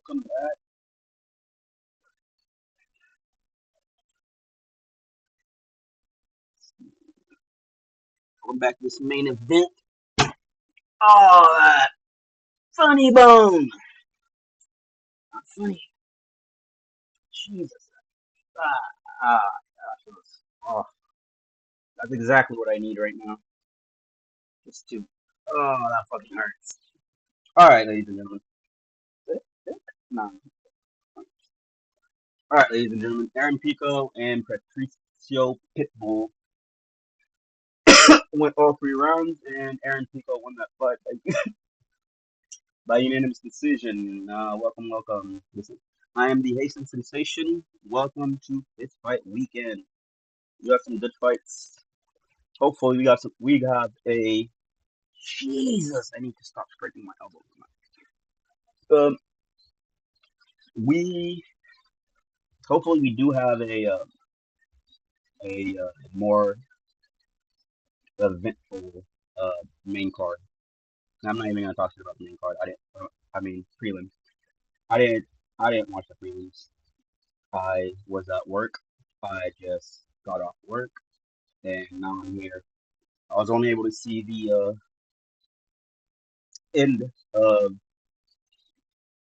welcome back. Welcome back to this main event. Oh, that funny bone. Not funny. Jesus. Gosh. Oh, that's exactly what I need right now. Just to. Oh, that fucking hurts. All right, ladies and gentlemen. No. All right, ladies and gentlemen. Aaron Pico and Patricio Pitbull went all 3 rounds, and Aaron Pico won that fight by unanimous decision. Welcome. Listen, I am the Haitian sensation. Welcome to Fist Fight Weekend. We got some good fights. Hopefully, We have a. Jesus, I need to stop scraping my elbow. Um, we hopefully we do have a more eventful main card. I'm not even gonna talk to you about the main card. I mean prelims. I didn't. I didn't watch the prelims. I was at work. I just got off work, and now I'm here. I was only able to see the end of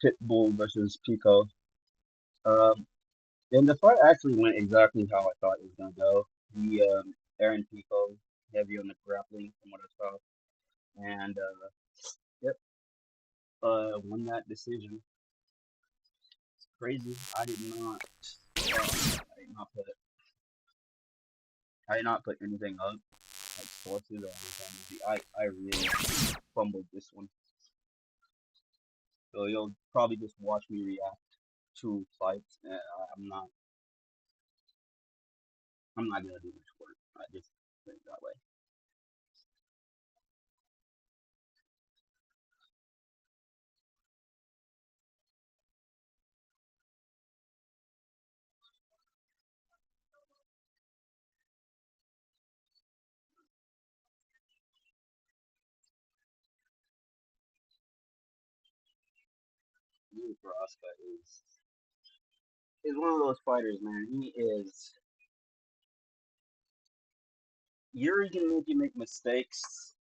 Pitbull versus Pico. Um, and the fight actually went exactly how I thought it was gonna go. The Aaron Pico heavy on the grappling from what I saw, and yep, won that decision. It's crazy. I did not put anything up like sources or anything. I really fumbled this one. So you'll probably just watch me react to fights. I'm not gonna do much work. I just put it that way. Yuri Prohaska is one of those fighters, man. Yuri can make you make mistakes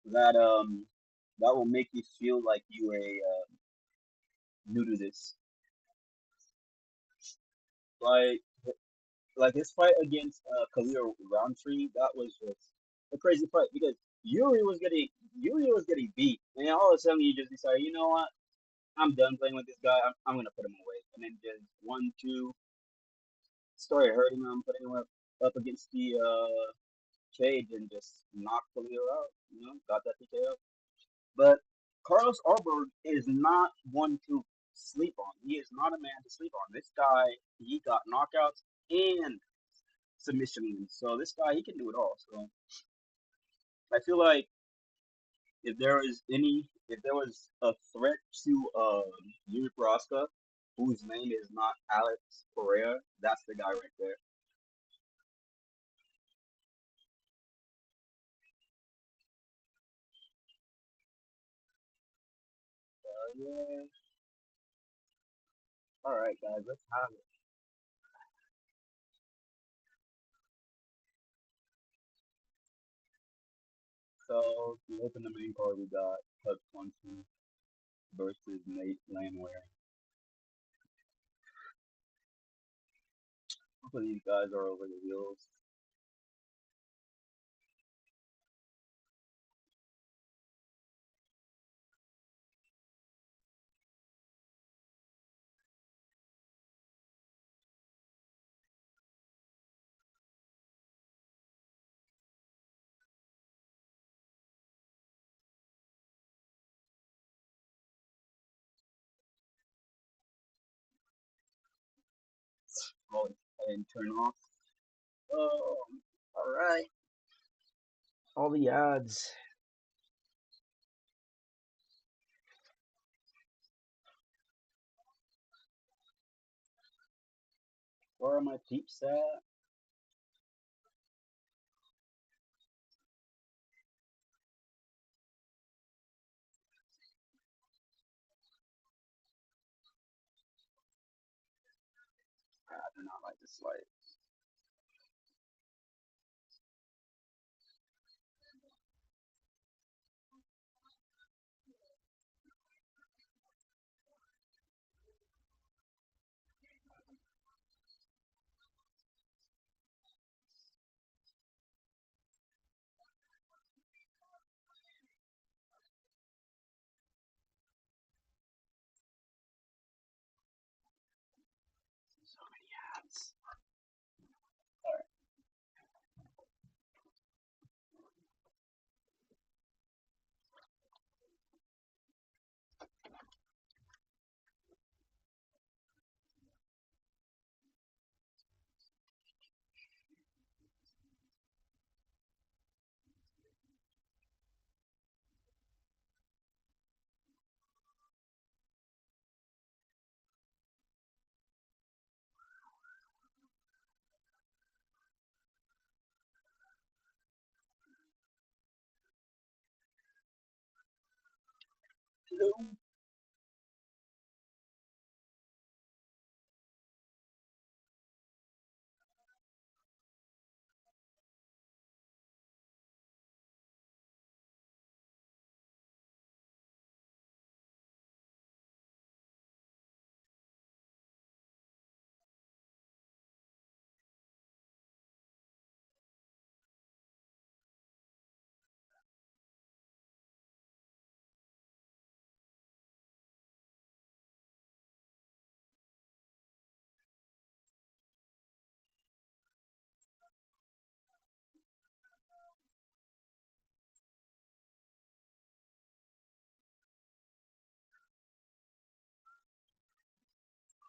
that that will make you feel like you are new to this. Like like his fight against Khalil Roundtree, that was just a crazy fight because Yuri was getting beat, and all of a sudden you just decide, you know what, I'm done playing with this guy. I'm gonna put him away, and then just 1, 2 started hurting him, putting him up against the cage, and just knocked Khalil out. Got that TKO. But Carlos Arberg is not one to sleep on. He is not a man to sleep on. This guy, he got knockouts and submission wins. So this guy, he can do it all. So I feel like if there was a threat to Yuri Prohaska, whose name is not Alex Pereira, that's the guy right there. Yeah. All right, guys, let's have it. So to open the main card, we got Hub Swanson versus Nate Landwehr. Both of these guys are over the hills. Oh, and turn off. Oh, all right. All the odds. Where are my peeps at? I do not like this fight. So many ads.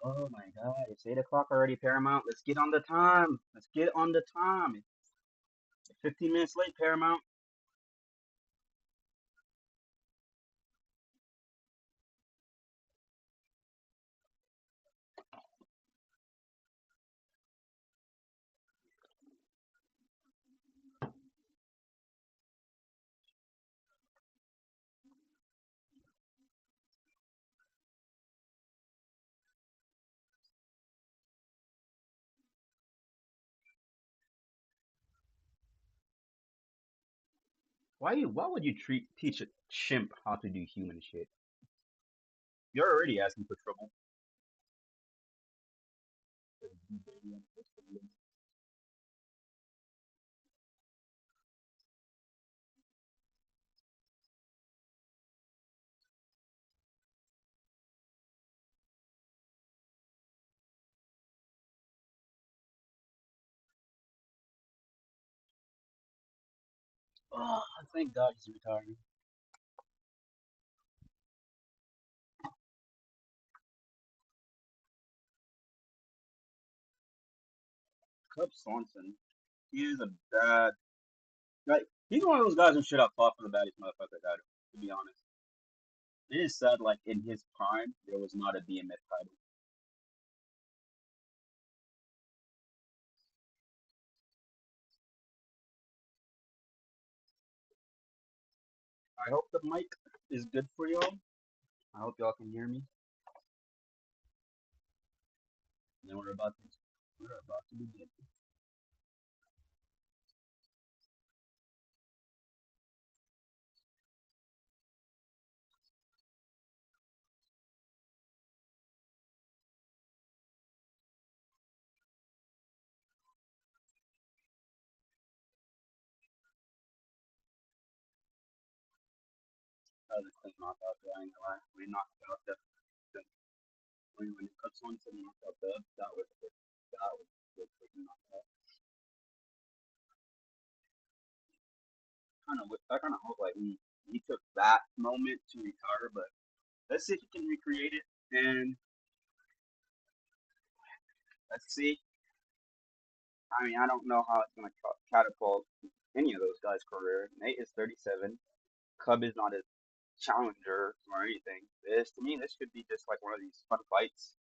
Oh my god, it's 8 o'clock already, Paramount. Let's get on the time. Let's get on the time. 15 minutes late, Paramount. Why would you teach a chimp how to do human shit? You're already asking for trouble. Oh, thank God he's retiring. Cub Swanson. He is a bad like he's one of those guys who should have fought for the baddest motherfucker title, to be honest. It is sad like in his prime there was not a BMF title. I hope the mic is good for y'all. I hope y'all can hear me. And then we're about to begin. That was a clean knockout though, I ain't gonna lie. We knocked out the when Cub Swanson knocked out that was a freaking knockout. I kinda hope like he took that moment to retire, but let's see if he can recreate it and let's see. I mean, I don't know how it's going to catapult any of those guys' career. Nate is 37. Cub is not a challenger or anything. To me, this could be just like one of these fun fights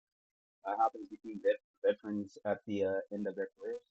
that happens between veterans at the end of their careers.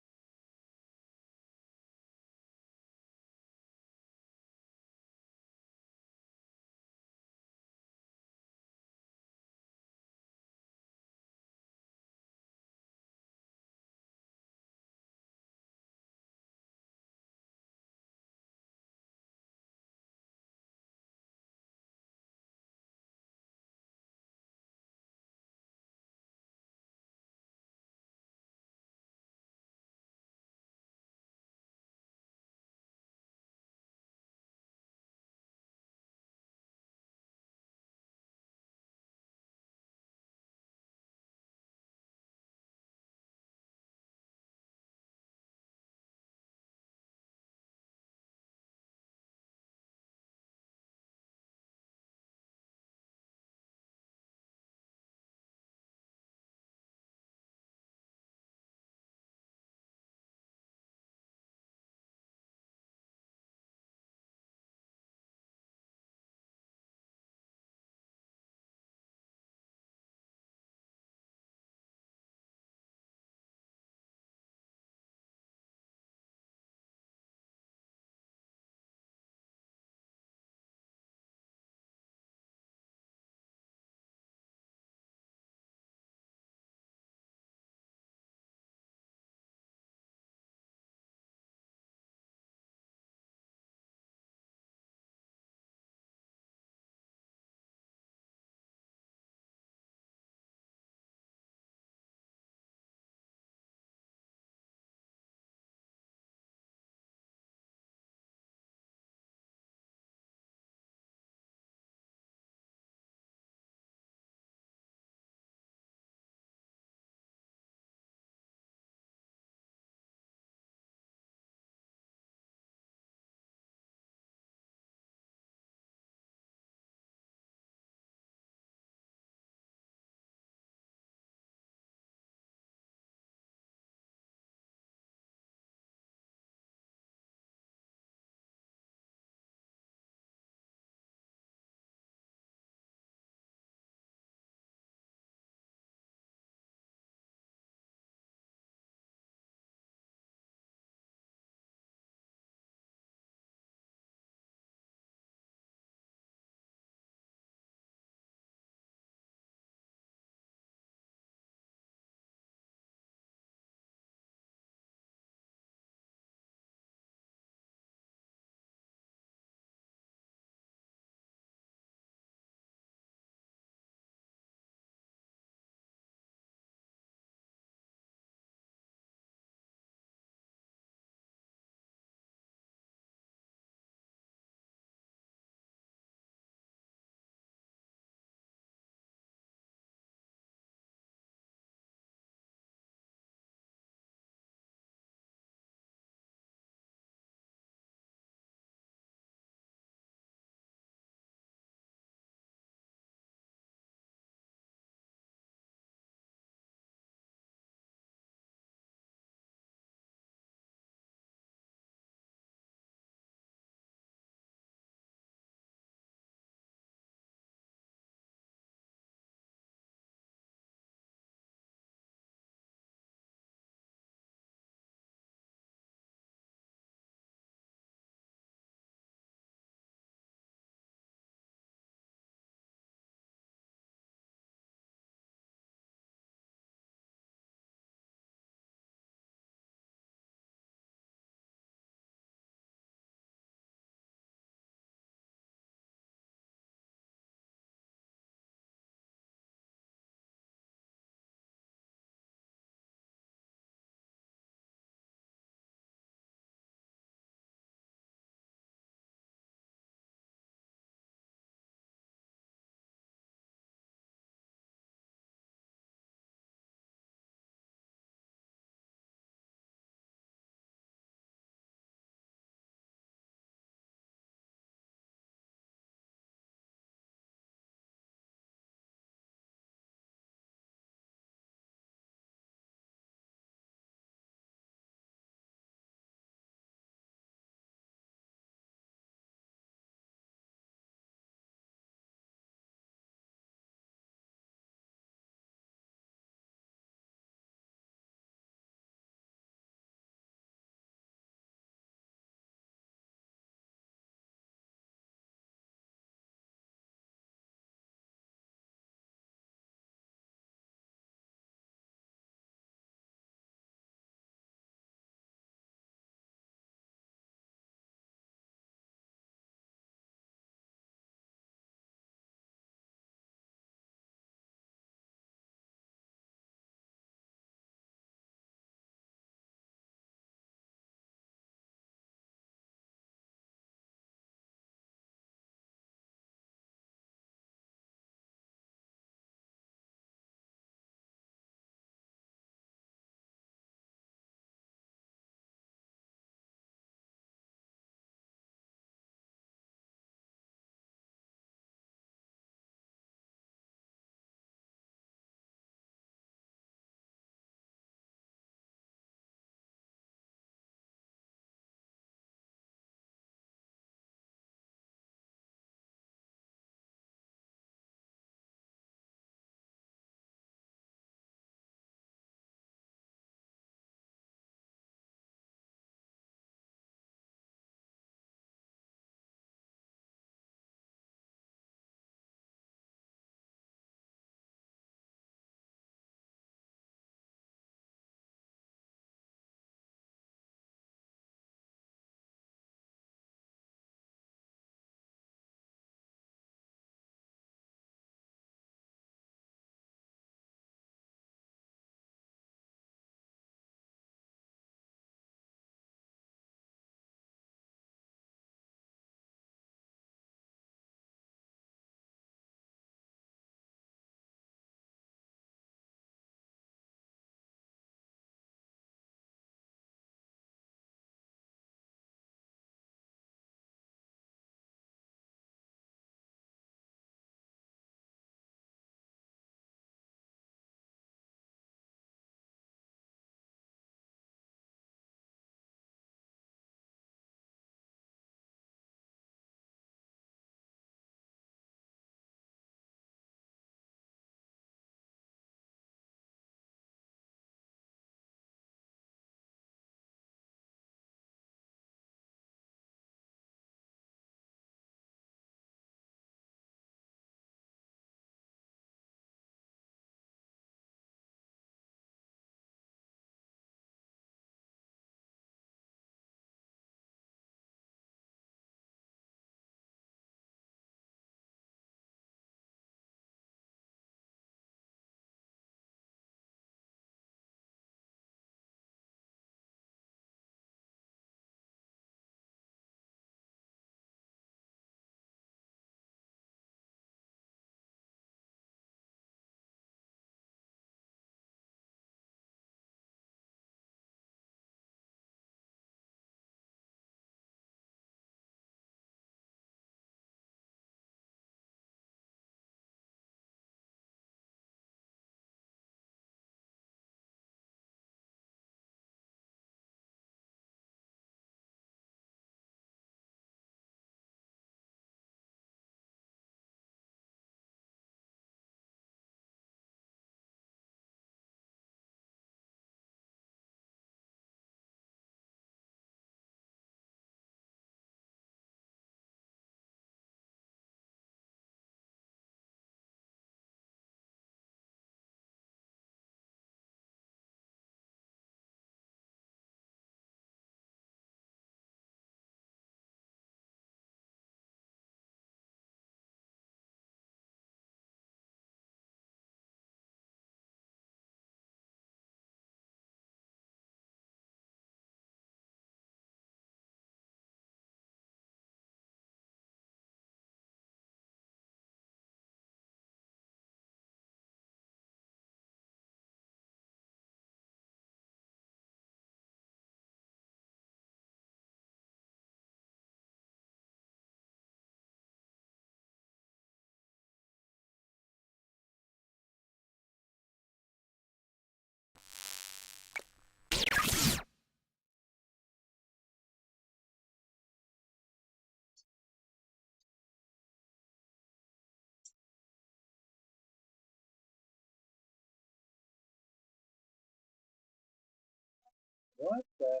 What the?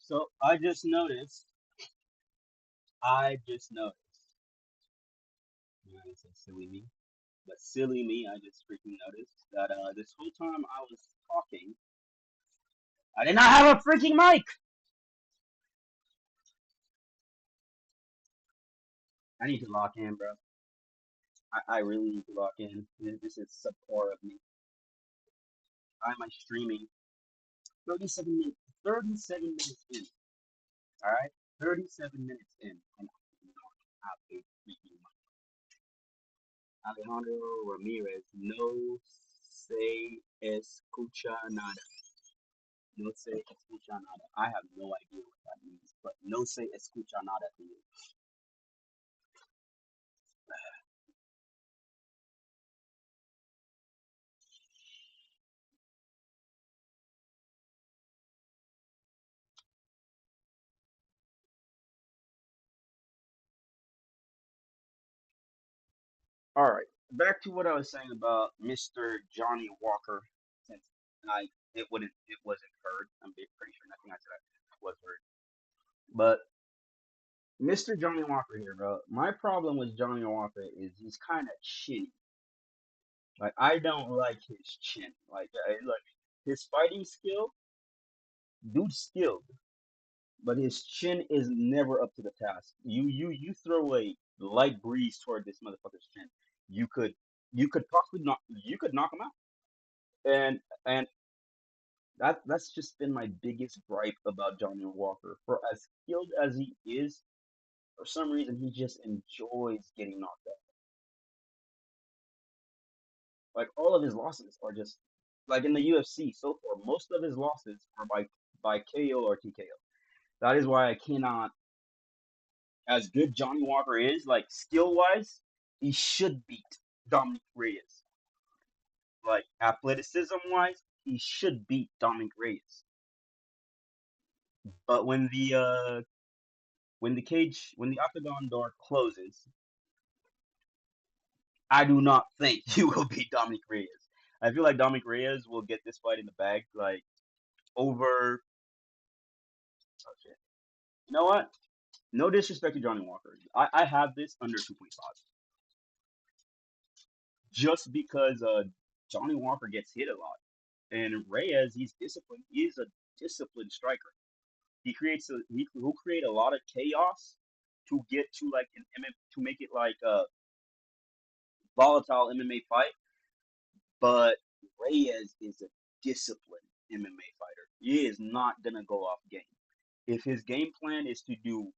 So I just noticed. I just noticed. You know, it's a silly me, but silly me. I just freaking noticed that this whole time I was talking, I did not have a freaking mic. I need to lock in, bro. I really need to lock in. This is subpar of me. Why am I streaming? 37 minutes. 37 minutes in. All right, 37 minutes in, and I do not have a freaking mic. Alejandro Ramirez, no se escucha nada. No se escucha nada. I have no idea what that means, but no se escucha nada to you. All right, back to what I was saying about Mr. Johnny Walker. Since I it wasn't heard. I'm pretty sure nothing I said was heard. But Mr. Johnny Walker here, bro. My problem with Johnny Walker is he's kind of chinny. Like I don't like his chin. Like his fighting skill, dude's skilled, but his chin is never up to the task. You throw a light breeze toward this motherfucker's chin, you could possibly knock him out. And that's just been my biggest gripe about Johnny Walker. For as skilled as he is, for some reason he just enjoys getting knocked out. Like all of his losses are just like in the UFC so far. Most of his losses are by KO or TKO. That is why I cannot. As good Johnny Walker is, like skill wise, he should beat Dominic Reyes. Like athleticism wise, he should beat Dominic Reyes. But when the octagon door closes, I do not think he will beat Dominic Reyes. I feel like Dominic Reyes will get this fight in the bag, like over. Oh shit! You know what? No disrespect to Johnny Walker. I have this under 2.5 just because Johnny Walker gets hit a lot. And Reyes, he's disciplined. He's a disciplined striker. He'll create a lot of chaos to get to like an to make it like a volatile MMA fight. But Reyes is a disciplined MMA fighter. He is not gonna go off game. If his game plan is to do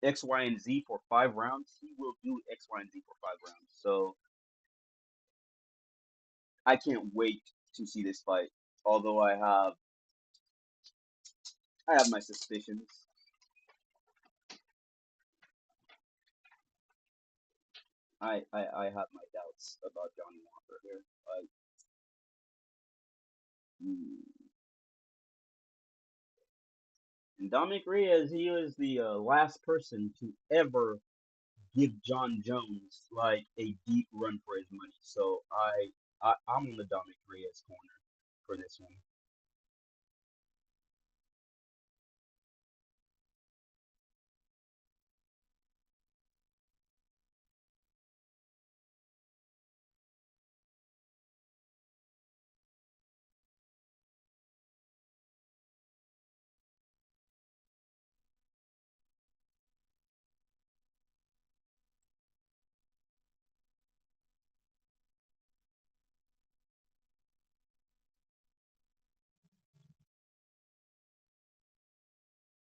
X, Y, and Z for 5 rounds, he will do X, Y, and Z for 5 rounds. So I can't wait to see this fight. Although I have my suspicions. I have my doubts about Johnny Walker here. Like, and Dominic Reyes, he was the last person to ever give John Jones like a deep run for his money. So I'm on the Dominic Reyes corner for this one.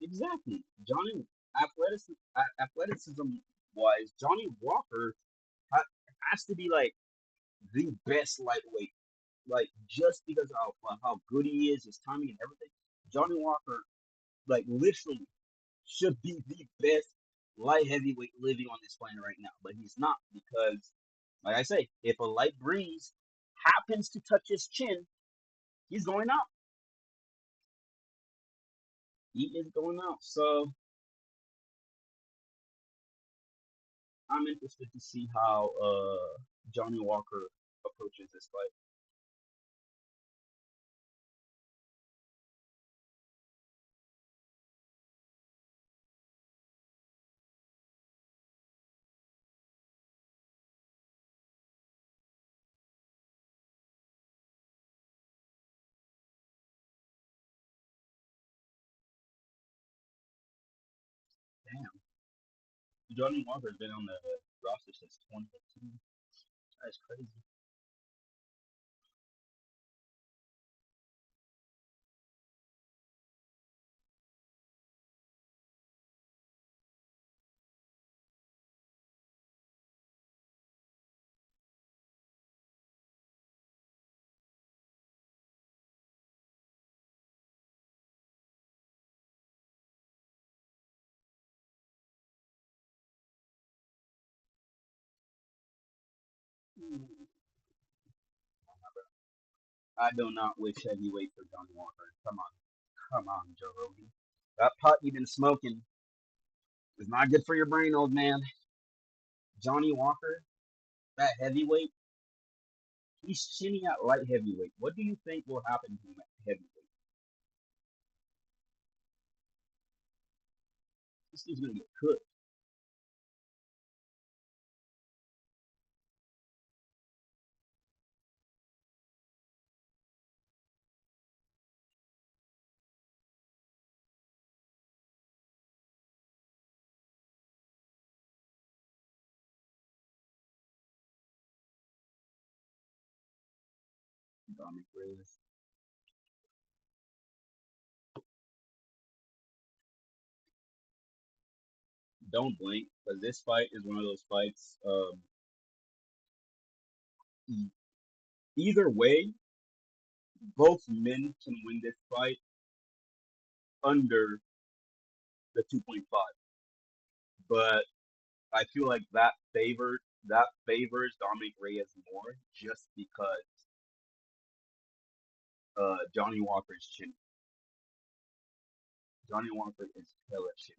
Exactly. Athleticism wise, Johnny Walker ha- has to be like the best lightweight. Like just because of how good he is, his timing and everything. Johnny Walker, like literally, should be the best light heavyweight living on this planet right now, but he's not because, like I say, if a light breeze happens to touch his chin, he's going out. He is going out. So I'm interested to see how Johnny Walker approaches this fight. Damn, Johnny Walker's been on the roster since 2015. That's crazy. I do not wish heavyweight for Johnny Walker. Come on, Joe Rogan. That pot you've been smoking is not good for your brain, old man. Johnny Walker, that heavyweight, he's chinning at light heavyweight. What do you think will happen to him at heavyweight? This dude's gonna get cooked. Dominic Reyes. Don't blink, because this fight is one of those fights. Either way, both men can win this fight under the 2.5. But I feel like that favors Dominic Reyes more just because Johnny Walker's chin. Johnny Walker is hella chin.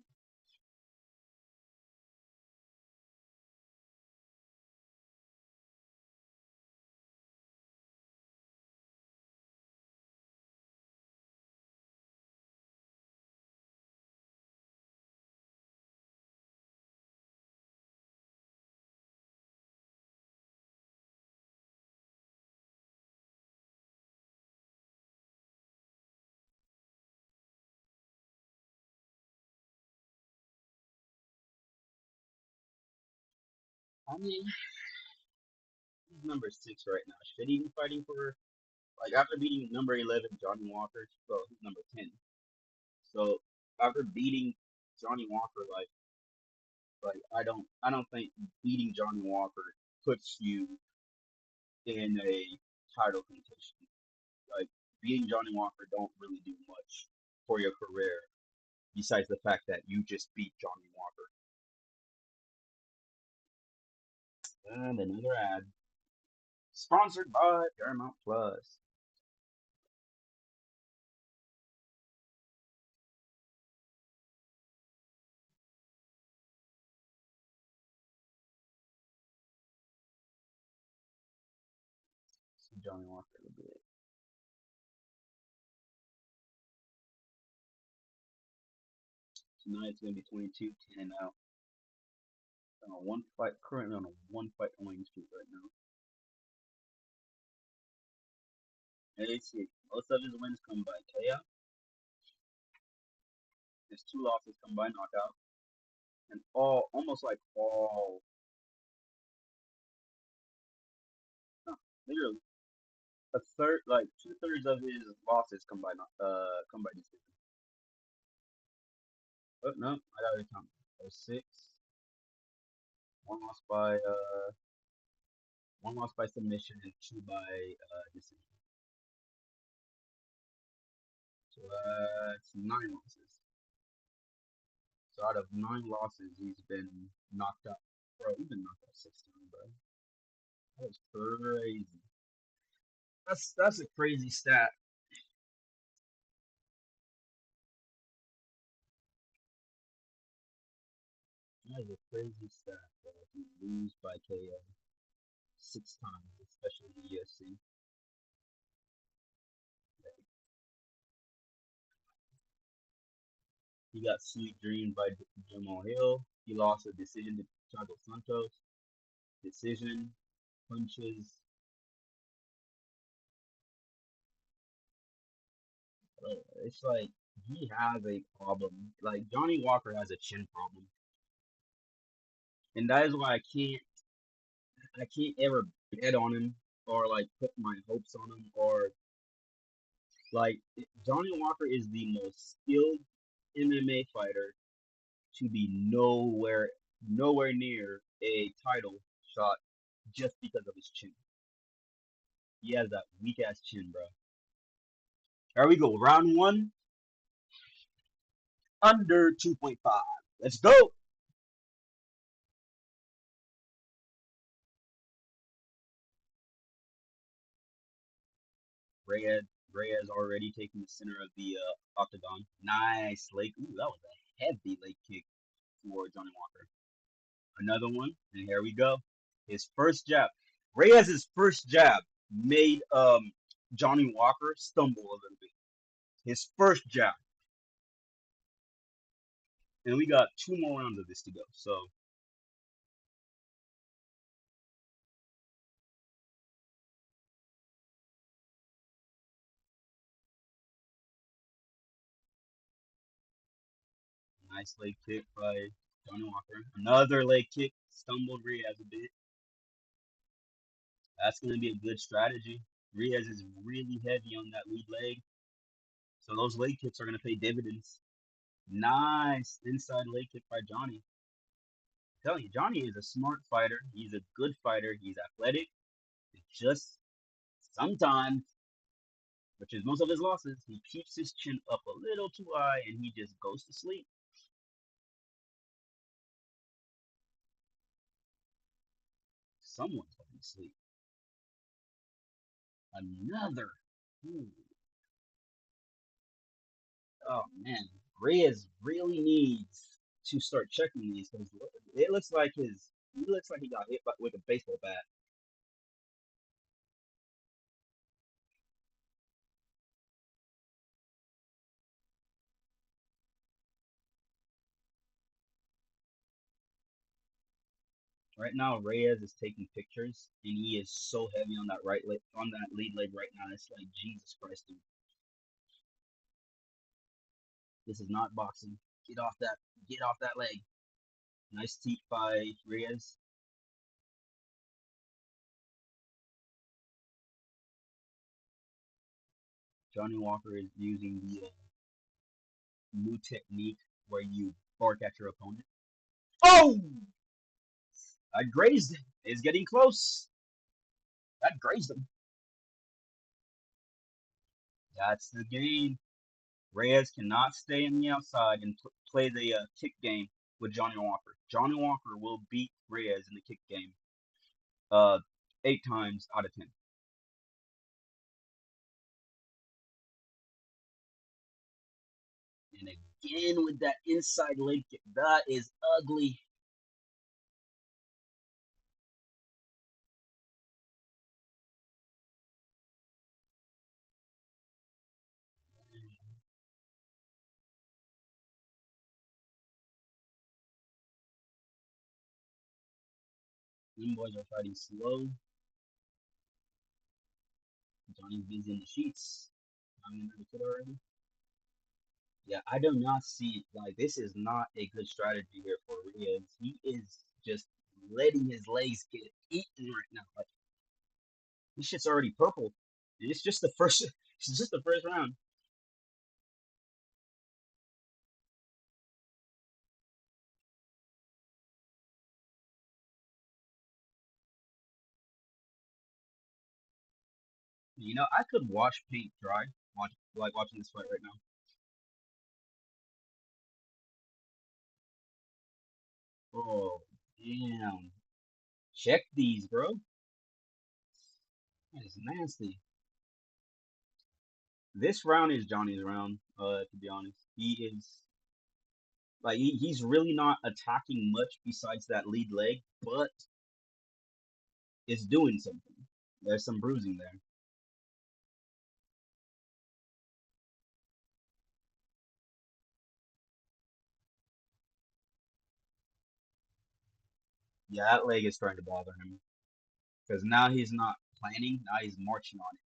I mean, he's number 6 right now. Should he be fighting for like after beating number 11 Johnny Walker? Well, he's number 10. So after beating Johnny Walker, I don't think beating Johnny Walker puts you in a title contention. Like beating Johnny Walker don't really do much for your career besides the fact that you just beat Johnny Walker. And another ad sponsored by Paramount Plus. See Johnny Walker a little bit. Tonight it's gonna be 22, 10 and out. On a one fight, currently on a one fight winning streak right now. And let's see, most of his wins come by KO. His two losses come by knockout, and almost like all, no, literally a third, like 2/3 of his losses come by decision. Oh no, I gotta count. That was six. One lost by one lost by submission and two by decision. So that's nine losses. So out of nine losses, he's been knocked out. Bro, he's been knocked out 6 times, bro. That's crazy. That's a crazy stat. That is a crazy stat, bro. He lose by KO 6 times, especially in the UFC. He got sweet dreamed by Jamal Hill. He lost a decision to Thiago Santos. Decision, punches. It's like he has a problem. Like Johnny Walker has a chin problem, and that is why I can't ever bet on him or like put my hopes on him or like Johnny Walker is the most skilled MMA fighter to be nowhere near a title shot just because of his chin. He has that weak ass chin, bro. Here we go. Round one, under 2.5. Let's go. Reyes, Reyes already taking the center of the octagon. Nice leg. Ooh, that was a heavy leg kick for Johnny Walker. Another one, and here we go. His first jab. Reyes' first jab made Johnny Walker stumble a little bit. His first jab. And we got 2 more rounds of this to go. So nice leg kick by Johnny Walker. Another leg kick. Stumbled Reyes a bit. That's going to be a good strategy. Reyes is really heavy on that lead leg. So those leg kicks are going to pay dividends. Nice inside leg kick by Johnny. I'm telling you, Johnny is a smart fighter. He's a good fighter. He's athletic. It's just sometimes, which is most of his losses, he keeps his chin up a little too high and he just goes to sleep. Someone's going to sleep. Another. Ooh. Oh man, Reyes really needs to start checking these because it looks like he looks like he got hit with a baseball bat. Right now, Reyes is taking pictures, and he is so heavy on that right leg, on that lead leg right now. It's like Jesus Christ, dude. This is not boxing. Get off that leg. Nice teep by Reyes. Johnny Walker is using the new technique where you bark at your opponent. Oh, I grazed him. It's getting close. That grazed him. That's the game. Reyes cannot stay in the outside and play the kick game with Johnny Walker. Johnny Walker will beat Reyes in the kick game uh, 8 times out of 10. And again with that inside leg kick, that is ugly. Them boys are fighting slow. Johnny's busy in the sheets. I'm in the already. Yeah, I do not see like this is not a good strategy here for Reyes. He is just letting his legs get eaten right now. Like this shit's already purple. It's just the first. It's just the first round. You know, I could wash paint dry, watching this fight right now. Oh, damn. Check these, bro. That is nasty. This round is Johnny's round, to be honest. He is like he's really not attacking much besides that lead leg, but it's doing something. There's some bruising there. Yeah, that leg is starting to bother him. Because now he's not planning, now he's marching on it.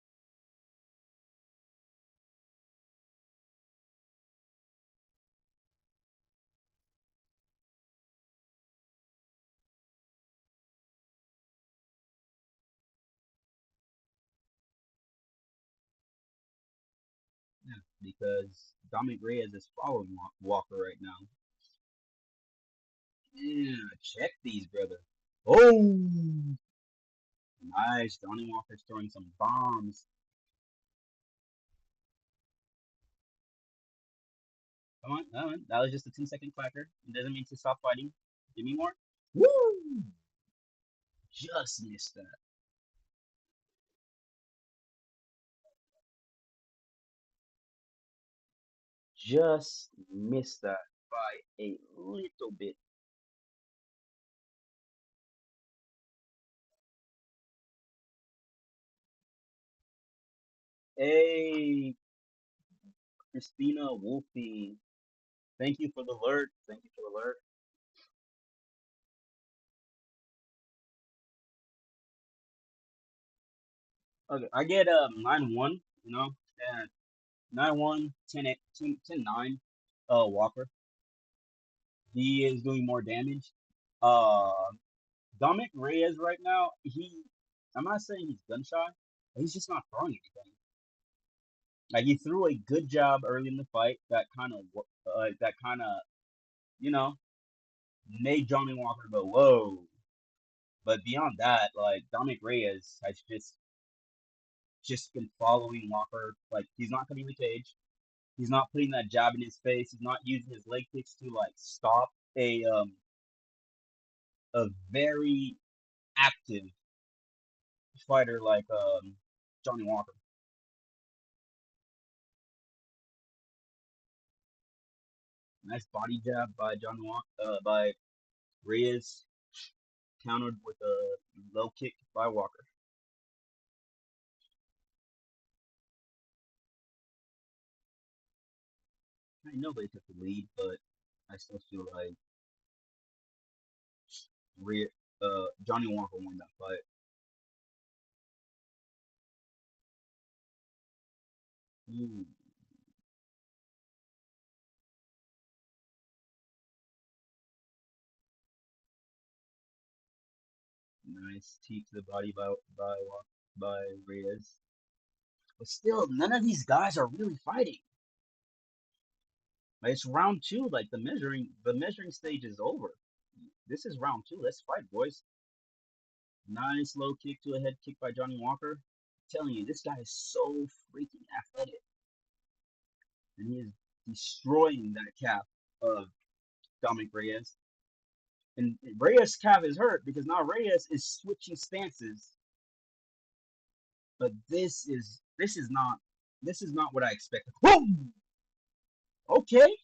Yeah, because Dominic Reyes is following Walker right now. Yeah, check these, brother. Oh, nice. Johnny Walker's throwing some bombs. Come on, come on. That was just a 10-second clacker. It doesn't mean to stop fighting. Give me more. Woo! Just missed that. Just missed that by a little bit. Hey, Christina Wolfie. Thank you for the alert. Thank you for the alert. Okay, I get 9-1, you know, and 9-1, 10-8, 10-9. Walker. He is doing more damage. Uh, Dominic Reyes right now, I'm not saying he's gun shy, but he's just not throwing anything. Like he threw a good job early in the fight that kind of, you know, made Johnny Walker go whoa. But beyond that, like Dominic Reyes has just been following Walker. Like he's not cutting the cage. He's not putting that jab in his face. He's not using his leg kicks to like stop a very active fighter like Johnny Walker. Nice body jab by Johnny Walker by Reyes, countered with a low kick by Walker. I know they took the lead, but I still feel like Johnny Walker won that fight. Ooh, nice teep to the body by Reyes. But still, none of these guys are really fighting. Like, it's round two. Like the measuring stage is over. This is round two. Let's fight, boys. Nice low kick to a head kick by Johnny Walker. I'm telling you, this guy is so freaking athletic, and he is destroying that calf of Dominic Reyes. And Reyes' calf is hurt because now Reyes is switching stances. But this is not what I expected. Boom! Okay,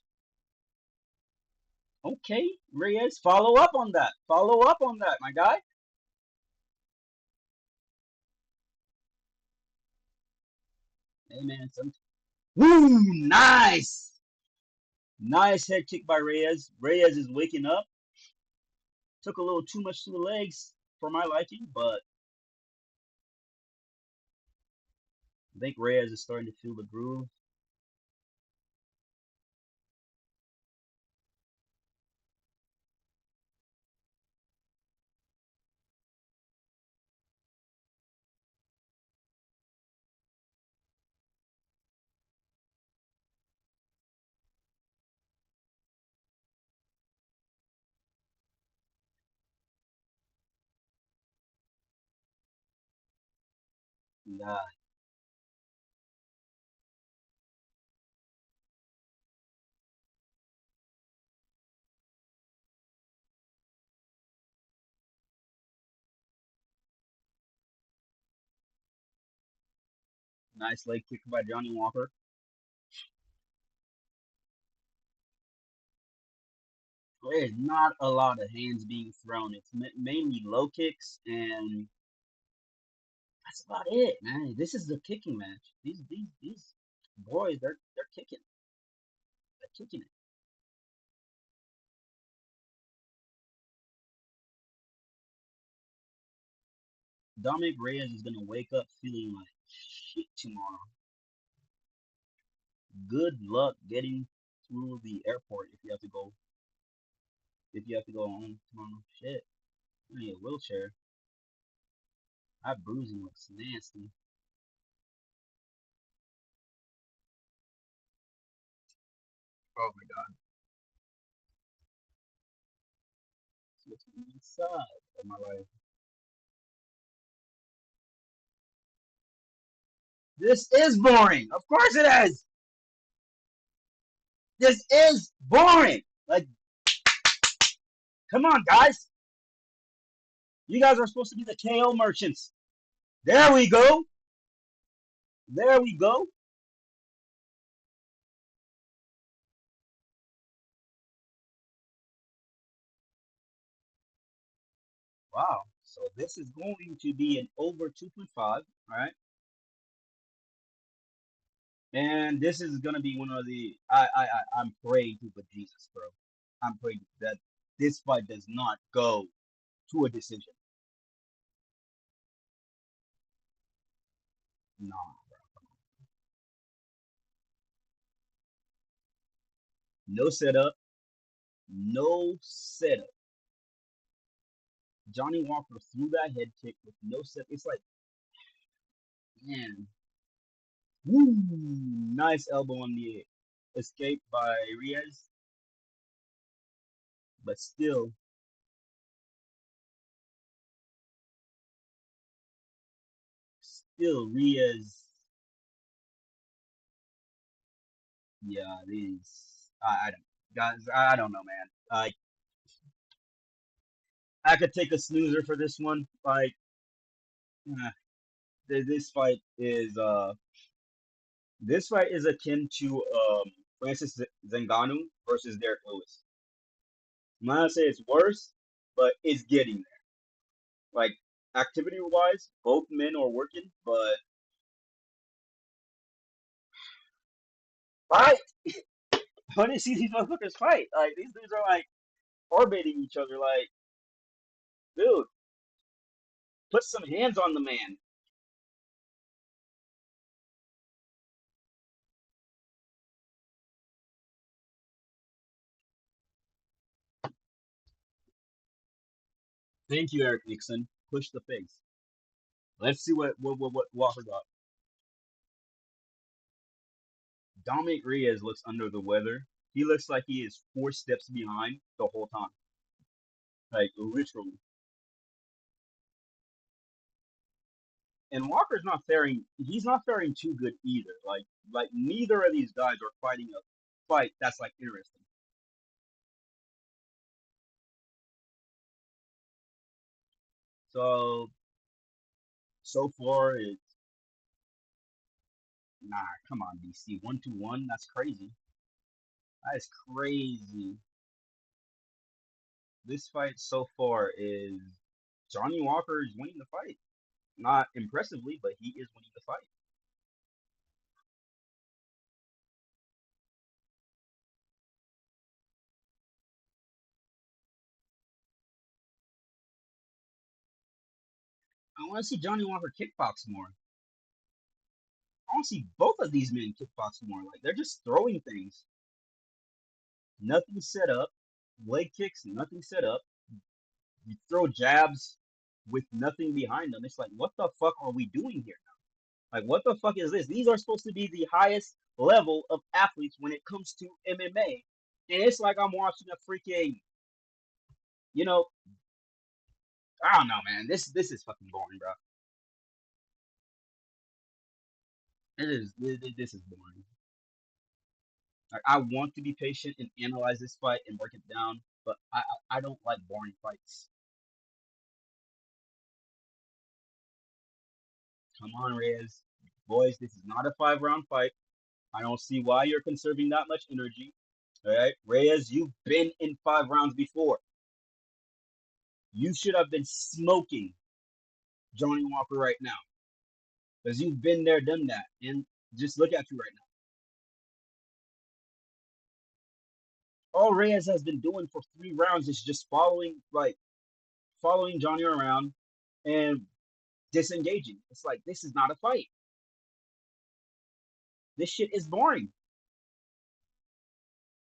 okay, Reyes, follow up on that. Follow up on that, my guy. Hey man, woo, nice, nice head kick by Reyes. Reyes is waking up. Took a little too much to the legs for my liking, but I think Reyes is starting to feel the groove. Yeah, Nice leg kick by Johnny Walker. There's not a lot of hands being thrown. It's mainly low kicks, and that's about it, man. This is the kicking match. These boys, they're kicking. They're kicking it. Dominic Reyes is gonna wake up feeling like shit tomorrow. Good luck getting through the airport if you have to go home tomorrow. Shit, you need a wheelchair. That bruising looks nasty. Oh my god. What's inside of my life? This is boring. Of course it is. This is boring. Like, come on, guys. You guys are supposed to be the KO merchants. There we go. There we go. Wow. So this is going to be an over 2.5. All right. And this is gonna be one of the I'm praying to the Jesus, bro. I'm praying that this fight does not go to a decision. Nah, no setup, no setup. Johnny Walker threw that head kick with no set. It's like, man, woo, nice elbow on the escape by Reyes, but still Reyes. Yeah, these I don't guys. I don't know, man. I could take a snoozer for this one. Like, eh, this fight is akin to Francis Ngannou versus Derek Lewis. I'm not gonna say it's worse, but it's getting there. Like, activity wise, both men are working, but fight. I want to see these motherfuckers fight. Like, these dudes are like orbiting each other. Like, dude, put some hands on the man. Thank you, Eric Nixon. Push the face. Let's see what Walker got. Dominic Reyes looks under the weather. He looks like he is 4 steps behind the whole time. Like, literally. And Walker's not faring. He's not faring too good either. Like neither of these guys are fighting a fight that's like interesting. So so far it's nah. Come on, DC 1-1. That's crazy. That is crazy. This fight so far is Johnny Walker is winning the fight. Not impressively, but he is winning the fight. I want to see Johnny Walker kickbox more. I want to see both of these men kickbox more. Like, they're just throwing things. Nothing set up. Leg kicks, nothing set up. You throw jabs with nothing behind them. It's like, what the fuck are we doing here now? Like, what the fuck is this? These are supposed to be the highest level of athletes when it comes to MMA. And it's like I'm watching a freaking, you know, I don't know, man. This is fucking boring, bro. It is. This is boring. Like, I want to be patient and analyze this fight and break it down, but I don't like boring fights. Come on, Reyes. boys, this is not a 5 round fight. I don't see why you're conserving that much energy. All right, Reyes, you've been in 5 rounds before. You should have been smoking Johnny Walker right now because you've been there, done that, and just look at you right now. All Reyes has been doing for 3 rounds is just following Johnny around and disengaging. It's like this is not a fight. This shit is boring.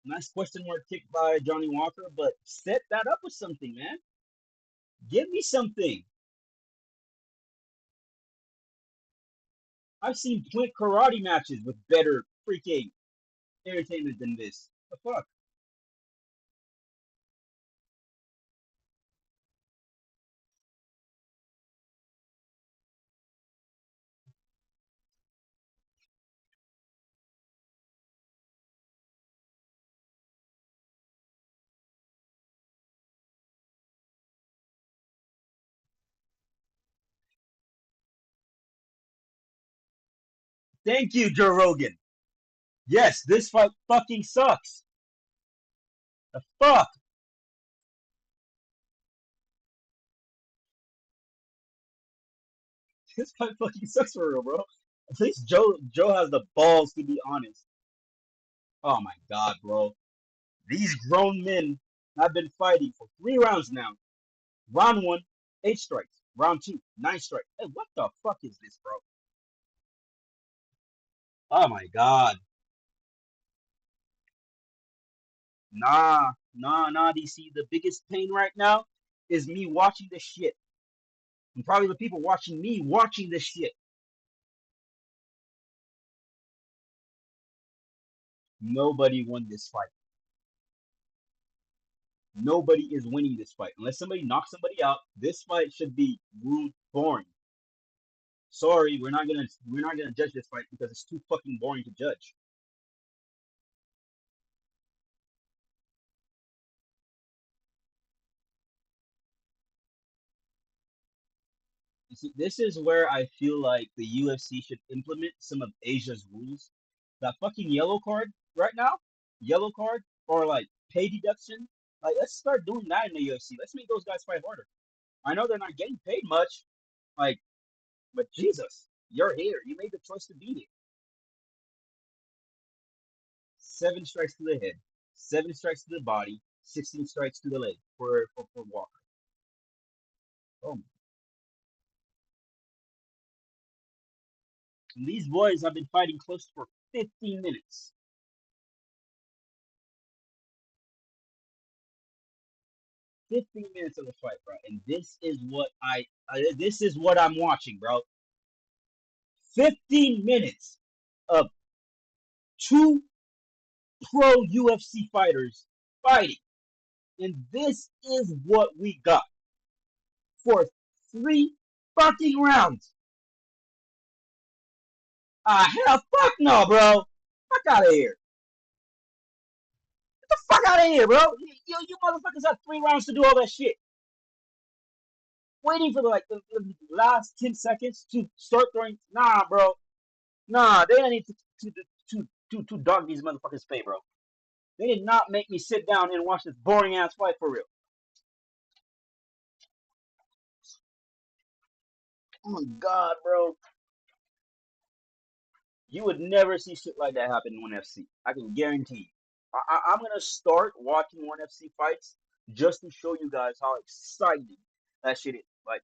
Nice question mark kick by Johnny Walker, but set that up with something, man. Give me something. I've seen Twink karate matches with better freaking entertainment than this. The fuck? Thank you, Joe Rogan. Yes, this fight fucking sucks. The fuck? This fight fucking sucks for real, bro. At least Joe has the balls to be honest. Oh my god, bro. These grown men have been fighting for 3 rounds now. Round one, 8 strikes. Round two, 9 strikes. Hey, what the fuck is this, bro? Oh my god. Nah, DC. The biggest pain right now is me watching this shit. And probably the people watching me watching this shit. Nobody won this fight. Nobody is winning this fight. Unless somebody knocks somebody out, this fight should be boring. Sorry, we're not gonna judge this fight because it's too fucking boring to judge. You see, this is where I feel like the UFC should implement some of Asia's rules. That fucking yellow card right now, yellow card or like pay deduction. Like, let's start doing that in the UFC. Let's make those guys fight harder. I know they're not getting paid much, like, but Jesus, you're here. You made the choice to be here. 7 strikes to the head, 7 strikes to the body, 16 strikes to the leg for Walker. Oh, and these boys have been fighting close for 15 minutes. 15 minutes of the fight, bro. And this is what I'm watching, bro. 15 minutes of two pro UFC fighters fighting. And this is what we got for 3 fucking rounds. Hell, fuck no, bro. Fuck out of here. Get the fuck out of here, bro. You motherfuckers have 3 rounds to do all that shit. Waiting for the last 10 seconds to start throwing. Nah, bro. Nah, they don't need to dog these motherfuckers pay, bro. They did not make me sit down and watch this boring ass fight for real. Oh my god, bro. You would never see shit like that happen in ONE FC. I can guarantee you. I'm gonna start watching ONE FC fights just to show you guys how exciting that shit is. Like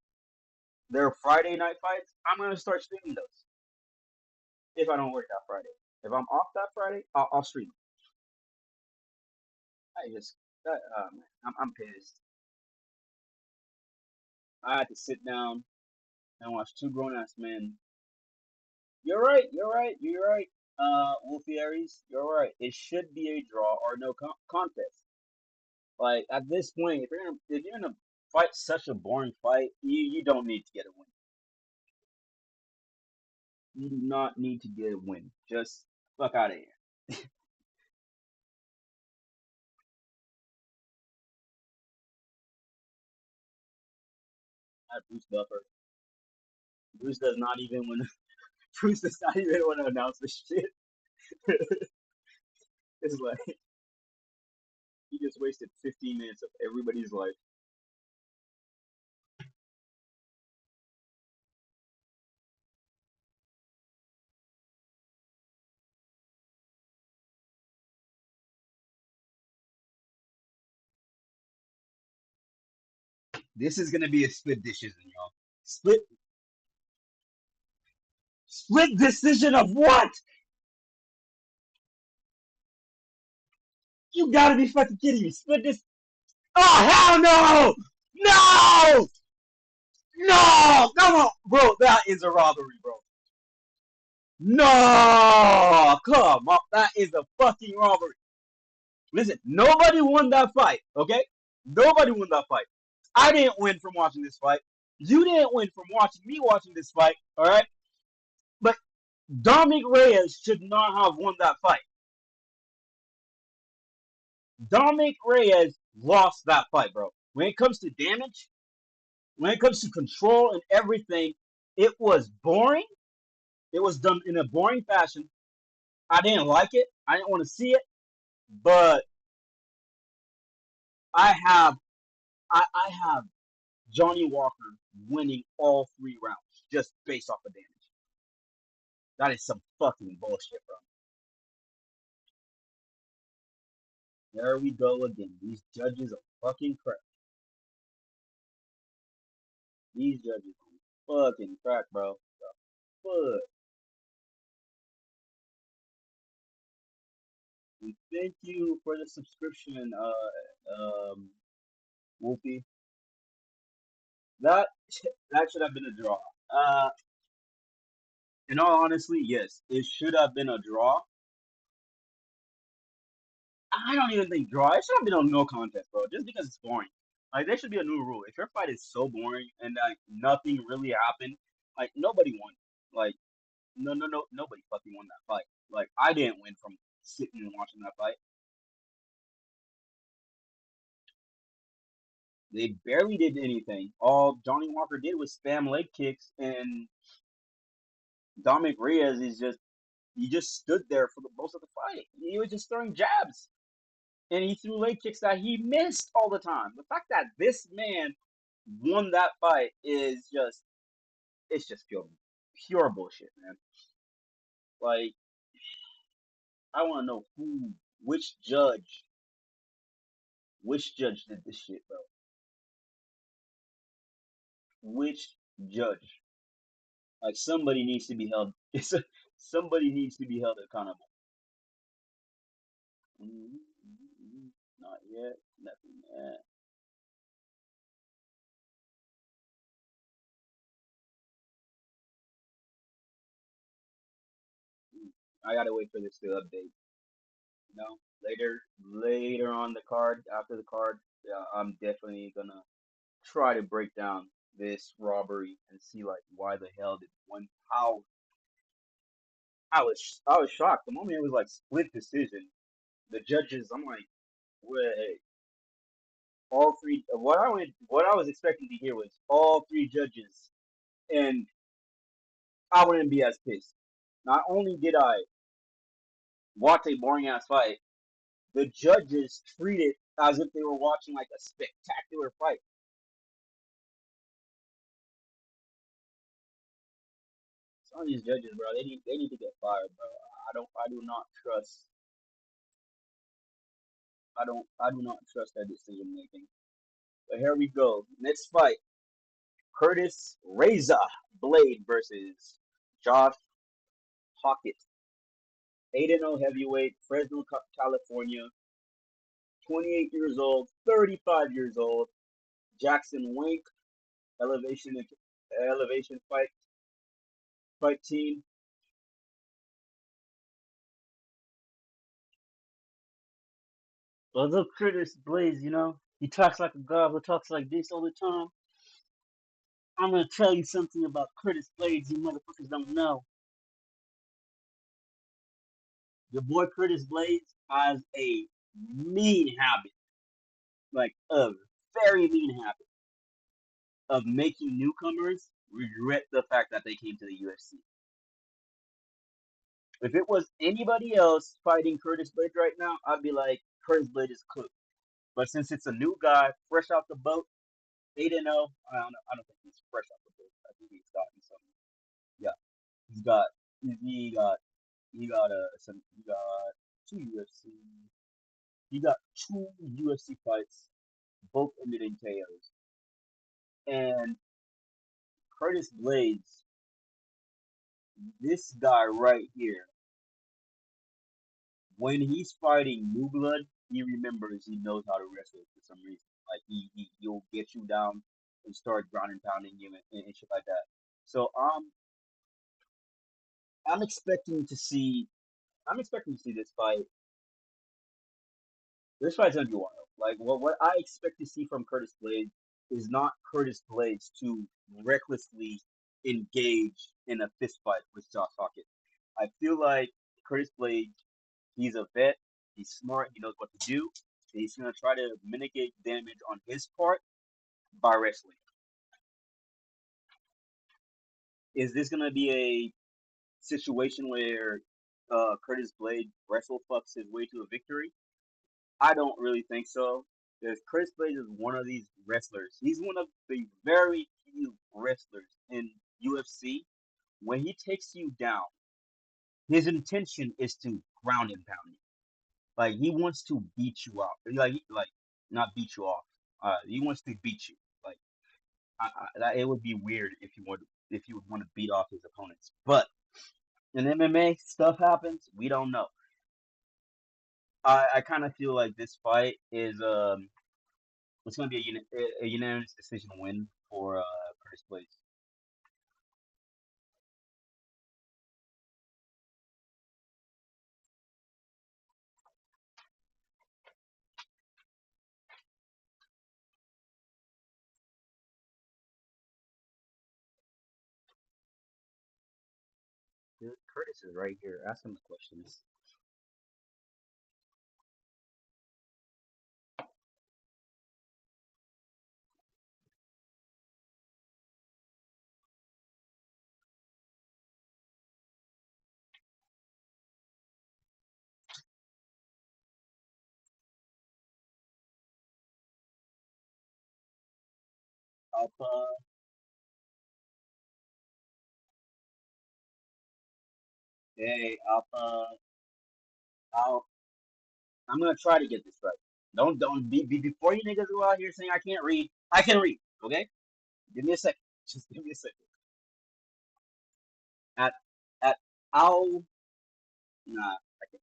their Friday night fights, I'm gonna start streaming those if I don't work that Friday. If I'm off that Friday, I'll stream. I just, I'm pissed. I had to sit down and watch two grown ass men. You're right. You're right. You're right. Wolfie Aries, you're right. It should be a draw or no contest. Like at this point, if you're gonna fight such a boring fight, you don't need to get a win. You do not need to get a win. Just fuck out of here. Bruce Buffer. Bruce does not even win. Bruce does not even want to announce this shit. It's like he just wasted 15 minutes of everybody's life. This is gonna be a split decision, y'all. Split decision of what? You gotta be fucking kidding me. Split this. Oh hell no! No! No! Come on, bro. That is a robbery, bro. No! Come on, that is a fucking robbery. Listen, nobody won that fight. Okay, nobody won that fight. I didn't win from watching this fight. You didn't win from watching me watching this fight. All right, but Dominic Reyes should not have won that fight. Dominic Reyes lost that fight, bro. When it comes to damage, when it comes to control and everything, it was boring. It was done in a boring fashion. I didn't like it. I didn't want to see it. But I have I have Johnny Walker winning all 3 rounds just based off of damage. That is some fucking bullshit, bro. There we go again. These judges are fucking crap. These judges are fucking crack, bro. Fuck. We thank you for the subscription, Wolfie. That that should have been a draw. In all honesty, yes, it should have been a draw. I don't even think draw. It should have been a no contest, bro. Just because it's boring. Like there should be a new rule. If your fight is so boring and like nothing really happened, like nobody won. Like no, nobody fucking won that fight. Like I didn't win from sitting and watching that fight. They barely did anything. All Johnny Walker did was spam leg kicks, and Dominic Reyes is just he just stood there for the most of the fight. He was just throwing jabs, and he threw leg kicks that he missed all the time. The fact that this man won that fight is just it's just pure bullshit, man. Like I want to know which judge did this shit, bro. Which judge? Like somebody needs to be held. Somebody needs to be held accountable. Not yet. Nothing yet. I gotta wait for this to update. You know, later on the card, after the card, yeah, I'm definitely gonna try to break down this robbery and see like why the hell did one how I was shocked the moment it was like split decision. The judges, I'm like, wait, all three. What I was expecting to hear was all 3 judges, and I wouldn't be as pissed. Not only did I watch a boring ass fight, the judges treated as if they were watching like a spectacular fight. Some of these judges, bro, they need to get fired, bro. I do not trust I do not trust that decision making. But here we go. Next fight. Curtis Reza Blade versus Josh Hockett. 8-0 heavyweight, Fresno, California. 28 years old, 35 years old. Jackson Wink, elevation elevation fight team. Although Curtis Blaze, he talks like a god who talks like this all the time. I'm gonna tell you something about Curtis Blades you motherfuckers don't know. Your boy Curtis Blades has a mean habit, like a very mean habit of making newcomers regret the fact that they came to the UFC. If it was anybody else fighting Curtis Blade right now, I'd be like, Curtis Blade is cooked. But since it's a new guy, fresh out the boat, 8-0. I don't think he's fresh out the boat. I think he's gotten some. Yeah, he's got. He got. He got some. He got two UFC. He got two UFC fights, both ended in KOs. And Curtis Blades, this guy right here, when he's fighting New Blood, he remembers he knows how to wrestle for some reason. Like he'll get you down and start ground and pounding you and shit like that. So I'm expecting to see I'm expecting to see this fight. This fight's gonna be wild. Like what I expect to see from Curtis Blades is not Curtis Blades to recklessly engage in a fist fight with Josh Hawkins. I feel like Curtis Blades, he's a vet, he's smart, he knows what to do, and he's gonna try to mitigate damage on his part by wrestling. Is this gonna be a situation where Curtis Blade wrestle fucks his way to a victory? I don't really think so. Because Curtis Blades is one of these wrestlers. He's one of the very few wrestlers in UFC. When he takes you down, his intention is to ground and pound you. Like he wants to beat you out. Like not beat you off. He wants to beat you. Like it would be weird if you would want to beat off his opponents. But in MMA, stuff happens. We don't know. I kind of feel like this fight is it's going to be a unanimous decision win for Curtis Blades. Dude, Curtis is right here. Ask him the questions. Alpha, hey, Alpha, Al. I'm gonna try to get this right. Don't be before you niggas go out here saying I can't read. I can read. Okay, give me a second. Just give me a second. At at Al, nah,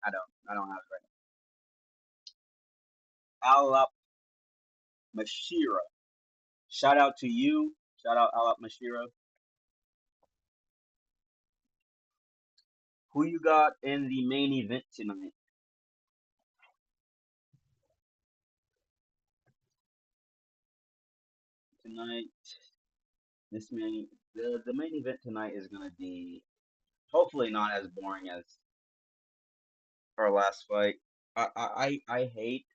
I don't have it right now. Alap Mashira. Shout out to you. Shout out Alap Mashira. Who you got in the main event tonight? Tonight, this main the main event tonight is gonna be hopefully not as boring as our last fight. I hate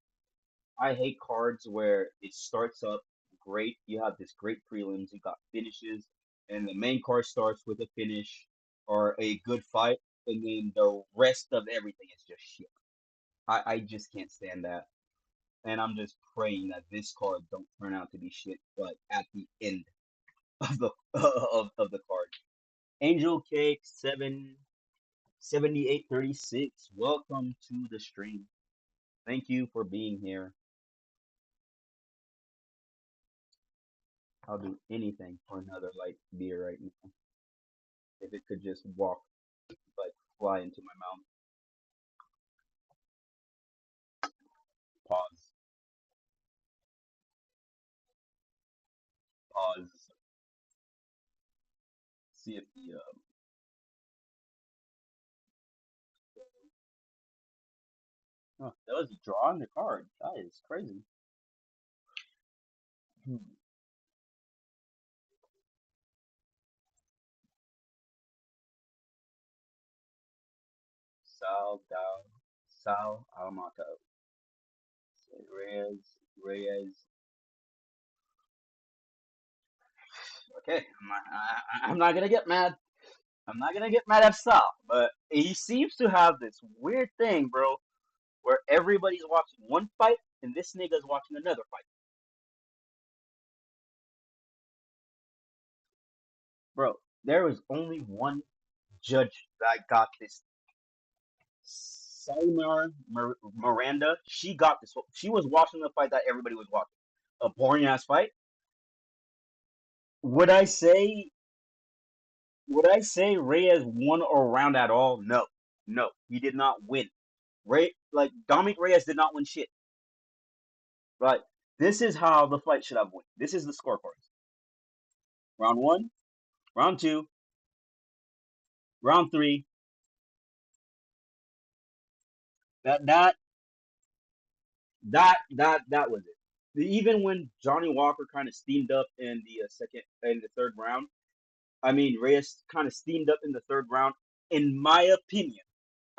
cards where it starts up great. You have this great prelims, you got finishes, and the main card starts with a finish or a good fight, and then the rest of everything is just shit. I just can't stand that. And I'm just praying that this card don't turn out to be shit, but at the end of the of the card. Angel Cake 77836. Welcome to the stream. Thank you for being here. I'll do anything for another light beer right now. If it could just walk, like fly into my mouth. Pause. Pause. See if the oh, that was a draw on the card. That is crazy. Hmm. Sal Dao Sal Alamato. Reyes. Okay, I'm not gonna get mad. I'm not gonna get mad at Sal, but he seems to have this weird thing, bro, where everybody's watching one fight and this nigga's watching another fight. Bro, there was only one judge that got this. Salimar Miranda, she got this. She was watching the fight that everybody was watching. A boring ass fight. Would I say? Would I say Reyes won a round at all? No, no, he did not win. Dominic Reyes did not win shit. Right. This is how the fight should have went. This is the scorecards. Round one, round two, round three. That that that was it. Even when Johnny Walker kind of steamed up in the second in the third round, I mean Reyes kind of steamed up in the third round. In my opinion,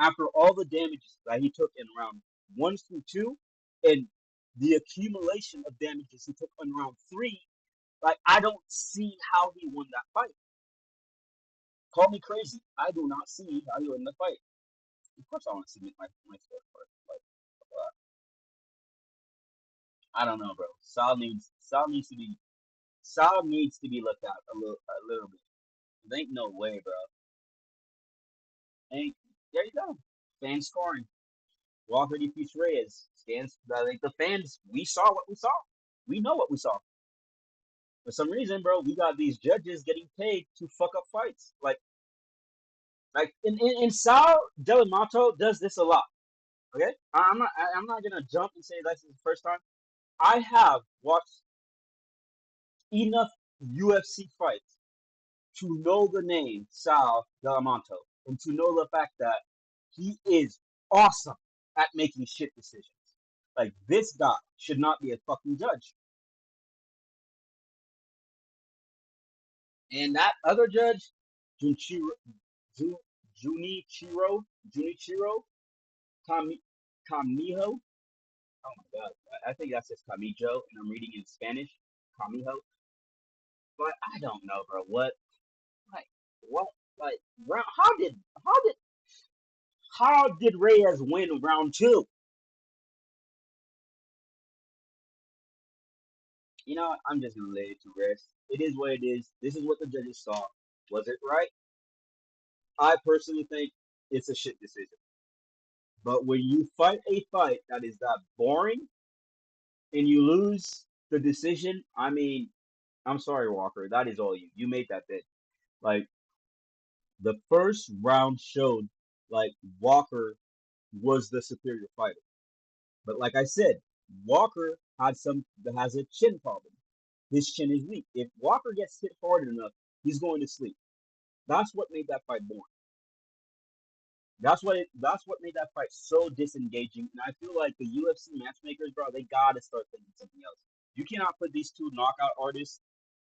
after all the damages that he took in round one through two, and the accumulation of damages he took in round three, like I don't see how he won that fight. Call me crazy. I do not see how he won the fight. Of course, I want to see my score first. I don't know, bro. Sal needs to be looked at a little bit. There ain't no way, bro. Ain't there you go. Fan scoring. Walker defeats Reyes. Stands like the fans. We saw what we saw. We know what we saw. For some reason, bro, we got these judges getting paid to fuck up fights. And Sal Delamoto does this a lot. Okay, I'm not gonna jump and say this is the first time. I have watched enough UFC fights to know the name Sal Delamoto and to know the fact that he is awesome at making shit decisions. Like this guy should not be a fucking judge. And that other judge, Junichiro, Junichiro, Junichiro Kami, Kamiho. Oh my god, I think that says Camijo, and I'm reading in Spanish, Camijo. But I don't know, bro. Like, what, like, how did Reyes win round two? You know, I'm just gonna lay it to rest. It is what it is. This is what the judges saw. Was it right? I personally think it's a shit decision. But when you fight a fight that is that boring and you lose the decision, I mean, I'm sorry, Walker. That is all you. You made that bid. Like the first round showed like Walker was the superior fighter. But like I said, Walker has a chin problem. His chin is weak. If Walker gets hit hard enough, he's going to sleep. That's what made that fight boring. That's what made that fight so disengaging. And I feel like the UFC matchmakers, bro, they gotta start thinking something else. You cannot put these two knockout artists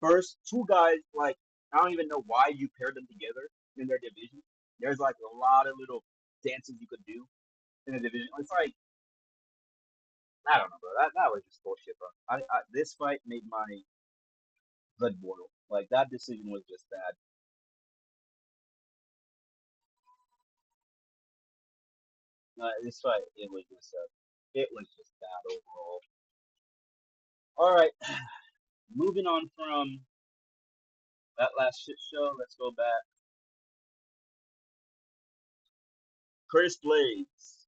first. Two guys like I don't even know why you paired them together in their division. There's like a lot of little dances you could do in the division. It's like I don't know, bro. That was just bullshit, bro. This fight made my blood boil. Like that decision was just bad. This fight, it was just bad overall. All right, moving on from that last shit show. Let's go back. Curtis Blades,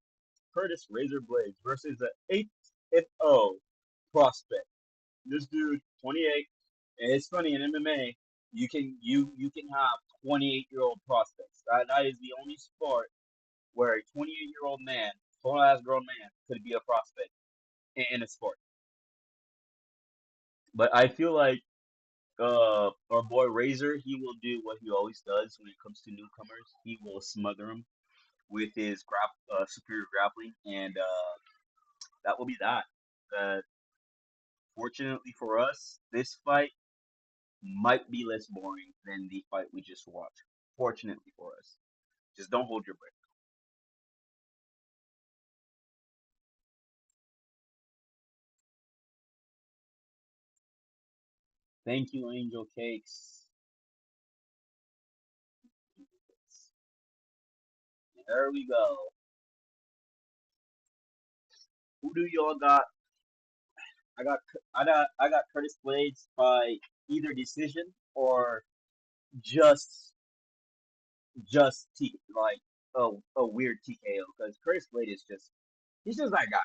Curtis Razor Blades versus the 8-0 prospect. This dude, 28. And it's funny in MMA, you can have 28-year-old prospects. That is the only sport where a 28-year-old man, full ass grown man, could be a prospect in a sport. But I feel like our boy Razor, he will do what he always does when it comes to newcomers. He will smother them with his superior grappling, and that will be that. Uh, Fortunately for us, this fight might be less boring than the fight we just watched. Fortunately for us, just don't hold your breath. Thank you, Angel Cakes. There we go. Who do y'all got? I got I got Curtis Blades by either decision or just like a weird TKO because Curtis Blade is just he's just that guy.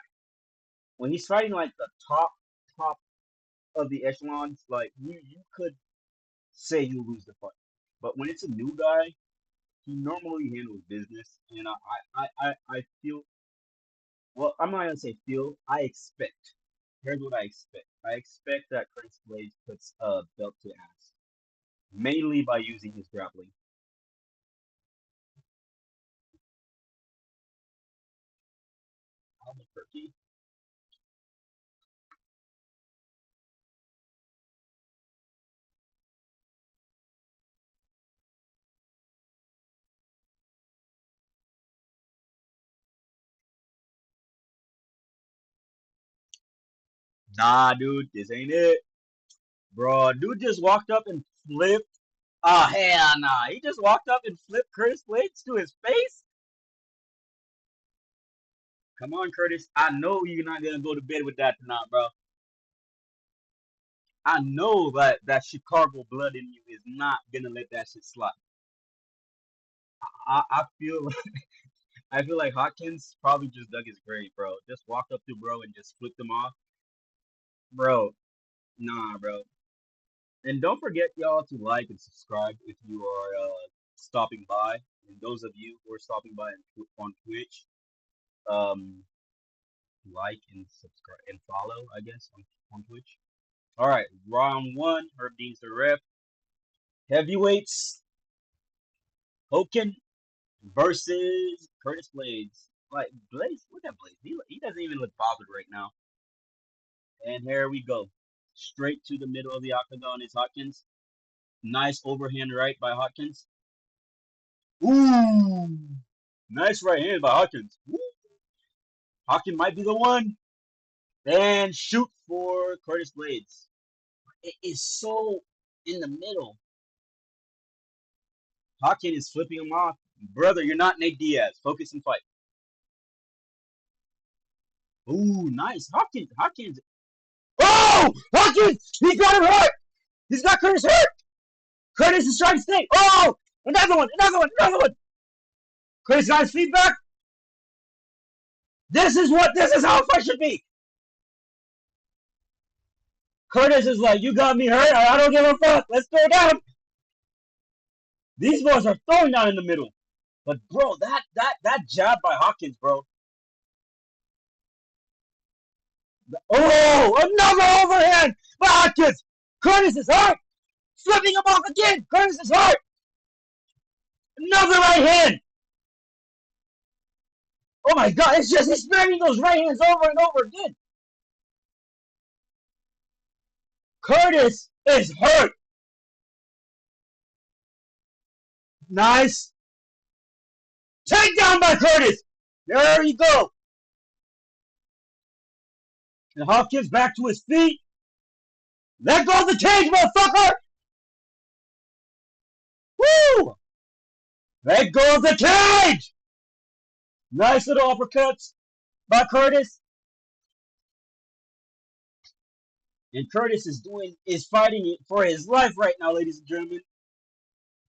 When he's fighting like the top of the echelons, like you could say you lose the fight. But when it's a new guy, he normally handles business, and I feel well. I'm not gonna say feel. I expect. Here's what I expect. I expect that Curtis Blades puts a belt to ass, mainly by using his grappling. Albuquerque. Nah, dude, this ain't it, bro. Dude just walked up and flipped. Ah, hell nah. He just walked up and flipped Curtis Blades to his face. Come on, Curtis. I know you're not gonna go to bed with that tonight, bro. I know that Chicago blood in you is not gonna let that shit slide. I feel I feel like Hawkins probably just dug his grave, bro. Just walked up to bro and just flipped him off, bro. Nah, bro. And don't forget y'all to like and subscribe if you are stopping by. And those of you who are stopping by on Twitch, um, like and subscribe and follow, I guess, on Twitch. All right, round one. Herb Dean's the ref. Heavyweights. Hoken versus Curtis Blades. Like Blades, look at Blades. He doesn't even look bothered right now. And here we go. Straight to the middle of the octagon is Hawkins. Nice overhand right by Hawkins. Ooh, nice right hand by Hawkins. Woo. Hawkins might be the one. And shoot for Curtis Blades. It is so in the middle. Hawkins is flipping him off. Brother, you're not Nate Diaz. Focus and fight. Ooh, nice. Hawkins. Oh! Hawkins! He's got him hurt! He's got Curtis hurt! Curtis is trying to stay. Oh! Another one! Another one! Curtis got his feet back. This is how a fight should be. Curtis is like, you got me hurt. I don't give a fuck. Let's throw down. These boys are throwing down in the middle. But bro, that jab by Hawkins, bro. Oh, another overhand by Hawkins. Curtis is hurt. Flipping him off again. Curtis is hurt. Another right hand. Oh my god, it's just he's spamming those right hands over and over again. Curtis is hurt. Nice. Takedown by Curtis. There you go. And Hawkins back to his feet. Let go of the cage, motherfucker. Woo! Let go of the cage. Nice little uppercuts by Curtis. And Curtis is fighting it for his life right now, ladies and gentlemen.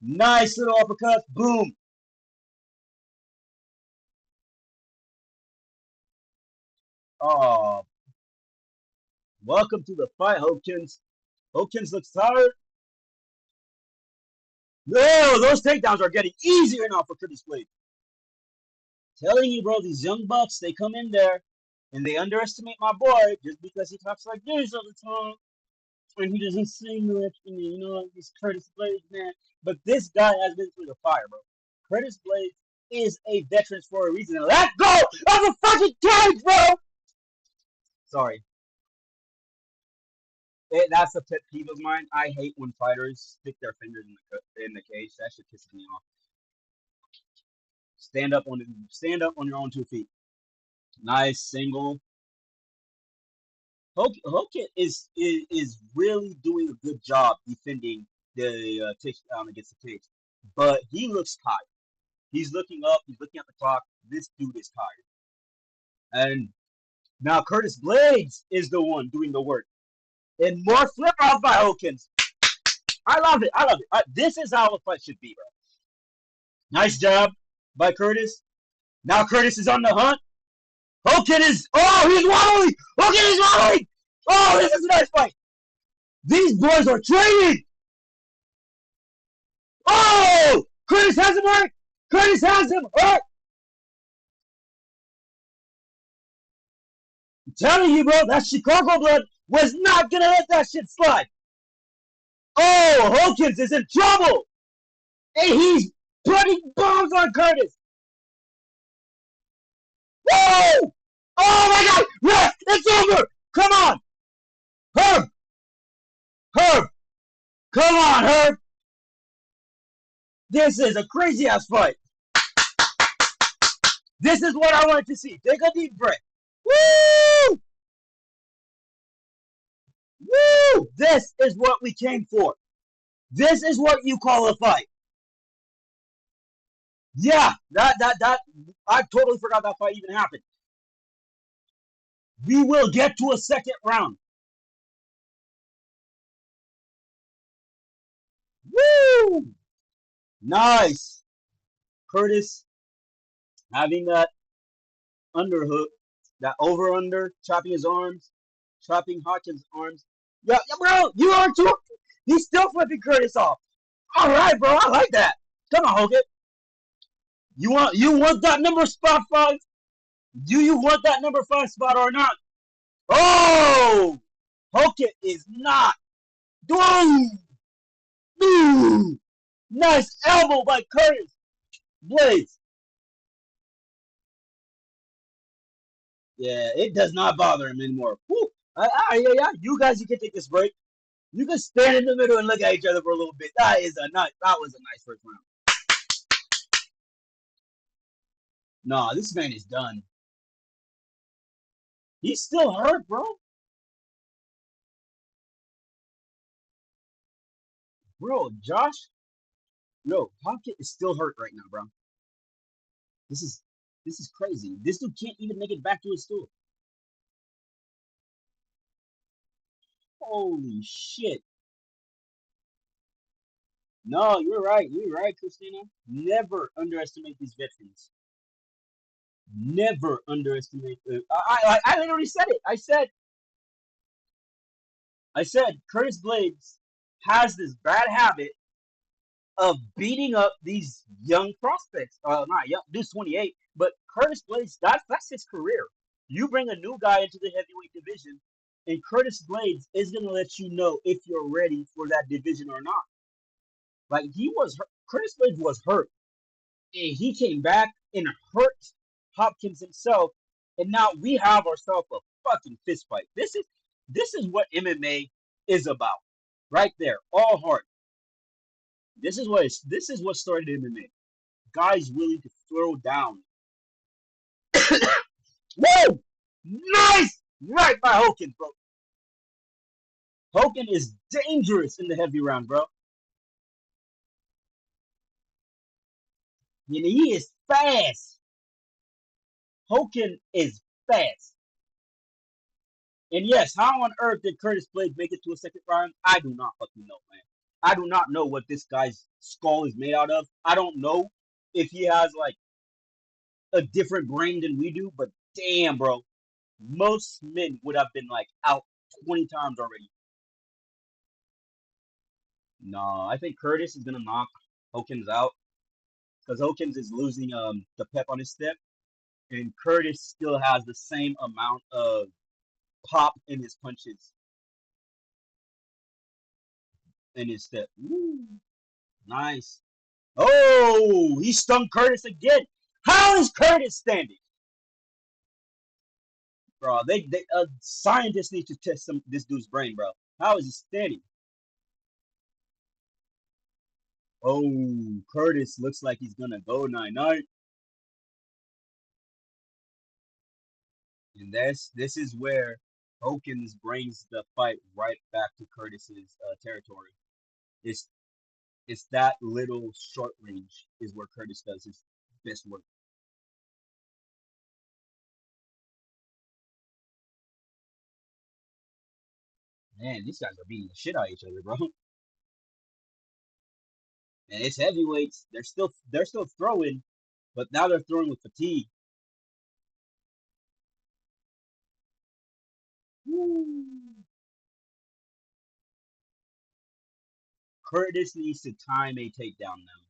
Nice little uppercuts. Boom. Oh, welcome to the fight, Hopkins. Hopkins looks tired. No, those takedowns are getting easier now for Curtis Blade. Telling you, bro, these young bucks, they come in there and they underestimate my boy just because he talks like this all the time. And he doesn't say much, and you know, he's Curtis Blade, man. But this guy has been through the fire, bro. Curtis Blade is a veteran for a reason. Let go of the fucking cage, bro! Sorry. That's a pet peeve of mine. I hate when fighters stick their fingers in the cage. That shit pisses me off. Stand up on your own 2 feet. Nice single. Hoken is really doing a good job defending the takedown against the cage, but he looks tired. He's looking up. He's looking at the clock. This dude is tired. And now Curtis Blades is the one doing the work. And more flip off by Hawkins. I love it. I love it. This is how a fight should be, bro. Nice job by Curtis. Now Curtis is on the hunt. Hogan is. Oh, he's wobbling. Hogan is wobbling. Oh, this is a nice fight. These boys are training. Oh, Curtis has him hurt. Curtis has him hurt. I'm telling you, bro, that Chicago blood was not gonna let that shit slide. Oh, Hawkins is in trouble. And he's putting bombs on Curtis. Whoa! Oh my God! Ref, it's over! Come on! Herb! Herb! Come on, Herb! This is a crazy ass fight. This is what I wanted to see. Take a deep breath. Woo! Woo! This is what we came for. This is what you call a fight. Yeah, that I totally forgot that fight even happened. We will get to a second round. Woo! Nice. Curtis having that underhook, that over under, chopping his arms, chopping Hawkins' arms. Yeah, bro, you are too. He's still flipping Curtis off. All right, bro, I like that. Come on, Hogan. You want that number spot 5? Do you want that number 5 spot or not? Oh, Hogan is not. Dude, nice elbow by Curtis Blades. Yeah, it does not bother him anymore. Whew. Yeah. You guys, you can take this break. You can stand in the middle and look at each other for a little bit. That was a nice first round. Nah, this man is done. He's still hurt, bro. Bro, Josh, no, Hopkins is still hurt right now, bro. This is crazy. This dude can't even make it back to his stool. Holy shit. No, you're right. You're right, Christina. Never underestimate these veterans. Never underestimate. I literally said it. I said Curtis Blades has this bad habit of beating up these young prospects. Not young, dude's 28, but Curtis Blades, that's his career. You bring a new guy into the heavyweight division, and Curtis Blades is gonna let you know if you're ready for that division or not. Like Curtis Blades was hurt, and he came back and hurt Hopkins himself, and now we have ourselves a fucking fist fight. This is what MMA is about, right there, all heart. This is what started MMA. Guys willing to throw down. Whoa! Nice! Right by Hogan, bro. Hogan is dangerous in the heavy round, bro. And he is fast. Hogan is fast. And yes, how on earth did Curtis Blades make it to a second round? I do not fucking know, man. I do not know what this guy's skull is made out of. I don't know if he has like a different brain than we do, but damn, bro. Most men would have been like out 20 times already. No, I think Curtis is gonna knock Hawkins out because Hawkins is losing the pep on his step, and Curtis still has the same amount of pop in his punches in his step. Woo, nice. Oh, he stung Curtis again. How is Curtis standing? Bro, they scientists need to test this dude's brain, bro. How is he standing? Oh, Curtis looks like he's gonna go 9-9. And this is where Hawkins brings the fight right back to Curtis's territory. It's it's that little short range is where Curtis does his best work. Man, these guys are beating the shit out of each other, bro. And it's heavyweights. They're still throwing, but now they're throwing with fatigue. Woo. Curtis needs to time a takedown now.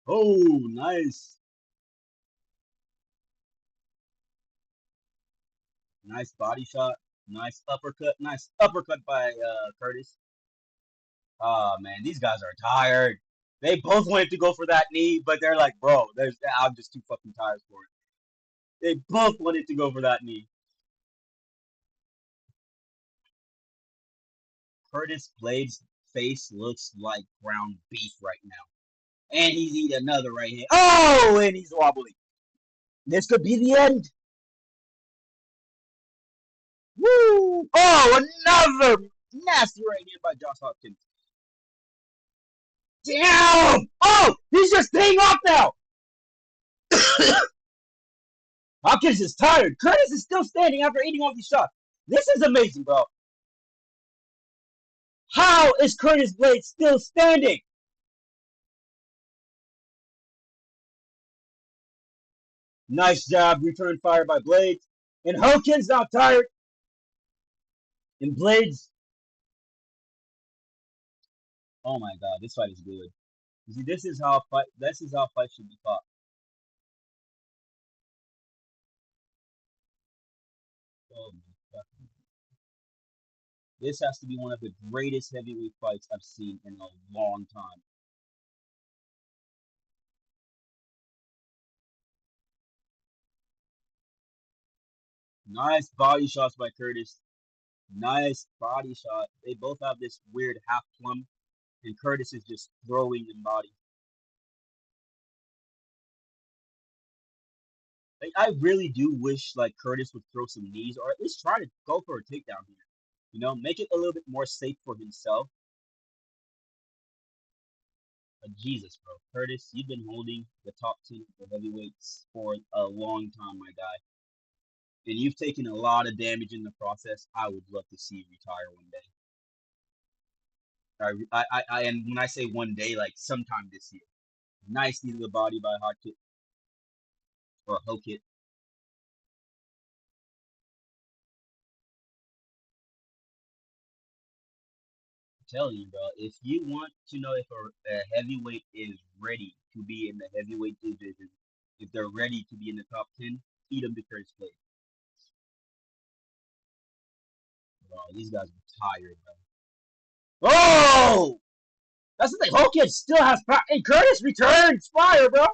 Oh, nice. Nice body shot. Nice uppercut. Nice uppercut by Curtis. Oh man, these guys are tired. They both wanted to go for that knee, but they're like, bro, I'm just too fucking tired for it. They both wanted to go for that knee. Curtis Blade's face looks like ground beef right now. And he's eating another right hand. Oh, and he's wobbling. This could be the end. Woo! Oh, another nasty right hand by Josh Hopkins. Damn! Oh, he's just paying off now. Hopkins is tired. Curtis is still standing after eating all these shots. This is amazing, bro. How is Curtis Blade still standing? Nice job, return fire by Blades. And Hopkins now tired. And Blades. Oh my god, this fight is good. You see, this is how fight should be fought. Oh my god. This has to be one of the greatest heavyweight fights I've seen in a long time. Nice body shots by Curtis. Nice body shot. They both have this weird half plumb, and Curtis is just throwing in body. Like, I really do wish like Curtis would throw some knees or at least try to go for a takedown here. Make it a little bit more safe for himself. But Jesus, bro, Curtis, you've been holding the top 10 for heavyweights for a long time, my guy, and you've taken a lot of damage in the process. I would love to see you retire one day. And when I say one day, like sometime this year. Nice knee to the body by Hot or Hokit. Telling you, bro, if you want to know if a heavyweight is ready to be in the heavyweight division, if they're ready to be in the top 10, feed them the Curtis Blade. Bro, these guys are tired, bro. Oh! That's the thing. Hawkins still has power. Hey, Curtis returns fire, bro.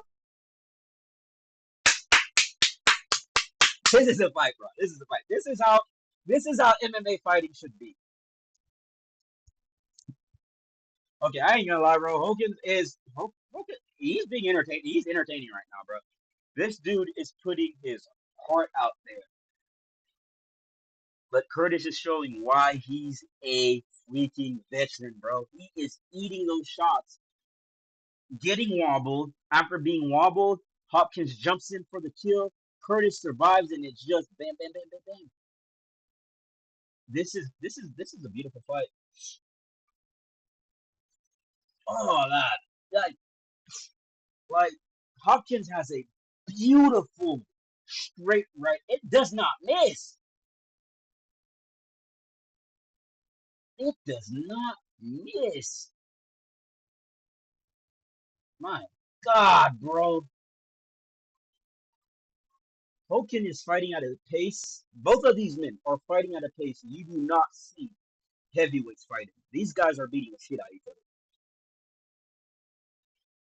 This is a fight, bro. This is a fight. This is how MMA fighting should be. Okay, I ain't gonna lie, bro. Hogan. He's being entertaining. He's entertaining right now, bro. This dude is putting his heart out there. But Curtis is showing why he's a freaking veteran, bro. He is eating those shots, getting wobbled. After being wobbled, Hopkins jumps in for the kill. Curtis survives, and it's just bam, bam, bam, bam, bam. This is a beautiful fight. Oh, that like Hopkins has a beautiful straight right. It does not miss. It does not miss. My God, bro. Hogan is fighting at a pace. Both of these men are fighting at a pace you do not see heavyweights fighting. These guys are beating the shit out of each other.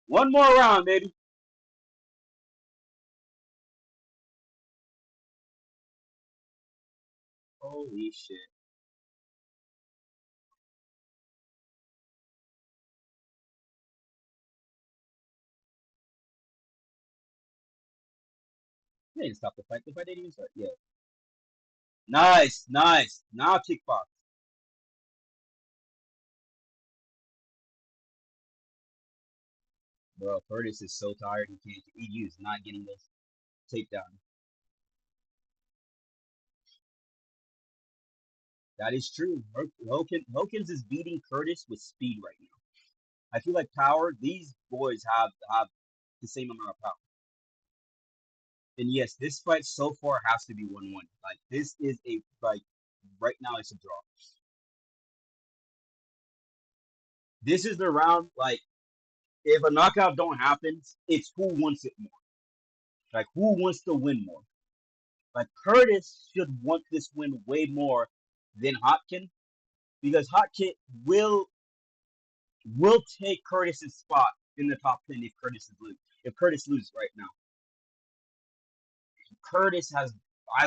One more round, baby. Holy shit. They didn't stop the fight. The fight didn't even start. Yeah. Nice, nice. Now kickbox. Bro, Curtis is so tired he can't. He is not getting this takedown. That is true. Hokins is beating Curtis with speed right now. I feel like power. These boys have the same amount of power. And yes, this fight so far has to be 1-1. Like this is a like right now it's a draw. This is the round. Like if a knockout don't happen, it's who wants it more. Like who wants to win more. Like Curtis should want this win way more than Hotkin because Hotkin will take Curtis's spot in the top 10 if Curtis loses right now. Curtis has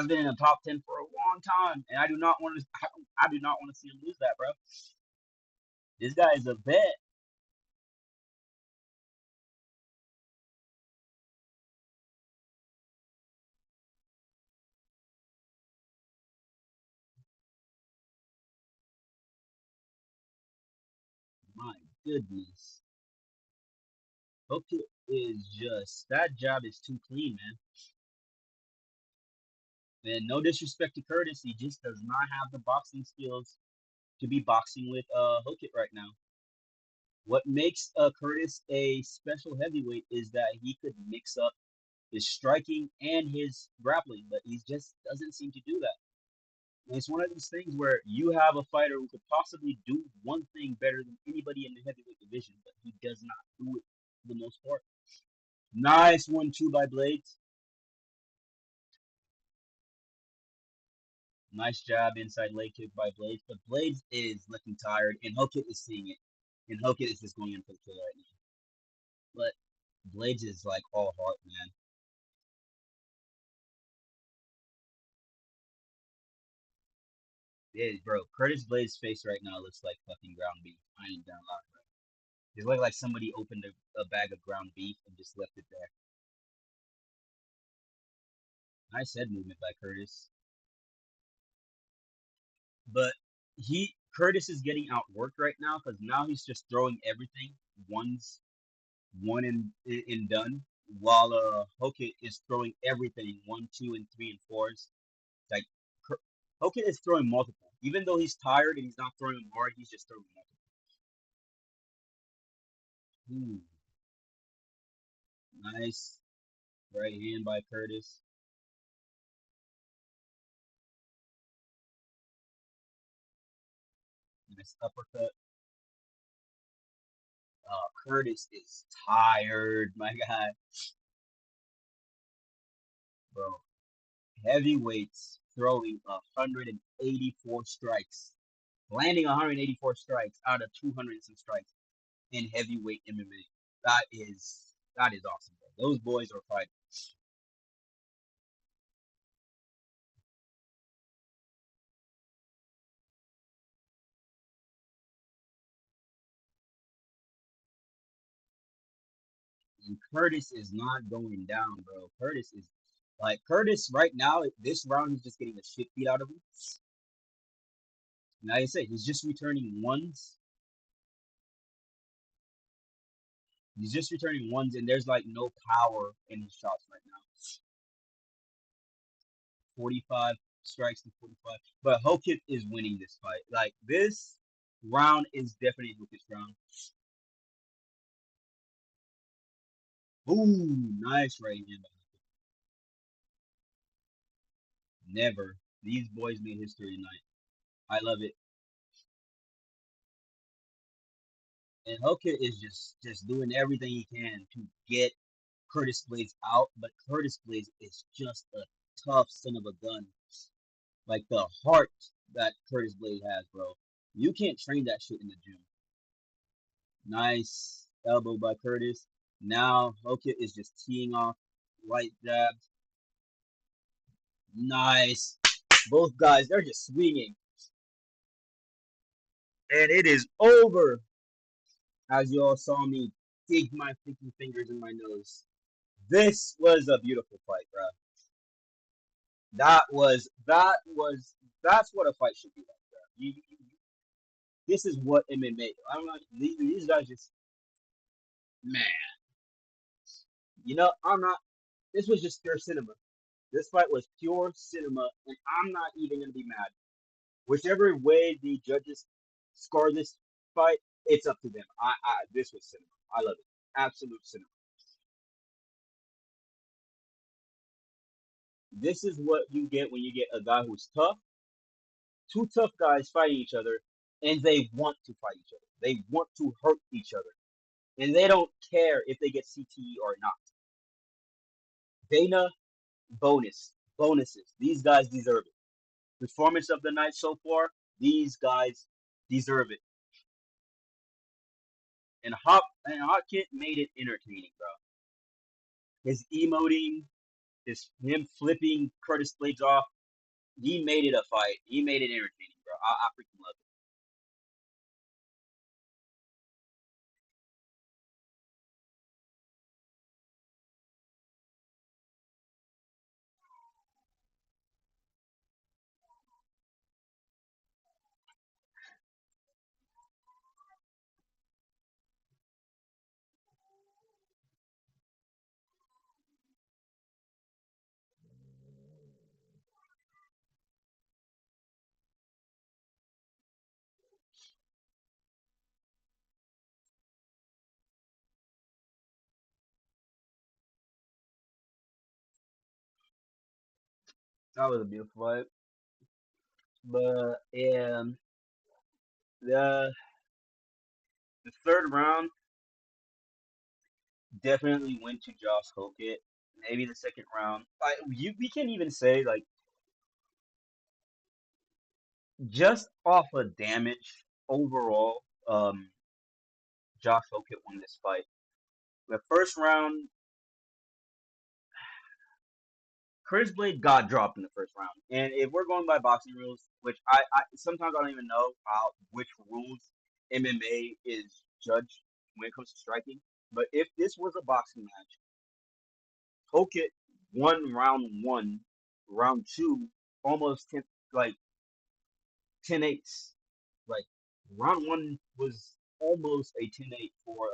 been in the top 10 for a long time, and I do not want to. I do not want to see him lose that, bro. This guy is a vet. My goodness, Hook is just that job is too clean, man. And no disrespect to Curtis, he just does not have the boxing skills to be boxing with Hook right now. What makes Curtis a special heavyweight is that he could mix up his striking and his grappling, but he just doesn't seem to do that. And it's one of these things where you have a fighter who could possibly do one thing better than anybody in the heavyweight division, but he does not do it for the most part. Nice 1-2 by Blades. Nice jab inside leg kick by Blades, but Blades is looking tired, and Hokit is seeing it. And Hokit is just going in for the kill right now. But Blades is like all heart, man. Yeah, bro. Curtis Blades' face right now looks like fucking ground beef. I ain't gonna lie, bro. It looks like somebody opened a bag of ground beef and just left it there. Nice head movement by Curtis. But Curtis is getting outworked right now because now he's just throwing everything one and done, while Hokit is throwing everything 1, 2, and 3 and 4s. Like Hokit is throwing multiple, even though he's tired and he's not throwing them hard. He's just throwing multiple. Ooh, nice right hand by Curtis. Nice uppercut. Curtis is tired, my guy, bro. Heavyweights throwing 184 strikes, landing 184 strikes out of 200 and some strikes in heavyweight MMA. That is awesome, bro. Those boys are fighting. And Curtis is not going down, bro. Curtis right now. This round, he's just getting the shit beat out of him. And like I said, he's just returning ones. He's just returning ones, and there's like no power in his shots right now. 45 strikes to 45. But Hokit is winning this fight. Like this round is definitely Hokit's round. Ooh, nice right hand. Never. These boys made history tonight. I love it. And Hokit is just doing everything he can to get Curtis Blades out, but Curtis Blades is just a tough son of a gun. Like the heart that Curtis Blades has, bro. You can't train that shit in the gym. Nice elbow by Curtis. Now Hokit is just teeing off light jabs. Nice. Both guys, they're just swinging. And it is over. As you all saw me dig my freaking fingers in my nose. This was a beautiful fight, bro. That's what a fight should be like, bro. This is what MMA. I don't know. These guys just man. You know, I'm not. This was just pure cinema. This fight was pure cinema, and I'm not even gonna be mad. Whichever way the judges score this fight, it's up to them. This was cinema. I love it. Absolute cinema. This is what you get when you get a guy who's tough, two tough guys fighting each other, and they want to fight each other. They want to hurt each other, and they don't care if they get CTE or not. Dana, bonuses. These guys deserve it. Performance of the night so far, these guys deserve it. And Hotkit made it entertaining, bro. His emoting, him flipping Curtis Blades off, he made it a fight. He made it entertaining, bro. I freaking love it. That was a beautiful fight. But the the third round definitely went to Josh Hokit. Maybe the second round. We can even say like just off of damage overall, Josh Hokit won this fight. The first round, Curtis Blade got dropped in the first round. And if we're going by boxing rules, which I sometimes I don't even know how which rules MMA is judged when it comes to striking. But if this was a boxing match, Hokit won round one, round two, almost 10 like 10-8. Like round one was almost a 10-8 for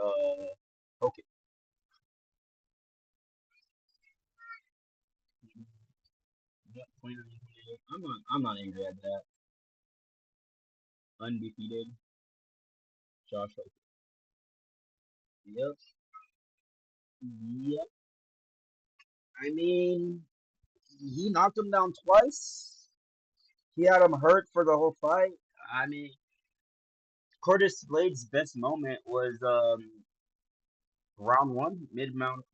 Hokit. Yep, 29-28. I'm not angry at that. Undefeated Josh Hokit. Yep. Yep. I mean, he knocked him down twice. He had him hurt for the whole fight. I mean, Curtis Blade's best moment was round one, mid round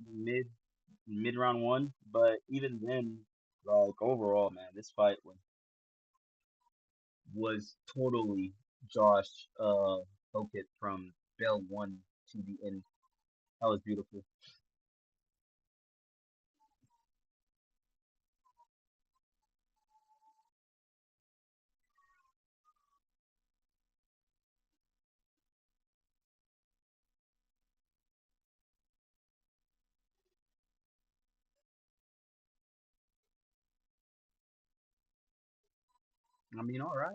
one. But even then, like overall, man, this fight was totally Josh Hokit from bell one to the end. That was beautiful. I mean, all right.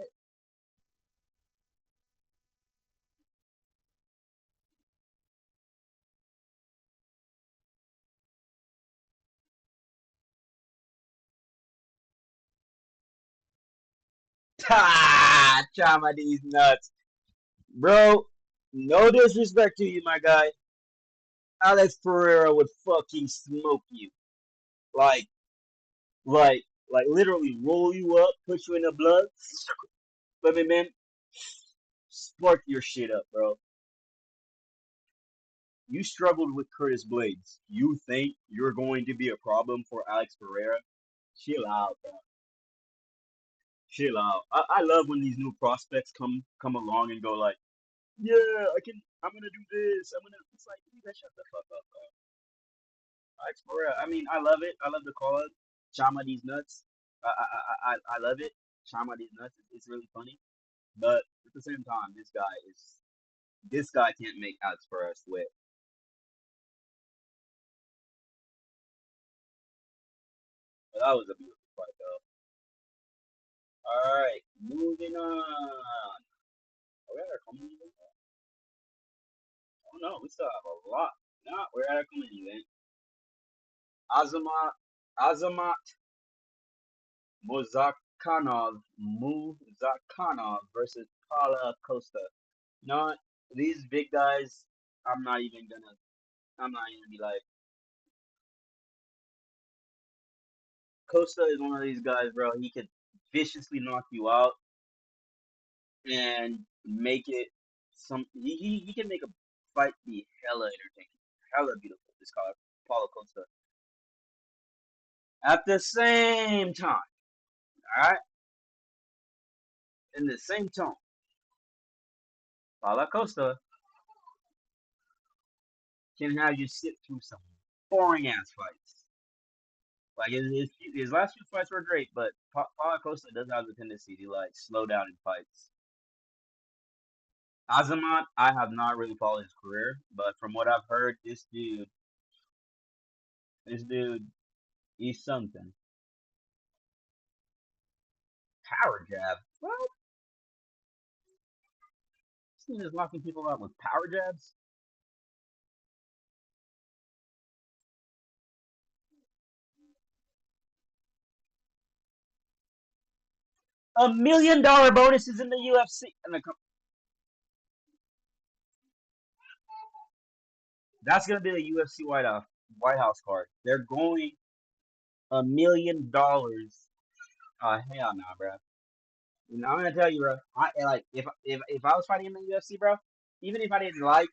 Ha! Chama these nuts, bro. No disrespect to you, my guy. Alex Pereira would fucking smoke you. Like, like literally roll you up, put you in the blood. Let me, man, spark your shit up, bro. You struggled with Curtis Blades. You think you're going to be a problem for Alex Pereira? Chill out, bro. Chill out. I love when these new prospects come along and go like, yeah, I'm gonna do this. I'm gonna. It's like, you guys shut the fuck up, bro. Alex Pereira. I mean, I love it. I love the call up. Chama these nuts. I love it. Chama these nuts. It's really funny. But at the same time, this guy can't make Alex Pereira sweat. But that was a beautiful fight, though. All right, moving on. Are we at our comedy event? Oh no, we still have a lot. No, we're at our comedy event. Azamat Azamat Muzakhanov versus Paulo Costa. You know what? These big guys, I'm not even gonna. I'm not even gonna be like Costa is one of these guys, bro. He could viciously knock you out and make it some. He can make a fight be hella entertaining, hella beautiful. This guy, Paulo Costa. At the same time, all right, in the same tone, Paulo Costa can have you sit through some boring ass fights. Like his last few fights were great, but Paulo Costa does have the tendency to like slow down in fights. Azamat, I have not really followed his career, but from what I've heard, this dude, he's something. Power jab. What? This dude is knocking people out with power jabs. $1 million bonuses in the UFC, and that's gonna be the UFC White House card. They're going $1 million. Hell no, bro. You know, I'm gonna tell you, bro. If I was fighting in the UFC, bro, even if I didn't like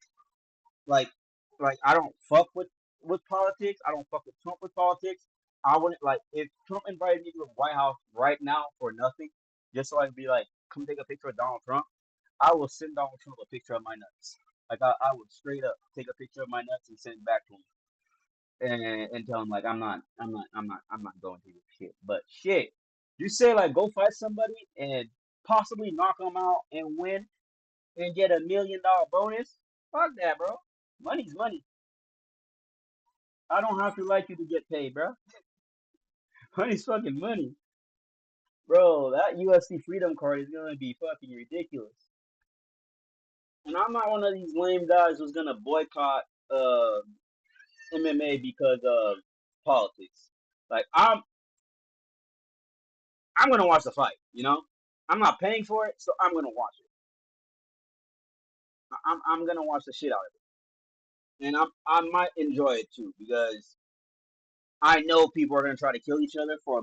I don't fuck with politics. I don't fuck with Trump with politics. I wouldn't like if Trump invited me to the White House right now for nothing, just so I could be like, come take a picture of Donald Trump. I will send Donald Trump a picture of my nuts. Like I would straight up take a picture of my nuts and send it back to him and tell him like I'm not going through this shit. But shit, you say like go fight somebody and possibly knock them out and win and get $1 million bonus. Fuck that, bro. Money's money. I don't have to like you to get paid, bro. Money's fucking money, bro. That UFC Freedom card is gonna be fucking ridiculous. And I'm not one of these lame guys who's gonna boycott MMA because of politics. Like I'm gonna watch the fight. You know, I'm not paying for it, so I'm gonna watch it. I'm gonna watch the shit out of it, and I might enjoy it too because I know people are gonna try to kill each other for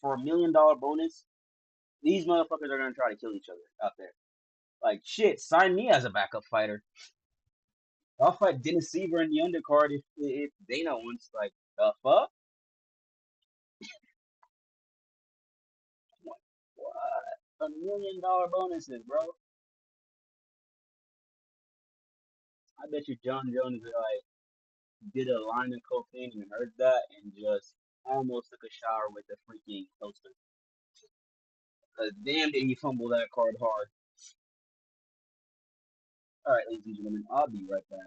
for $1 million bonus. These motherfuckers are gonna try to kill each other out there. Like shit, sign me as a backup fighter. I'll fight Dennis Seaver in the undercard if Dana wants. Like the fuck? What? $1 million bonuses, bro. I bet you John Jones like did a line of cocaine and heard that and just almost took a shower with the freaking toaster. Cause damn did he fumble that card hard. All right, ladies and gentlemen, I'll be right back.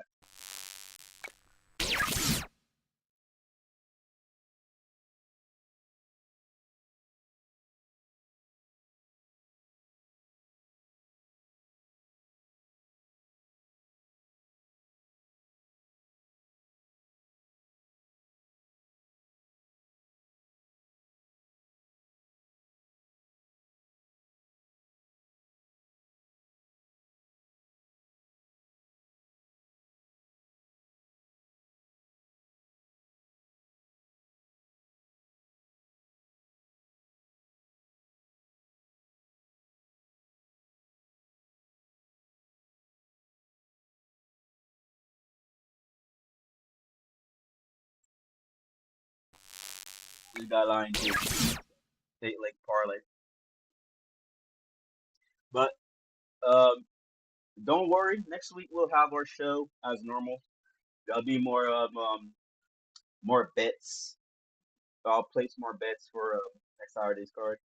We got line two, State Lake Parlay, but um, don't worry. Next week we'll have our show as normal. There'll be more bets. I'll place more bets for next Saturday's card.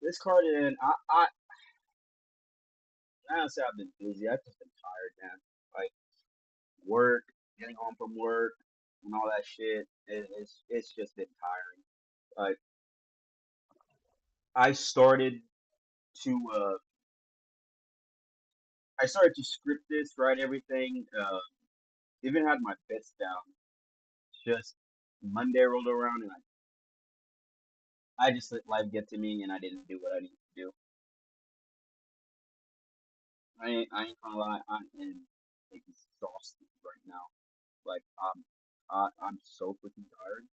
This card, and I don't say I've been busy. I've just been tired, man. Like work, getting home from work, and all that shit. It's just been tiring. Like I started to script this, write everything. Even had my bets down. Just Monday rolled around and I just let life get to me and I didn't do what I needed to do. I ain't gonna lie, I am exhausted right now. Like I'm so freaking tired,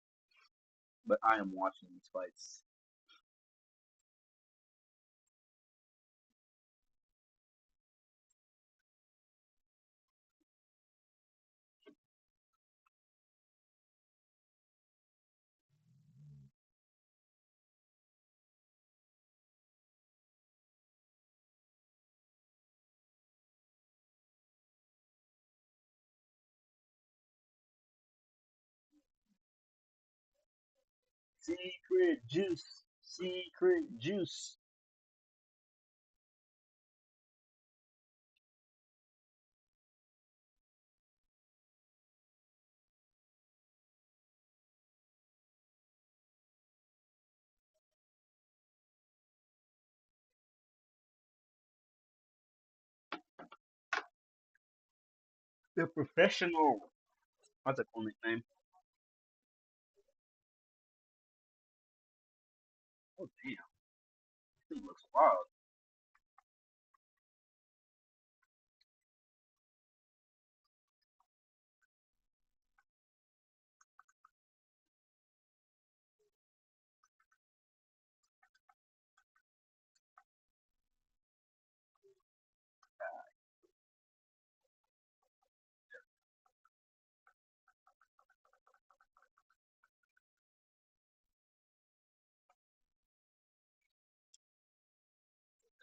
but I am watching these fights. Secret juice, secret juice. The professional. That's a cool nickname. Oh damn, this thing looks wild.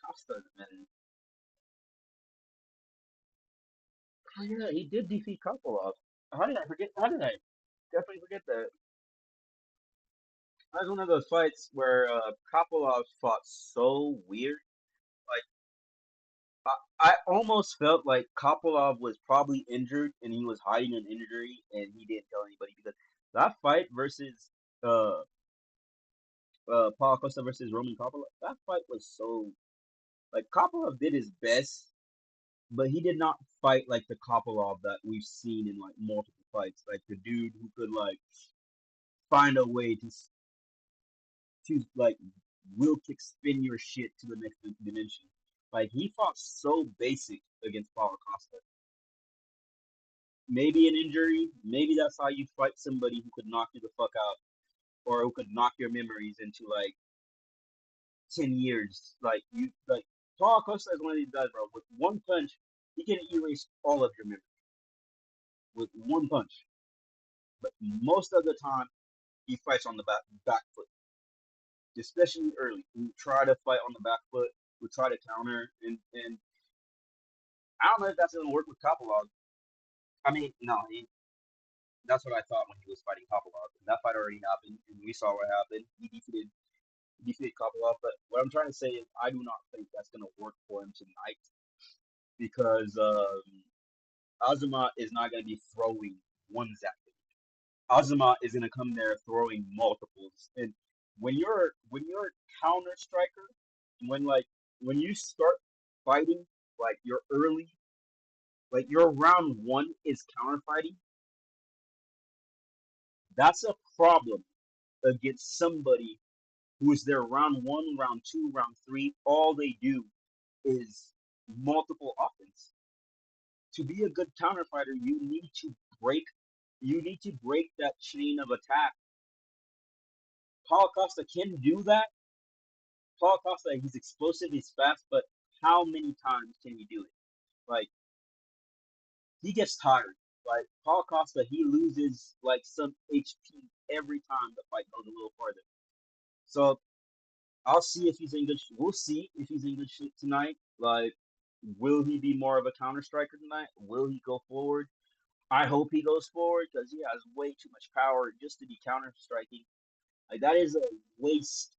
Costa, man. Oh yeah, he did defeat Kopolov. How did I forget? How did I definitely forget that? That was one of those fights where Kopolov fought so weird. Like I almost felt like Kopolov was probably injured and he was hiding an injury and he didn't tell anybody because that fight versus uh Paul Costa versus Roman Kopolov, that fight was so like Kopolov did his best, but he did not fight like the Kopolov that we've seen in like multiple fights, like the dude who could like find a way to like will kick spin your shit to the next dimension. Like he fought so basic against Paulo Costa. Maybe an injury, maybe that's how you fight somebody who could knock you the fuck out or who could knock your memories into like 10 years. Like you like Paulo Costa is one of these guys, bro. With one punch, he can erase all of your memory with one punch. But most of the time, he fights on the back foot, especially early. We try to fight on the back foot. We try to counter, and I don't know if that's gonna work with Kopolov. I mean, no, that's what I thought when he was fighting Kopolov. That fight already happened, and we saw what happened. He defeated Kopolov. But what I'm trying to say is, I do not think that's gonna work for him tonight because Azuma is not gonna be throwing one zap. Azuma is gonna come there throwing multiples, and when you're a counter striker, when like when you start fighting, like you're early, like your round one is counter fighting, that's a problem against somebody who is their round one, round two, round three. All they do is multiple offense. To be a good counter fighter, break you need to break that chain of attack. Paul Costa can do that. Paul Costa, he's explosive, he's fast, but how many times can he do it? Like he gets tired. Like Paul Costa, he loses like some HP every time the fight goes a little farther. So I'll see if he's in good. We'll see if he's in good shape tonight. Like, will he be more of a counter striker tonight? Will he go forward? I hope he goes forward because he has way too much power just to be counter striking. Like that is a waste.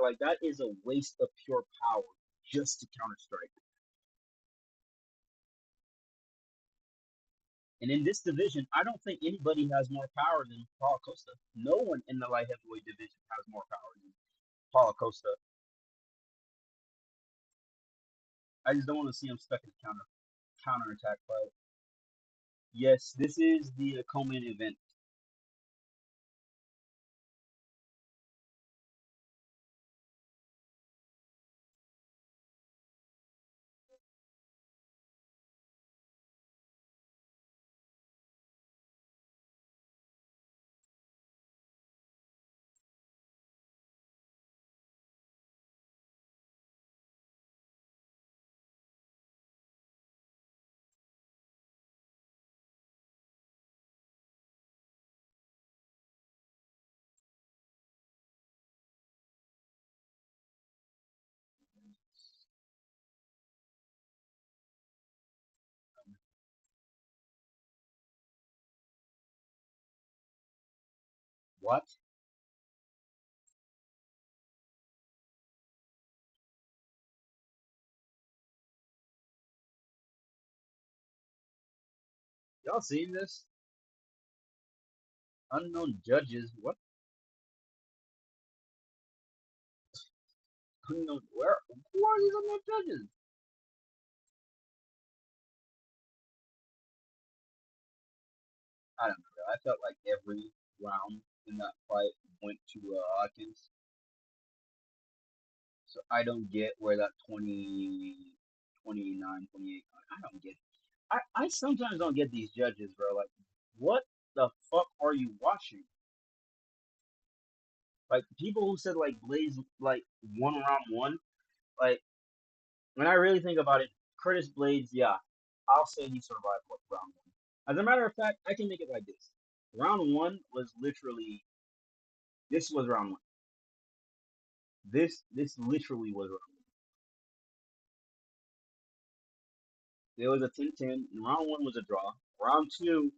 Like that is a waste of pure power just to counter strike. And in this division, I don't think anybody has more power than Paul Costa. No one in the light heavyweight division has more power than Paul Costa. I just don't want to see him stuck in a counter attack fight. Yes, this is the co-main event. What? Y'all seen this? Unknown judges. What? Unknown. Where? Who are these unknown judges? I don't know. I felt like every round in that fight went to Hawkins. So I don't get where that 20, 29, 28. I don't get. I sometimes don't get these judges, bro. Like, what the fuck are you watching? Like people who said like Blaze like won round one. Like when I really think about it, Curtis Blades, yeah, I'll say he survived round one. As a matter of fact, I can make it like this. Round one was literally this was round one. This literally was round one. It was a 10-10. Round one was a draw. Round two,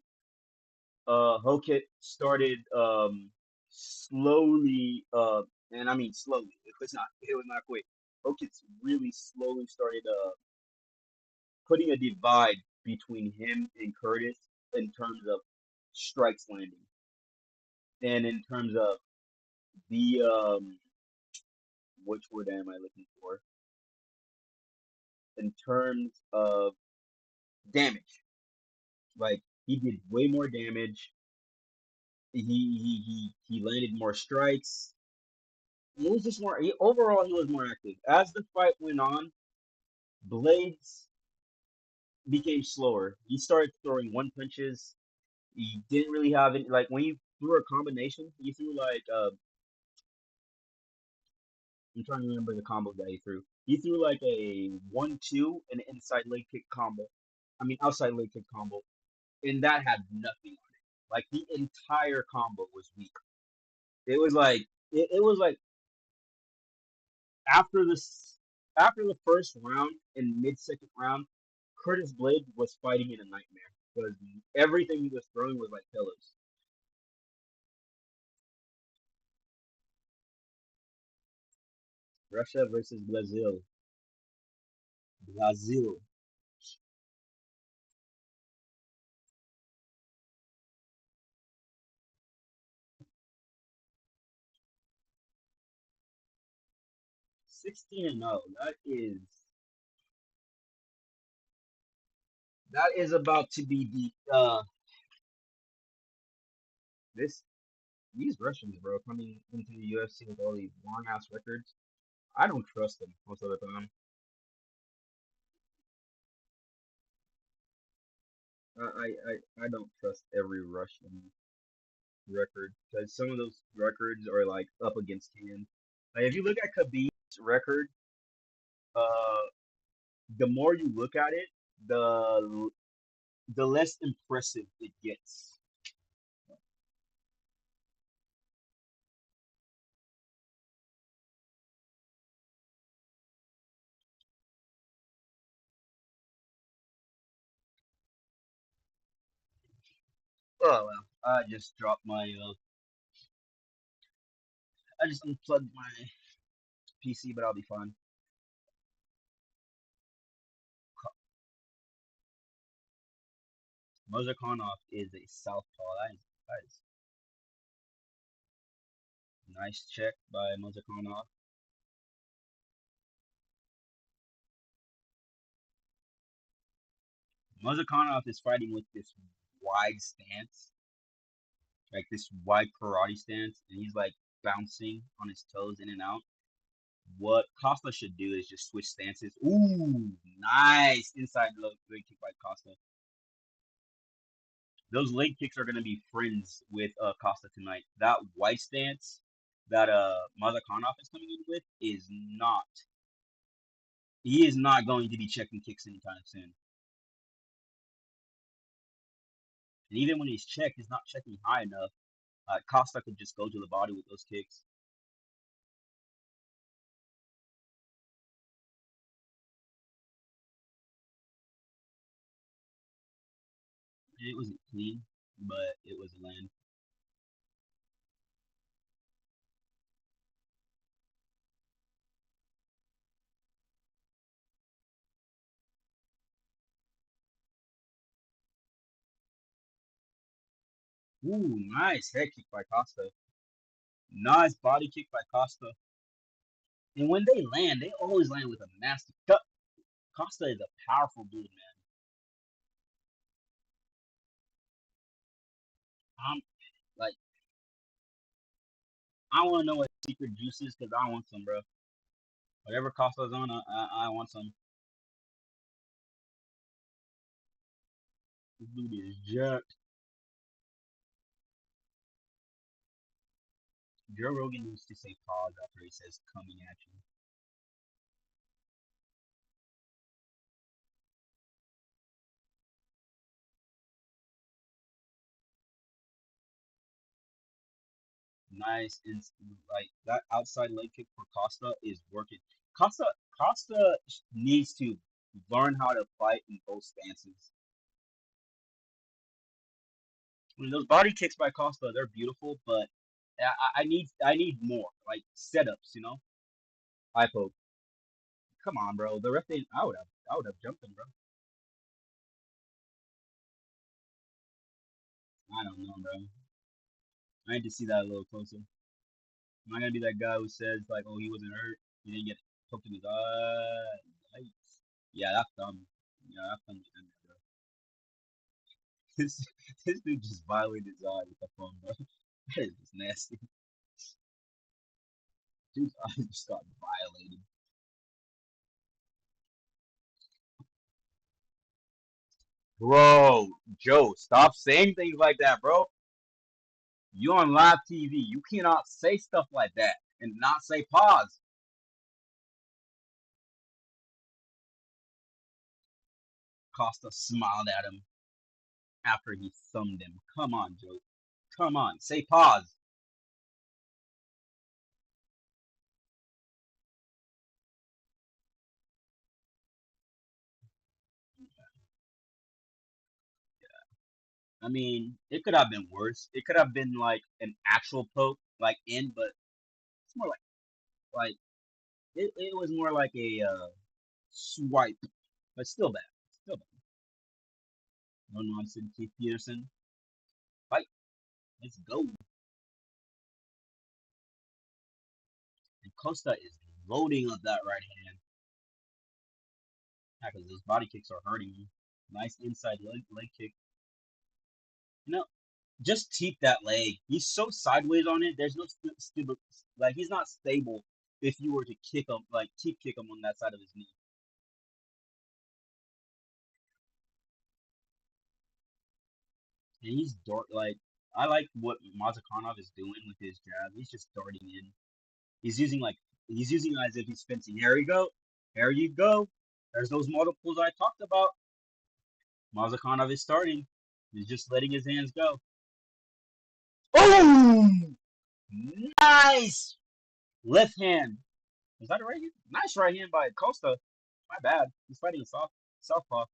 Hokit started slowly and I mean slowly. It was not quick. Hokit really slowly started putting a divide between him and Curtis in terms of strikes landing and in terms of the which word am I looking for? In terms of damage. Like he did way more damage. He landed more strikes. He was just more. Overall, he was more active. As the fight went on, Blades became slower. He started throwing one punches. He didn't really have any. Like when you threw a combination, he threw like I'm trying to remember the combo that he threw. He threw like a 1-2 and an inside leg kick combo. I mean outside leg kick combo, and that had nothing on it. Like the entire combo was weak. It was like after this after the first round and mid second round, Curtis Blade was fighting in a nightmare because everything he was throwing was like pillows. Russia versus Brazil. Brazil. 16 and 0. That is about to be the this these Russians, bro, coming into the UFC with all these long ass records. I don't trust them most of the time. I don't trust every Russian record because some of those records are like up against hand. Like if you look at Khabib's record, uh, the more you look at it, the the less impressive it gets. Oh well, I just unplugged my PC, but I'll be fine. Mozakonov is a southpaw. That is nice check by Mozakonov. Mozakonov is fighting with this wide stance, like this wide karate stance, and he's like bouncing on his toes in and out. What Costa should do is just switch stances. Ooh, nice inside leg kick by Costa. Those leg kicks are going to be friends with Costa tonight. That wide stance that Mazakonov is coming in with is not. He is not going to be checking kicks anytime soon. And even when he's checked, he's not checking high enough. Costa could just go to the body with those kicks. It wasn't clean, but it was a land. Ooh, nice head kick by Costa. Nice body kick by Costa. And when they land, they always land with a nasty cut. Costa is a powerful dude, man. I'm like, I want to know what secret juice is because I want some, bro. Whatever Costa's on, I want some. This dude is jacked. Joe Rogan needs to say pause after he says coming at you. Nice and like that outside leg kick for Costa is working. Costa Costa needs to learn how to fight in both stances. I mean, those body kicks by Costa, they're beautiful, but I need more like setups, you know. I poke. Come on, bro. The ref didn't. I would have jumped him, bro. I don't know, bro. I need to see that a little closer. Am I gonna be that guy who says like, oh, he wasn't hurt, he didn't get poked in his eye? Yikes. Yeah, that's dumb. Yeah, that's dumb. Bro. This this dude just violated his eye with the phone, bro. That is just nasty. Dude's eye just got violated. Bro, Joe, stop saying things like that, bro. You on live TV. You cannot say stuff like that and not say pause. Costa smiled at him after he thumbed him. Come on, Joe. Come on. Say pause. I mean, it could have been worse. It could have been like an actual poke, like in, but it's more like it was more like a swipe, but still bad. Still bad. No nonsense, Keith Peterson. Fight. Let's go. And Costa is loading up that right hand. Because those body kicks are hurting him. Nice inside leg kick. No, just keep that leg. He's so sideways on it. There's no stable, like he's not stable. If you were to kick him, like keep kick him on that side of his knee, and he's dart like I like what Mazakhanov is doing with his jab. He's just darting in. He's using like he's using it as if he's fencing. Here you go. There you go. There's those multiples I talked about. Mazakhanov is starting. He's just letting his hands go. Oh, nice left hand. Was that a right hand? Nice right hand by Costa. My bad. He's fighting a southpaw.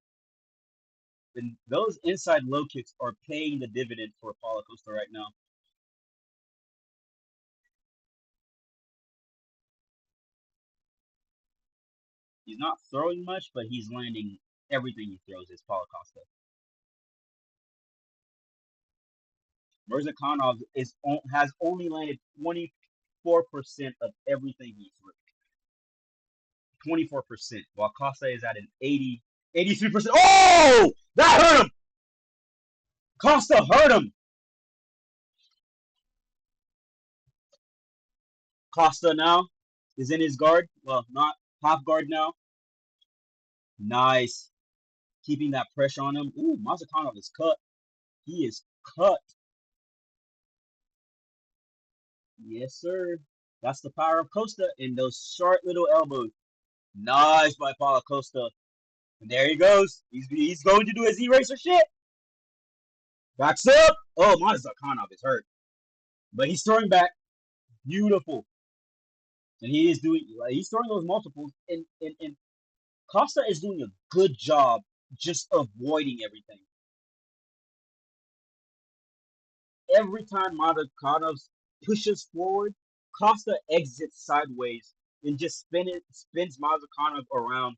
And those inside low kicks are paying the dividend for Paulo Costa right now. He's not throwing much, but he's landing everything he throws is Paulo Costa. Mirzakhanov has only landed 24% of everything he threw. 24%, while Costa is at an 83%. Oh! That hurt him! Costa hurt him! Costa now is in his guard. Well, not half guard now. Nice. Keeping that pressure on him. Ooh, Mazakhanov is cut. He is cut. Yes, sir. That's the power of Costa in those short little elbows. Nice by Paulo Costa. And there he goes. He's going to do his eraser shit. Backs up. Oh, Mazakhanov is hurt. But he's throwing back. Beautiful. And he is doing, like, he's throwing those multiples. And Costa is doing a good job just avoiding everything. Every time Mazakhanov pushes forward, Costa exits sideways and just spins Mazakhanov around.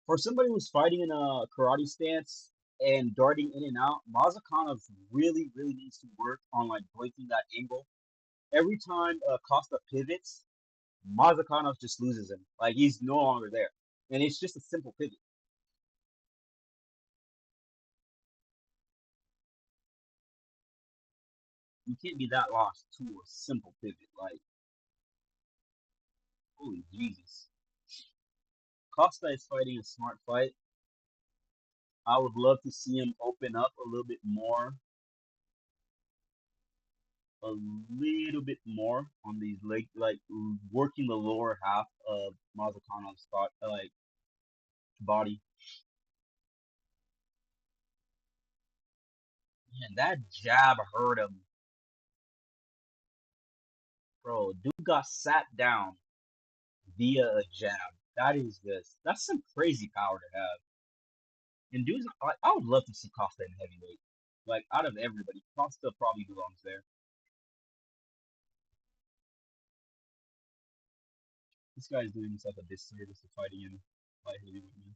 For somebody who's fighting in a karate stance, and darting in and out. Mazakhanov really, really needs to work on like breaking that angle. Every time Costa pivots, Mazakhanov just loses him. Like he's no longer there, and it's just a simple pivot. You can't be that lost to a simple pivot. Like holy Jesus, Costa is fighting a smart fight. I would love to see him open up a little bit more on these like working the lower half of Mazakhanov's spot, like body. Man, that jab hurt him, bro. Dude got sat down via a jab. That's some crazy power to have. And dudes, I would love to see Costa in heavyweight. Like out of everybody, Costa probably belongs there. This guy's doing himself a disservice to fighting him light heavyweight, man.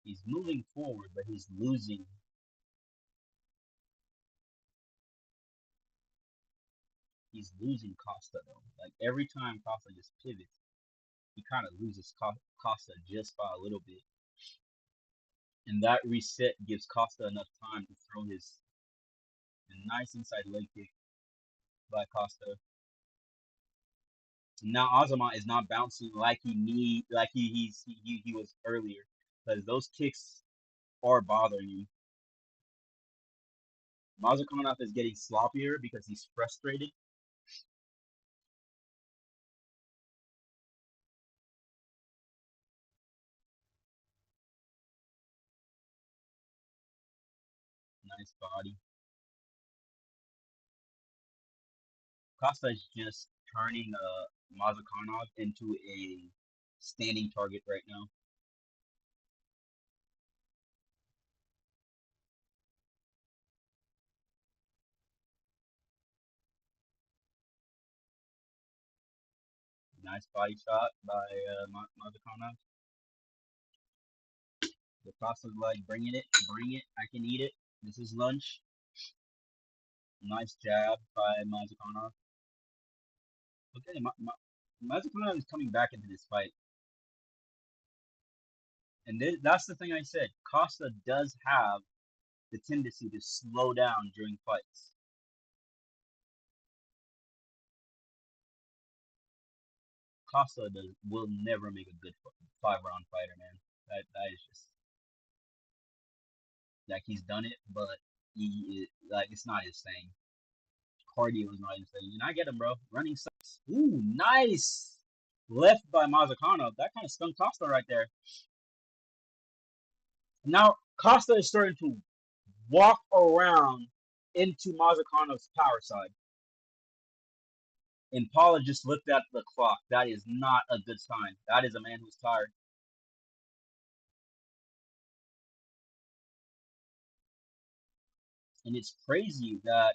He's moving forward, but he's losing. He's losing Costa though. Like every time Costa just pivots, he kind of loses Costa just by a little bit. And that reset gives Costa enough time to throw his nice inside leg kick by Costa. Now Azama is not bouncing like he was earlier because those kicks are bothering you. Mazakhanov is getting sloppier because he's frustrated. Nice body. Costa is just turning Mazakhanov into a standing target right now. Nice body shot by Mazakhanov. The Costa's like, bring it, I can eat it. This is lunch. Nice jab by Mazakhanov. Okay, Mazakhanov is coming back into this fight. And that's the thing I said. Costa does have the tendency to slow down during fights. Costa will never make a good 5 round fighter, man. That is just like he's done it, but like it's not his thing. Cardio is not his thing. And I get him, bro. Running sucks. Ooh, nice left by Mazakhanov. That kind of stung Costa right there. Now Costa is starting to walk around into Mazakhanov's power side. And Paula just looked at the clock. That is not a good sign. That is a man who's tired. And it's crazy that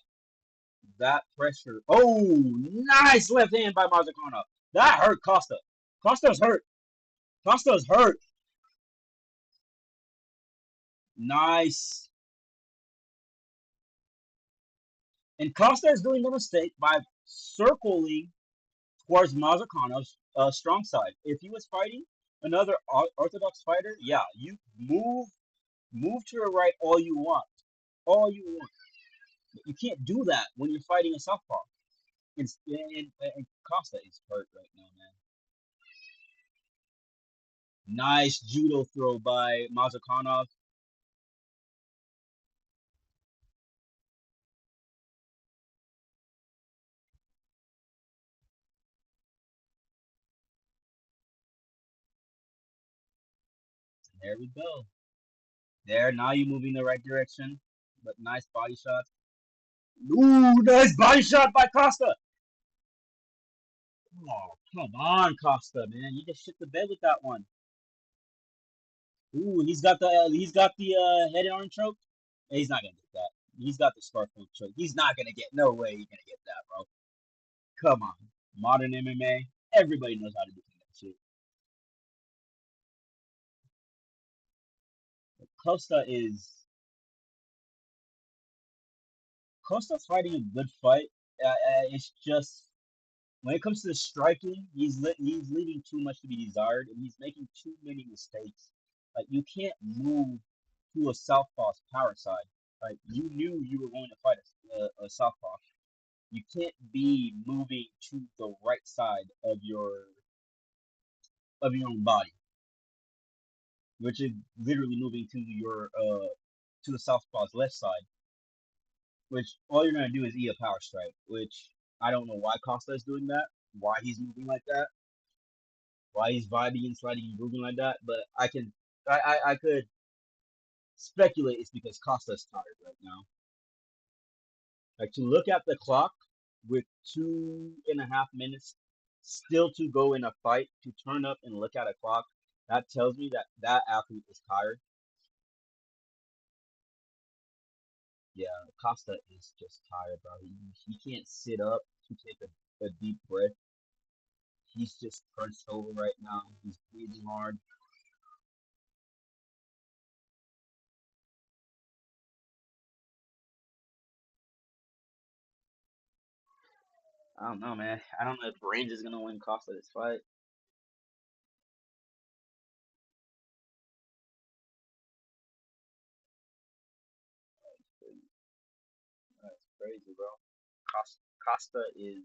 that pressure. Oh, nice left hand by Mazakhanov. That hurt Costa. Costa's hurt. Costa's hurt. Nice. And Costa is doing the mistake by circling towards Mazakhanov's strong side. If he was fighting another orthodox fighter, yeah, you move to your right all you want. But you can't do that when you're fighting a southpaw. And Costa is hurt right now, man. Nice judo throw by Mazakhanov. There we go. There, now you're moving the right direction. But nice body shots. Ooh, nice body shot by Costa. Oh, come on, Costa, man. You just shit the bed with that one. Ooh, he's got the head arm choke. He's not gonna get that. He's got the scarf choke. He's not gonna get. No way he's gonna get that, bro. Come on, modern MMA. Everybody knows how to defend that shit. Costa is Costa's fighting a good fight. It's just when it comes to the striking, he's leaving too much to be desired, and he's making too many mistakes. Like you can't move to a southpaw's power side. Like you knew you were going to fight a southpaw. You can't be moving to the right side of your own body, which is literally moving to the southpaw's left side. Which all you're gonna do is eat a power strike. Which I don't know why Costa is doing that. Why he's moving like that. Why he's vibing and sliding and moving like that. But I could speculate it's because Costa's tired right now. Like to look at the clock with 2.5 minutes still to go in a fight, to turn up and look at a clock, that tells me that that athlete is tired. Yeah, Costa is just tired, bro. He can't sit up to take a deep breath. He's just crunched over right now. He's breathing hard. I don't know, man. I don't know if Range is gonna win Costa this fight. That's crazy, bro. Costa is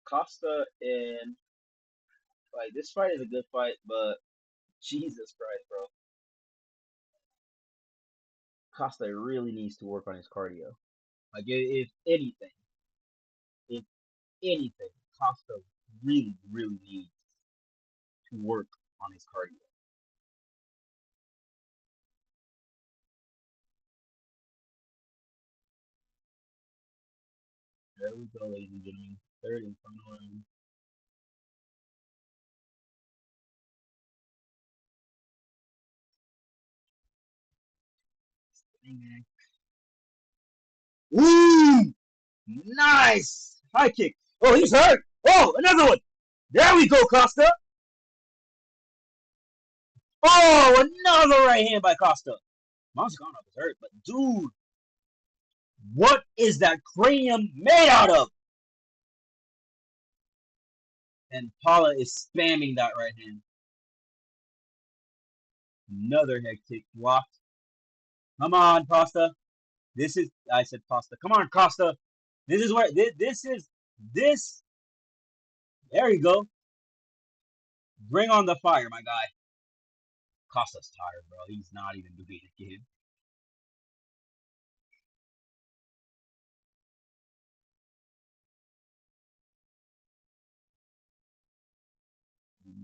Costa and like this fight is a good fight, but Jesus Christ, bro. Costa really needs to work on his cardio. Like if anything, Costa really needs to work on his cardio. There we go, ladies and gentlemen. Third and final round. Ooh, nice high kick. Oh, he's hurt. Oh, another one. There we go, Costa. Oh, another right hand by Costa. Montesano was hurt, but dude, what is that cranium made out of? And Paula is spamming that right hand. Another head kick blocked. Come on, Costa. This is I said Costa. Come on, Costa. This is where this is this. There you go. Bring on the fire, my guy. Costa's tired, bro. He's not even doing it again.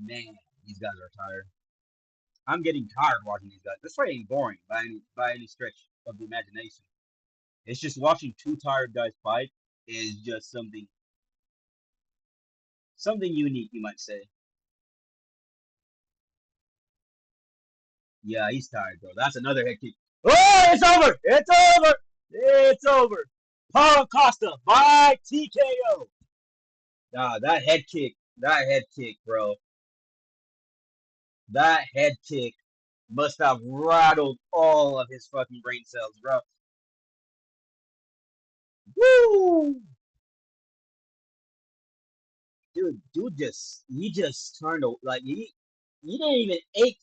Man, these guys are tired. I'm getting tired watching these guys. This fight ain't boring by any stretch of the imagination. It's just watching two tired guys fight is just something unique, you might say. Yeah, he's tired, bro. That's another head kick. Oh, it's over! It's over! It's over! Paulo Costa by TKO. Ah, that head kick, bro. That head kick must have rattled all of his fucking brain cells, bro. Woo! Dude, he just turned like he didn't even ache.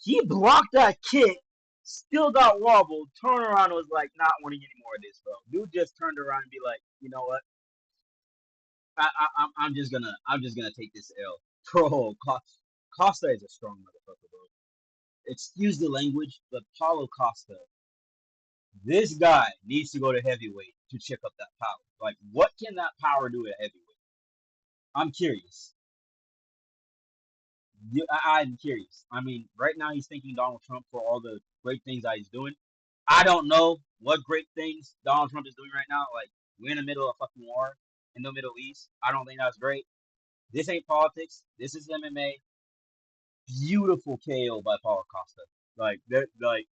He blocked that kick, still got wobbled, turned around and was like, not wanting any more of this, bro. Dude just turned around and be like, you know what? I'm just gonna take this L. Bro, Costa is a strong motherfucker, bro. Excuse the language, but Paulo Costa, this guy needs to go to heavyweight to check up that power. Like, what can that power do at heavyweight? I'm curious. I'm curious. I mean, right now he's thanking Donald Trump for all the great things that he's doing. I don't know what great things Donald Trump is doing right now. Like, we're in the middle of a fucking war in the Middle East. I don't think that's great. This ain't politics. This is MMA. Beautiful KO by Paulo Costa. Like that. Like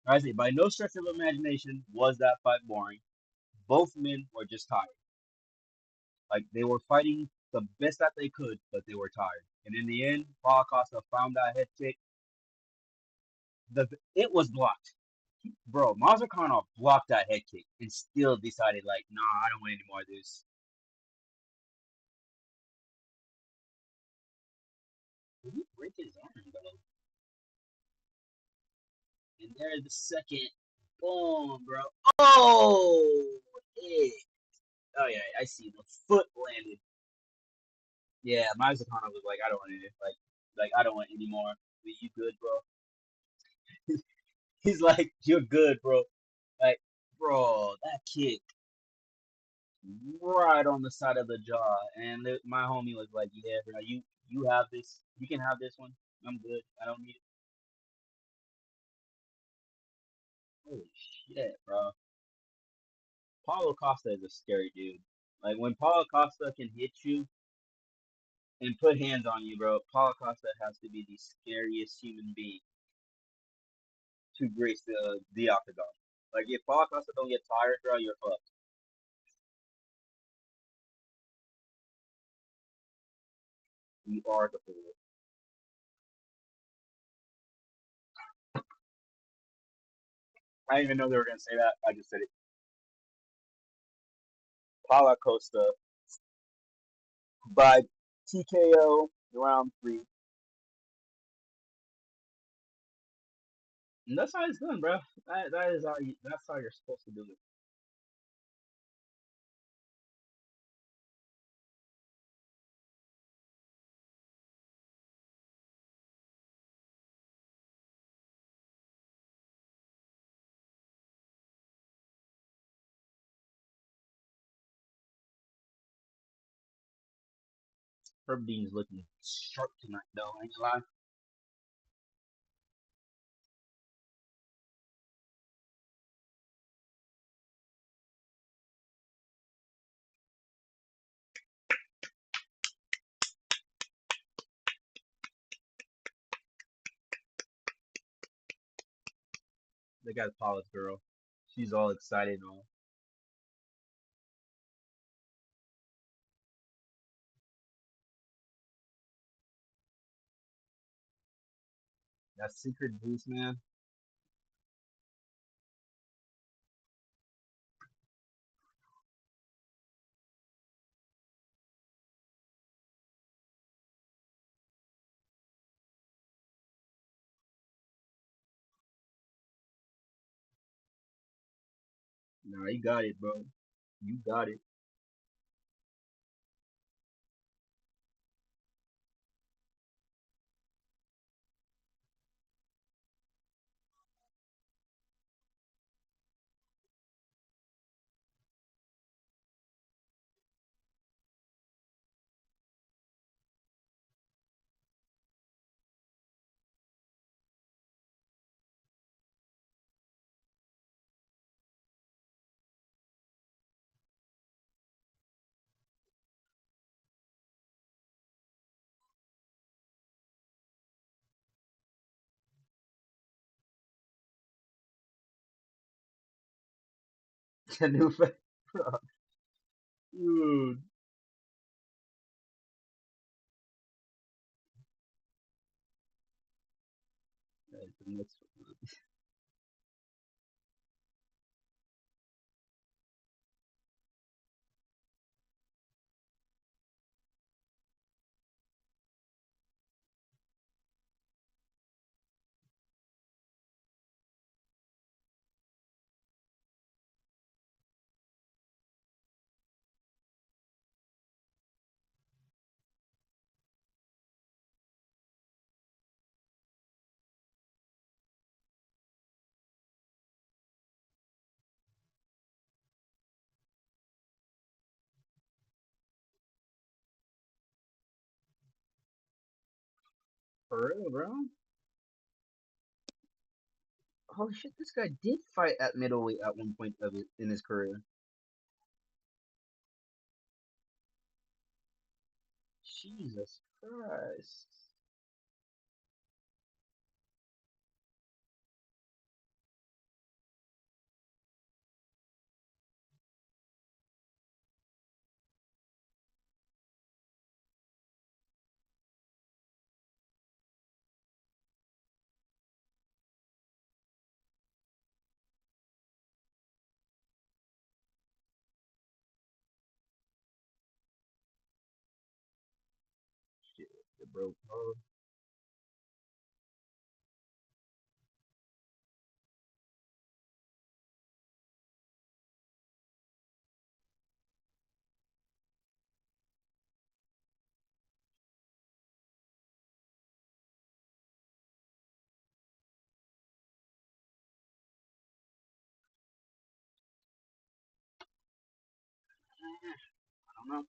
I say, by no stretch of imagination was that fight boring. Both men were just tired. Like they were fighting the best that they could, but they were tired. And in the end, Paulo Costa found that head kick. It was blocked. Bro, Mazarkanov blocked that head kick and still decided like, nah, I don't want any more of this. Did he break his arm though? And there's the second. Boom, bro. Oh, yeah. Oh yeah, I see. The foot landed. Yeah, Mazarkanov was like, I don't want it. Like I don't want any more. You good, bro? He's like, you're good, bro. Like, bro, that kick right on the side of the jaw, and my homie was like, "Yeah, bro, you have this. You can have this one. I'm good. I don't need it." Holy shit, bro. Paulo Costa is a scary dude. Like when Paulo Costa can hit you and put hands on you, bro. Paulo Costa has to be the scariest human being to grace the octagon. Like if Paulo Costa don't get tired, bro, you're fucked. You are the fool. I didn't even know they were gonna say that. I just said it. Paulo Costa by TKO round three. And that's how it's done, bro. That is how that's how you're supposed to do it. Herb Dean's looking sharp tonight, though. Ain't you lie? They got Paula's girl. She's all excited and all. That secret boost, man. Nah, you got it, bro. You got it. The new bro. Dude. That's the next one. For real, bro. Oh shit, this guy did fight at middleweight at one point of it in his career. Jesus Christ. Shit, the broke ball. I don't know.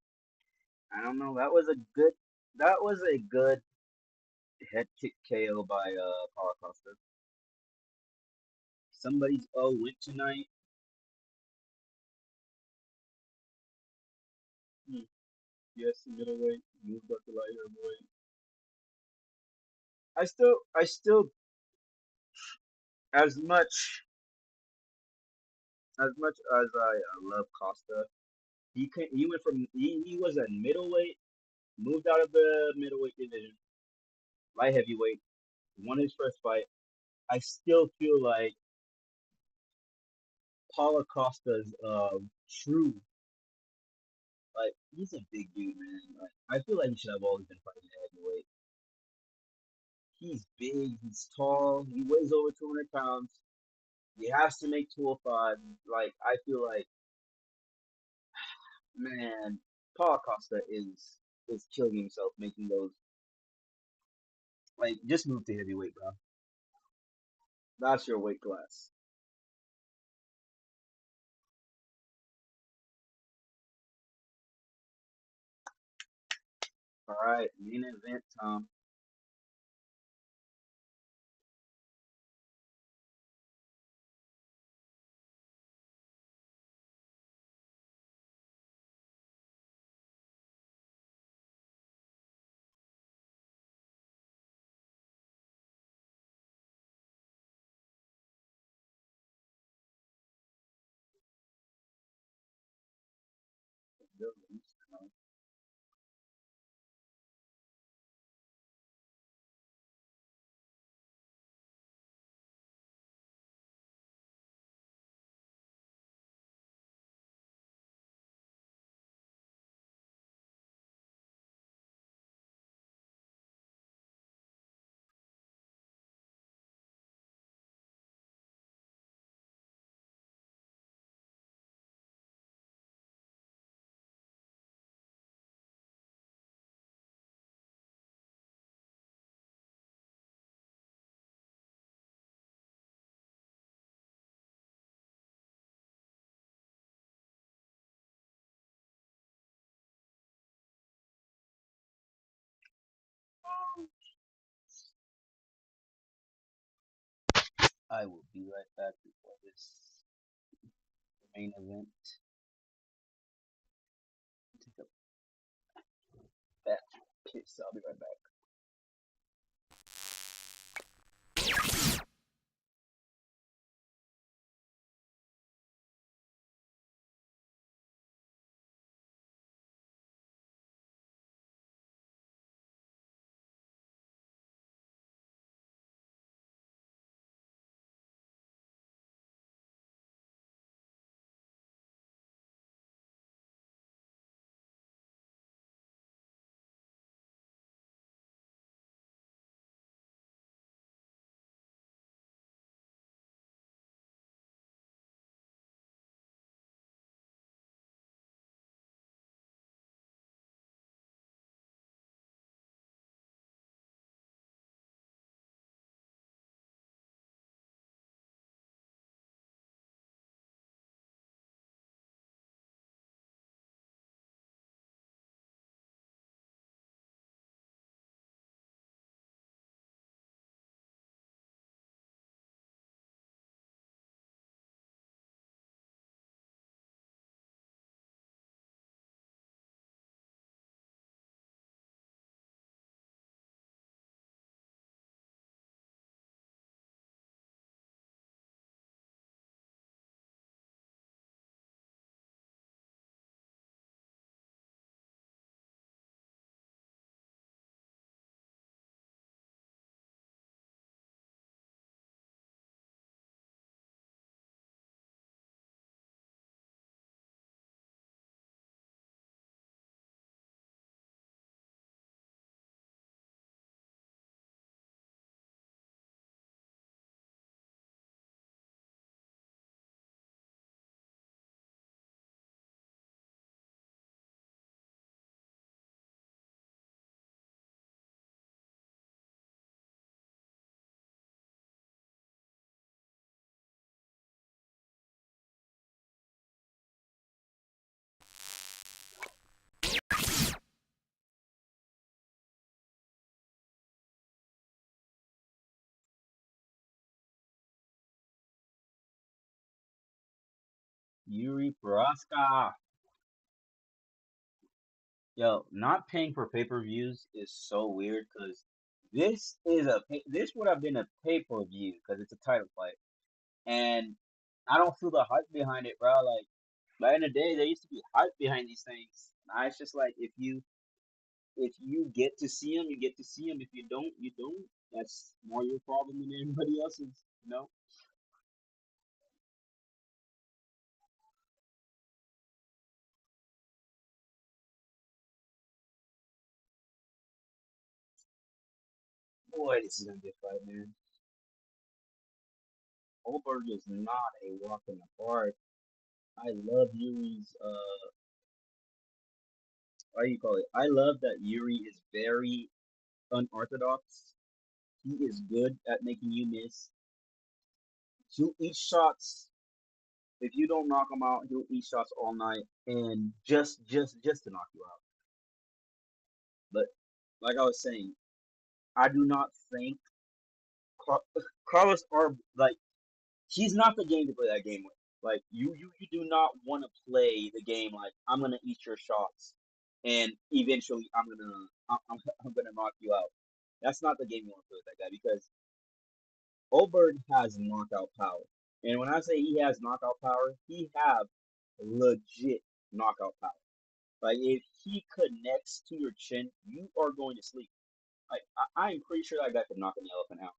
I don't know. That was a good head kick KO by Paulo Costa. Somebody's win tonight. Hmm. Yes, middleweight moved up to light heavyweight. I still, as much as I love Costa, he went from he was a middleweight, moved out of the middleweight division, light heavyweight, won his first fight. I still feel like Paulo Costa's true, like he's a big dude, man. Like I feel like he should have always been fighting at heavyweight. He's big, he's tall, he weighs over 200 pounds. He has to make 205. Like I feel like, man, Paulo Costa is killing himself making those. Like just move to heavyweight, bro. That's your weight class. All right, main event, Tom. I will be right back before this main event. Take a back piss. I'll be right back. Yuri Prohaska. Yo, not paying for pay-per-views is so weird because this would have been a pay-per-view because it's a title fight, and I don't feel the hype behind it, bro. Like back in the day, there used to be hype behind these things. Now it's just like if you get to see them, you get to see them. If you don't, you don't. That's more your problem than anybody else's. You know? Boy, this is gonna be a fight, man. Goldberg is not a walk in the park. I love Yuri's how do you call it? I love that Yuri is very unorthodox. He is good at making you miss. He'll eat shots. If you don't knock him out, he'll eat shots all night and just to knock you out. But like I was saying, I do not think Carlos are like he's not the game to play that game with. Like you do not want to play the game like I'm gonna eat your shots, and eventually I'm gonna knock you out. That's not the game you want to play with that guy because Oberg has knockout power, and when I say he has knockout power, he have legit knockout power. Like if he connects to your chin, you are going to sleep. Like I'm pretty sure that guy could knock an elephant out.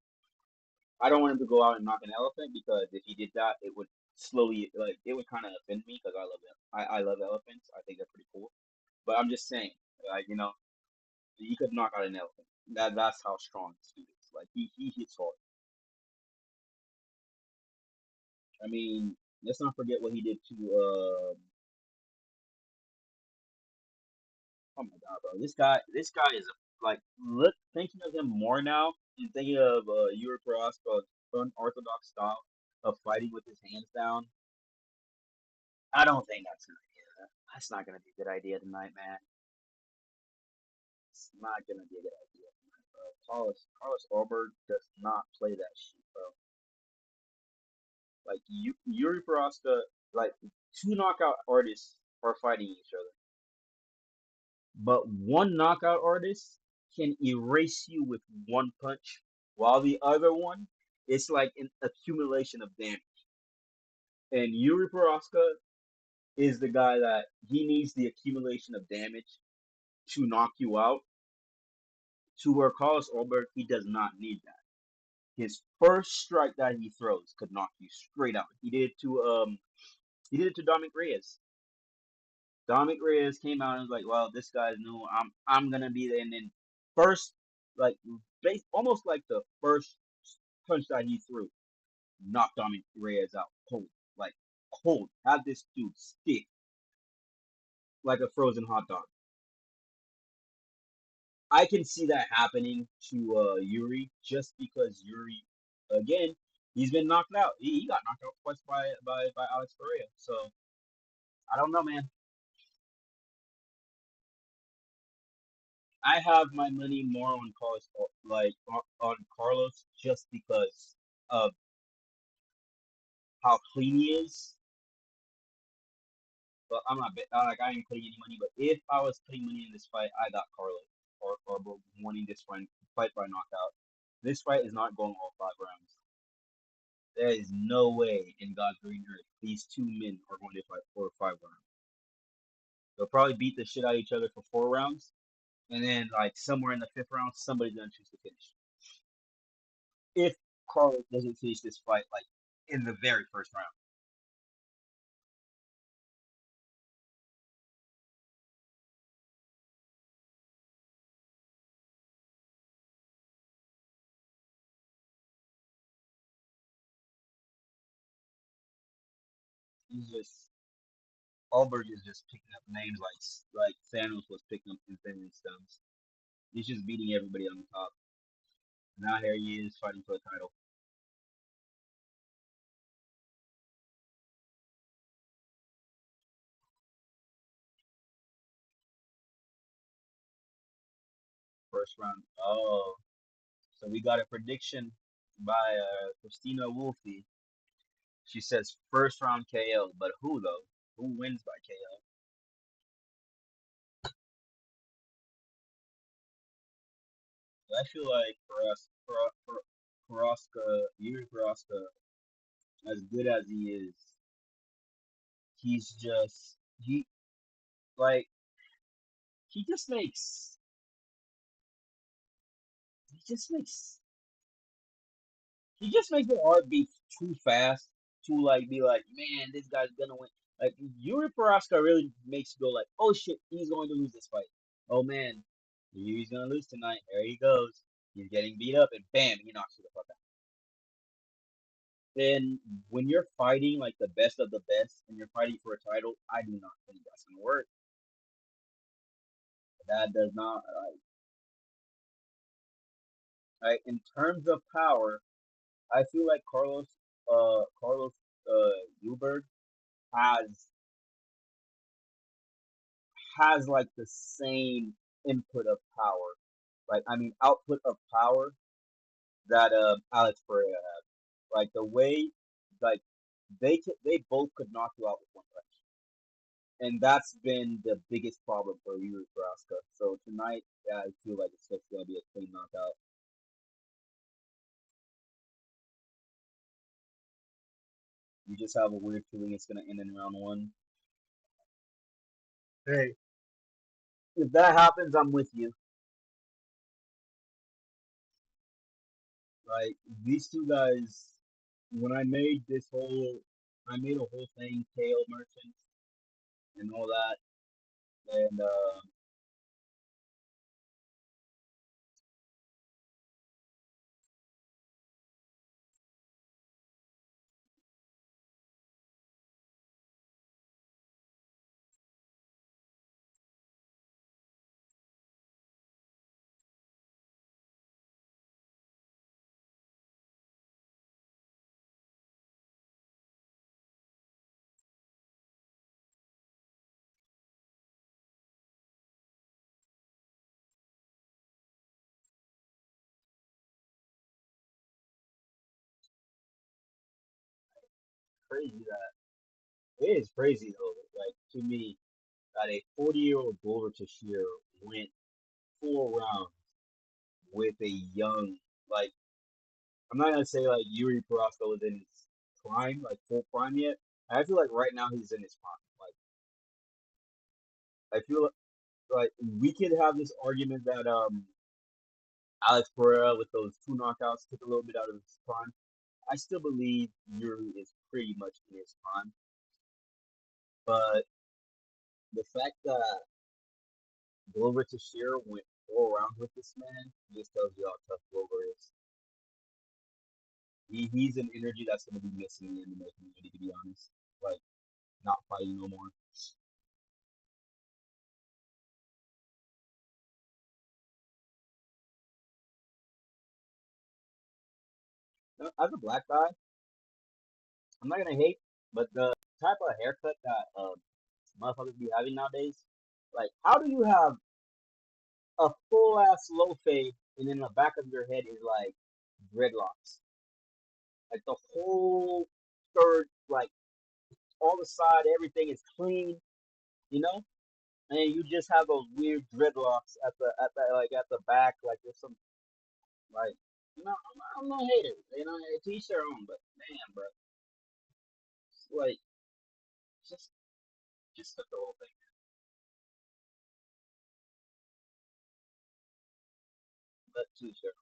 I don't want him to go out and knock an elephant because if he did that, it would slowly like it would kind of offend me because I love it. I love elephants. I think they're pretty cool. But I'm just saying, like he could knock out an elephant. That's how strong this dude is. Like he hits hard. I mean, let's not forget what he did to. Oh my god, bro, this guy is like look thinking of him more now and thinking of Yuri Prohaska's unorthodox style of fighting with his hands down. I don't think that's not gonna be a good idea tonight, man. It's not gonna be a good idea tonight, bro. Carlos Ulberg does not play that shit, bro. Like Yuri Prohaska, like two knockout artists are fighting each other, but one knockout artist can erase you with one punch, while the other one it's like an accumulation of damage. And Yuri Prohaska is the guy that he needs the accumulation of damage to knock you out. To where Carlos Ulberg, he does not need that. His first strike that he throws could knock you straight out. He did it to Dominic Reyes. Dominic Reyes came out and was like, "Well, this guy's new. I'm gonna be there." And then first, like, almost like the first punch that he threw knocked Dominic Reyes out cold, like cold. Had this dude stiff like a frozen hot dog. I can see that happening to Yuri just because Yuri, again, he's been knocked out. He got knocked out twice by Alex Pereira. So I don't know, man. I have my money more on Carlos, like on Carlos, just because of how clean he is. But I'm not like I ain't putting any money. But if I was putting money in this fight, I got Carlos or winning this fight by knockout. This fight is not going all 5 rounds. There is no way in God's green earth these two men are going to fight for 5 rounds. They'll probably beat the shit out of each other for 4 rounds, and then like somewhere in the fifth round, somebody's gonna choose to finish. If Carlos doesn't finish this fight like in the very first round, he's just Alberg is just picking up names like Thanos was picking up Infinity Stones. He's just beating everybody on the top. Now here he is fighting for the title. First round. Oh, so we got a prediction by Christina Wolfie. She says first round KO, but who though? Who wins by KO? I feel like Prohaska, Yuri Prohaska, as good as he is, he's just like he just makes he just makes he just makes the heart beat too fast to like be like, man, this guy's gonna win. Like Yuri Prohaska really makes you go like, oh shit, he's going to lose this fight. Oh man, Yuri's gonna lose tonight. There he goes. He's getting beat up, and bam, he knocks you the fuck out. Then when you're fighting like the best of the best, and you're fighting for a title, I do not think that's gonna work. That does not. Right? In terms of power, I feel like Carlos Uberg has like the same input of power, like I mean output of power that Alex Pereira has. Like the way, like they both could knock you out with one punch, and that's been the biggest problem for Yuri Prohaska. So tonight, yeah, I feel like it's just gonna be a clean knockout. You just have a weird feeling it's gonna end in round one. Hey, if that happens, I'm with you. Like these two guys, when I made a whole thing, KO merchants and all that, and crazy that it is crazy though. Like to me, that a 40-year-old Glover Teixeira went 4 rounds with a young, like I'm not gonna say like Yuri Prohaska was in his prime, like full prime yet. I feel like right now he's in his prime. Like I feel like we could have this argument that Alex Pereira with those two knockouts took a little bit out of his prime. I still believe Yuri is pretty much in his prime, but the fact that Glover Teixeira went 4 rounds with this man just tells you how tough Glover is. He's an energy that's going to be missing in the MMA community, to be honest. Like, not fighting no more. As a black guy, I'm not going to hate, but the type of haircut that motherfuckers be having nowadays, like, how do you have a full ass low fade and in the back of your head is like dreadlocks? Like, the whole third, like, all the side, everything is clean, you know? And you just have those weird dreadlocks at the like at the back, like there's some like I'm no hater, you know, to each their own, but man, bro, it's like just just took the whole thing. But to each their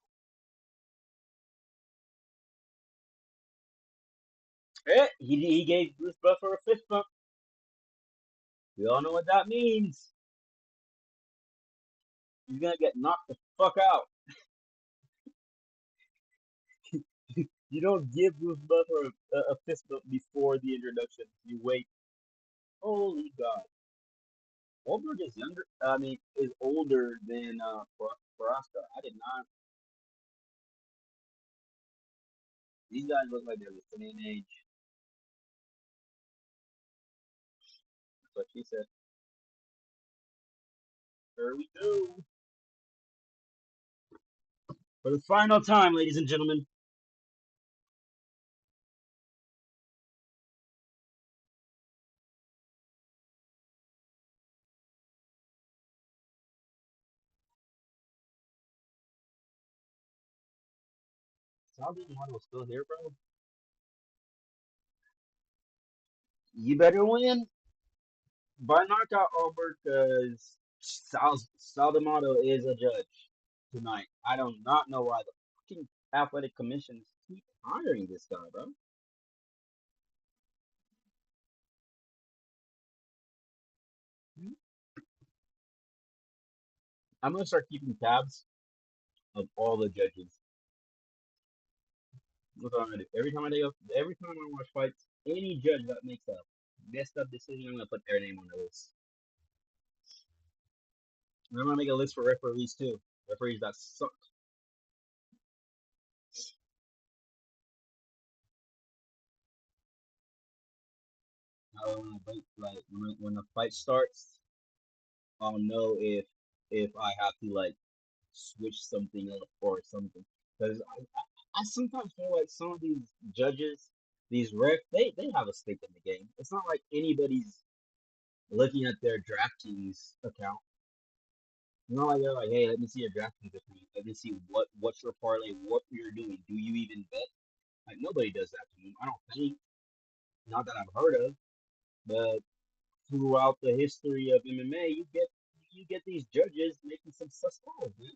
own. He gave Bruce Buffer a fist bump. We all know what that means. He's gonna get knocked the fuck out. You don't give Bruce Buffer a fist bump before the introduction. You wait. Holy God. Goldberg is younger. I mean, is older than Prohaska. I did not. These guys look like they're the same age. That's what she said. Here we go. For the final time, ladies and gentlemen, Saudi model still here, bro. You better win by knockout, Albert, because Saldamato is a judge tonight. I do not know why the fucking athletic commissions keep hiring this guy, bro. I'm gonna start keeping tabs of all the judges. That's what I'm gonna do. Every time I watch fights, any judge that makes a messed up decision, I'm gonna put their name on the list. And I'm gonna make a list for referees too. Referees that suck. When a fight starts, I'll know if I have to like switch something up or something. Because I sometimes feel like some of these judges, these ref, they have a stake in the game. It's not like anybody's looking at their DraftKings account. It's not like they're like, hey, let me see your DraftKings account. Let me see what's your parlay, what you're doing. Do you even bet? Like nobody does that to me. I don't think. Not that I've heard of, but throughout the history of MMA, you get these judges making some sus calls, man.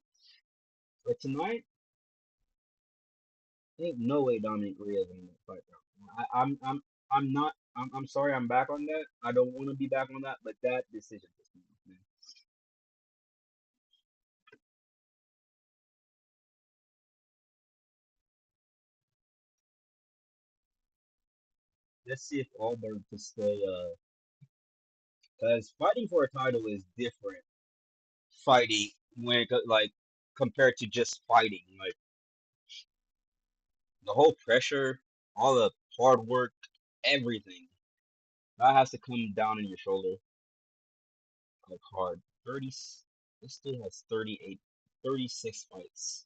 But tonight, ain't no way Dominic Reyes in that fight, bro. I'm sorry, I'm back on that. I don't want to be back on that, but that decision pissed me off, man. Let's see if Allberg can stay, because fighting for a title is different. Fighting when like compared to just fighting, like the whole pressure, all the hard work, everything that has to come down on your shoulder like hard. 30, this dude has 38, 36 fights.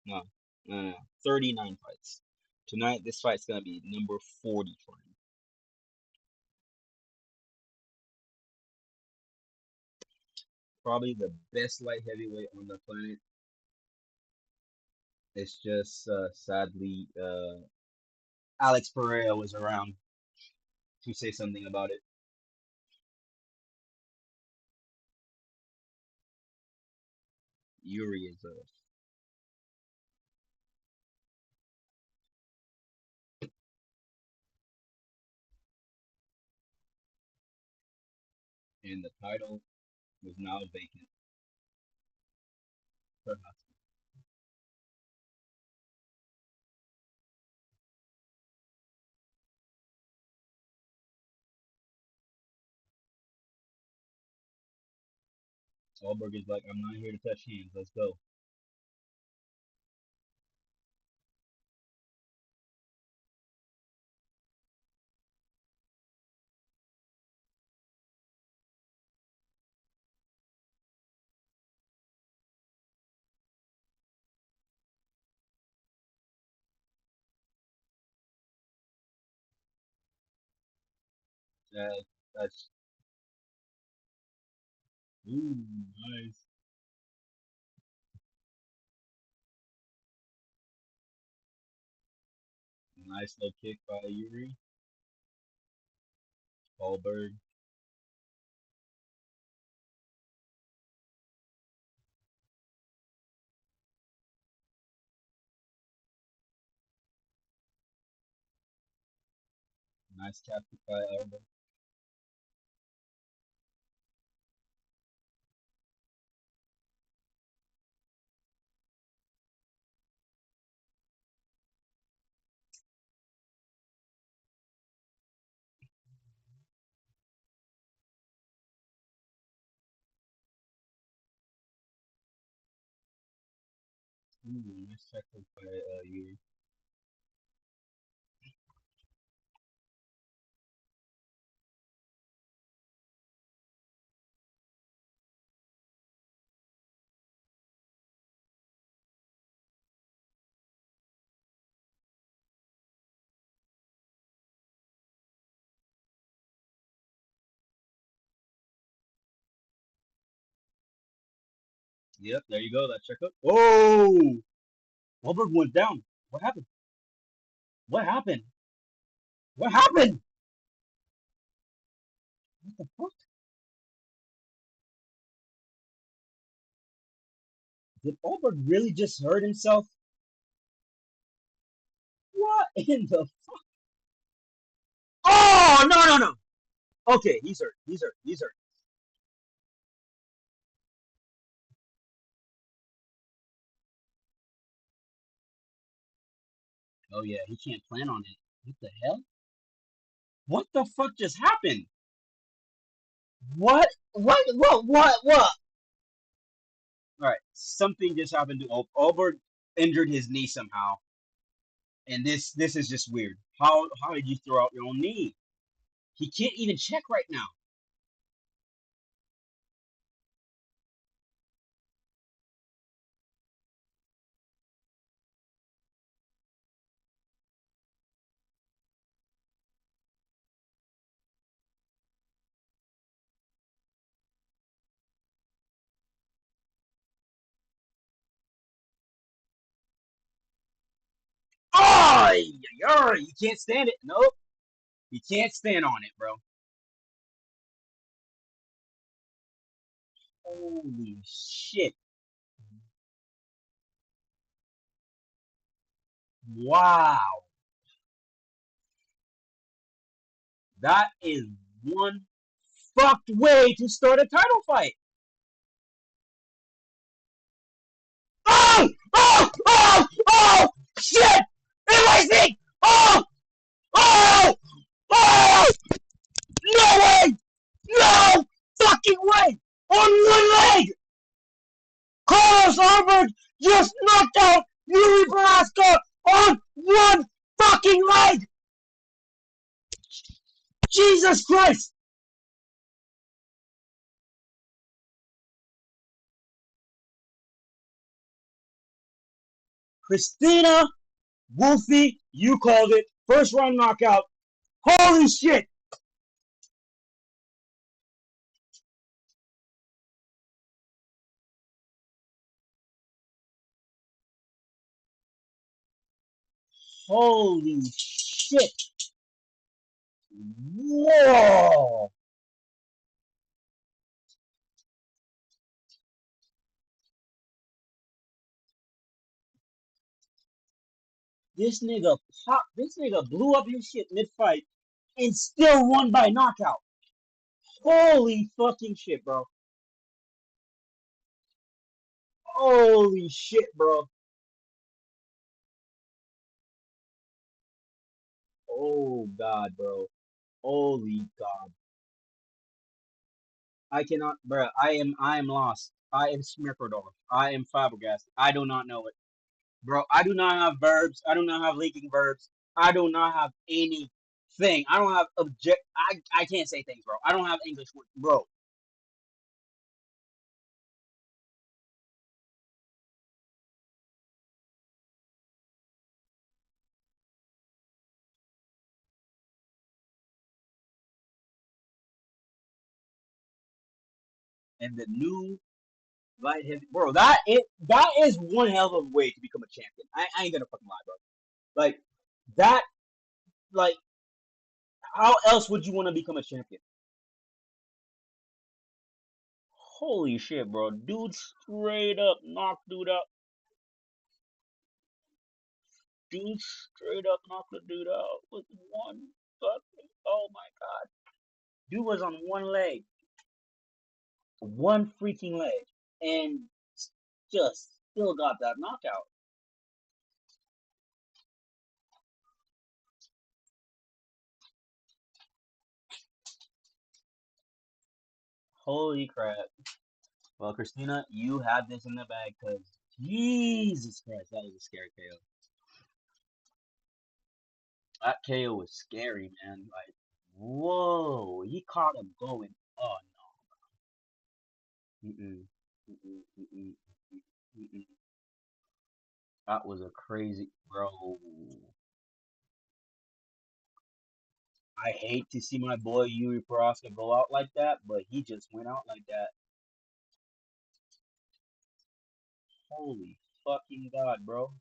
No, no, 39 fights. Tonight, this fight's gonna be number 40 for him. Probably the best light heavyweight on the planet. It's just sadly Alex Pereira was around to say something about it. Yuri is and the title was now vacant. Perhaps. Wahlberg is like, I'm not here to touch hands. Let's go. Uh, that's ooh nice, nice low kick by Yuri Wahlberg. Nice cap kick by Elbow. Ooh, nice tackle by Yuri. Yep, there you go. That checkup. Oh, Wahlberg went down. What happened? What happened? What happened? What the fuck? Did Albert really just hurt himself? What in the? Oh no no no! Okay, he's hurt. He's hurt. He's hurt. Oh yeah, he can't plan on it. What the hell? What the fuck just happened? What? What? What? What? What? All right, something just happened to Albert. Injured his knee somehow, and this is just weird. How did you throw out your own knee? He can't even check right now. Oh, you can't stand it. Nope, you can't stand on it, bro. Holy shit! Wow, that is one fucked way to start a title fight. Oh! Oh! Oh! Oh! Shit! Enlacing! Oh! Oh! Oh! No way! No fucking way! On one leg! Carlos Albert just knocked out Yuri Prohaska on one fucking leg! Jesus Christ! Christina, Wolfie, you called it. First round knockout. Holy shit! Holy shit! Whoa! This nigga pop. This nigga blew up his shit mid fight and still won by knockout. Holy fucking shit, bro. Holy shit, bro. Oh god, bro. Holy god. I cannot, bro. I am lost. I am smirkerdorf. I am flabbergasted. I do not know it, bro. I do not have verbs. I do not have linking verbs. I do not have anything. I don't have object. I can't say things, bro. I don't have English words, bro. And the new light heavy, bro. That is one hell of a way to become a champion. I ain't gonna fucking lie, bro. Like that. Like how else would you want to become a champion? Holy shit, bro. Dude straight up knocked dude out. Dude straight up knocked the dude out with one fucking. Oh my god. Dude was on one leg. One freaking leg. And just still got that knockout. Holy crap. Well, Christina, you have this in the bag because Jesus Christ, that was a scary KO. That KO was scary, man. Like, whoa, he caught him going. Oh no. Mm-mm. Mm-mm. Mm-mm. Mm-mm. That was a crazy, bro. I hate to see my boy Yuri Prohaska go out like that, but he just went out like that. Holy fucking god, bro.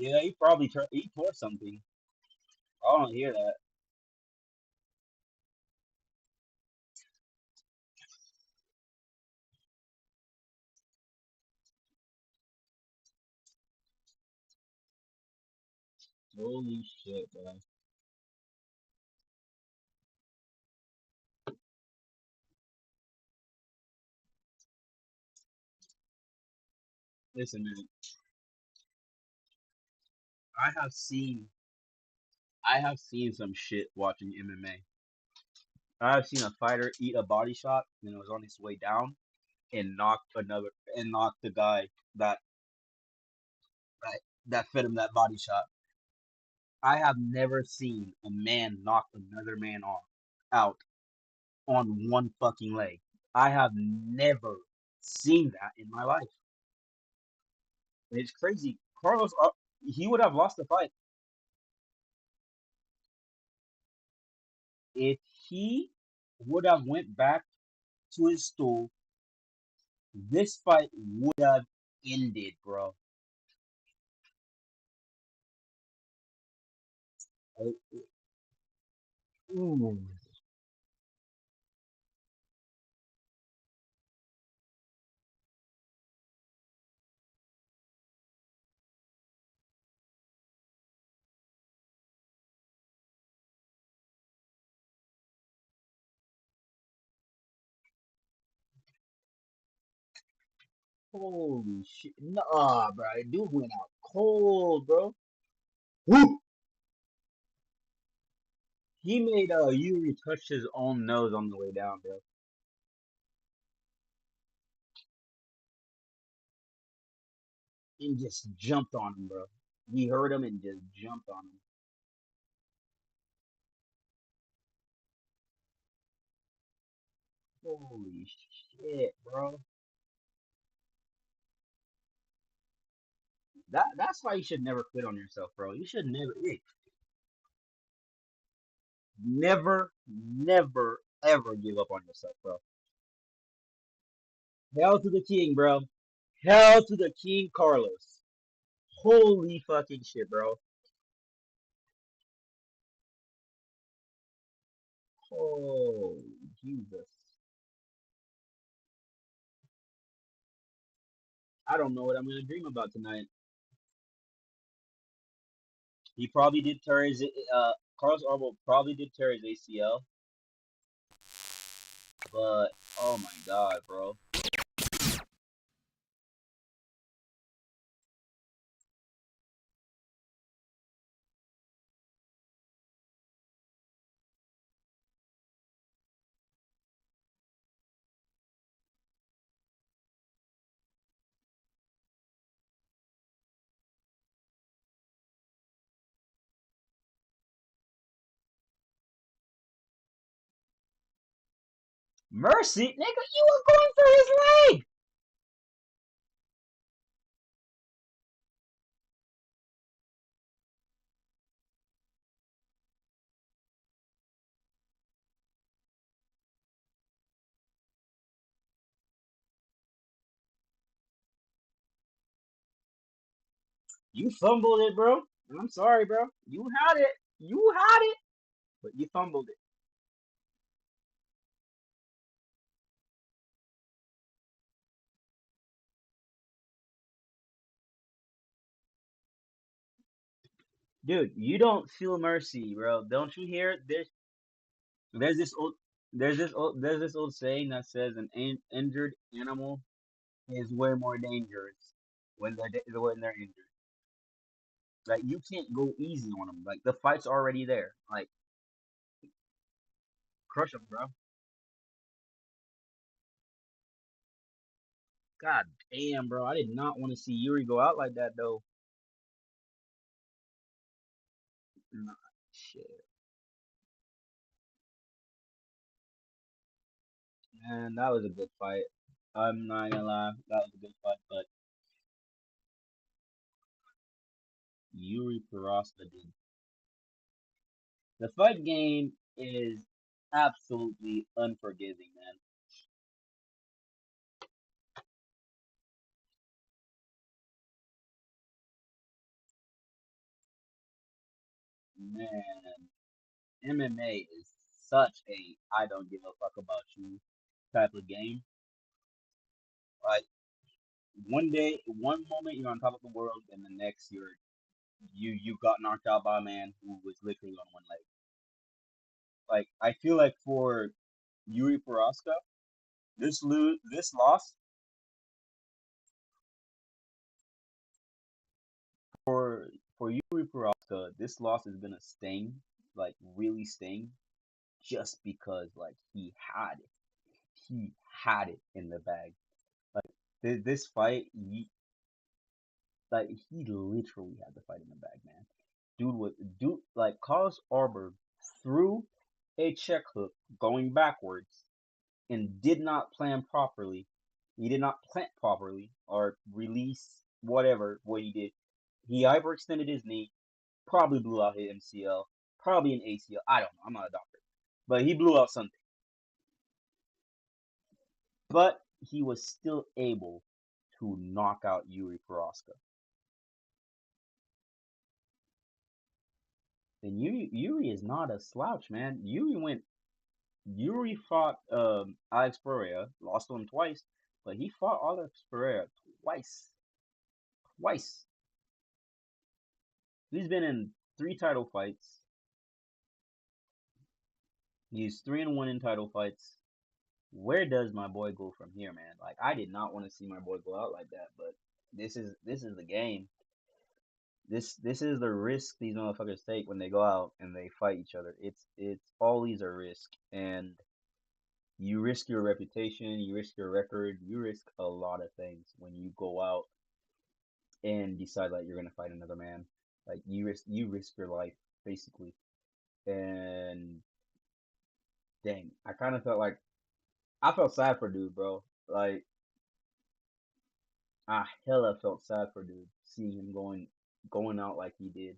Yeah, he tore something. I don't hear that. Holy shit, bro. Listen, man. I have seen I have seen some shit watching MMA. I have seen a fighter eat a body shot and it was on his way down and knocked the guy that that fed him that body shot. I have never seen a man knock another man off out on one fucking leg. I have never seen that in my life. It's crazy. He would have lost the fight if he would have went back to his stool. This fight would have ended, bro. Ooh. Holy shit. Nah, bro. Dude went out cold, bro. Woo! He made Yuri touch his own nose on the way down, bro. And just jumped on him, bro. He heard him and just jumped on him. Holy shit, bro. That's why you should never quit on yourself, bro. You should never, ever give up on yourself, bro. Hell to the king, bro. Hell to the king, Carlos. Holy fucking shit, bro. Oh, Jesus. I don't know what I'm gonna dream about tonight. He probably did tear his Carlos Arbol probably did tear his ACL, but oh my god, bro. Mercy, nigga, you were going for his leg. You fumbled it, bro. I'm sorry, bro. You had it. You had it, but you fumbled it. Dude, you don't feel mercy, bro. Don't you hear it? There's this old there's this old saying that says injured animal is way more dangerous when they're injured. Like you can't go easy on them. Like the fight's already there. Like crush them, bro. God damn, bro. I did not want to see Yuri go out like that though. Nah, shit, man, that was a good fight. I'm not gonna lie, that was a good fight. But Yuri Peroska did. The fight game is absolutely unforgiving, man. Man, MMA is such a I don't give a fuck about you type of game. Like one day, one moment you're on top of the world, and the next you got knocked out by a man who was literally on one leg. Like I feel like for Yuri Prohaska, this loss for Yuri Prohaska, this loss is gonna sting, like really sting, just because like he had it in the bag. Like this fight, he literally had the fight in the bag, man. Dude like Carlos Arbor threw a check hook going backwards and did not plan properly. He did not plant properly or release whatever what he did. He hyperextended his knee, probably blew out his MCL, probably an ACL. I don't know. I'm not a doctor, but he blew out something. But he was still able to knock out Yuri Prohaska. And Yuri is not a slouch, man. Yuri fought Alex Pereira, lost to him twice, but he fought Alex Pereira twice. Twice. He's been in three title fights. He's 3-1 in title fights. Where does my boy go from here, man? Like I did not want to see my boy go out like that, but this is the game. This is the risk these motherfuckers take when they go out and they fight each other. It's always a risk, and you risk your reputation, you risk your record, you risk a lot of things when you go out and decide like you're gonna fight another man. Like you risk your life basically. And dang, I kind of felt like I felt sad for dude, bro. Like I hella felt sad for dude seeing him going out like he did.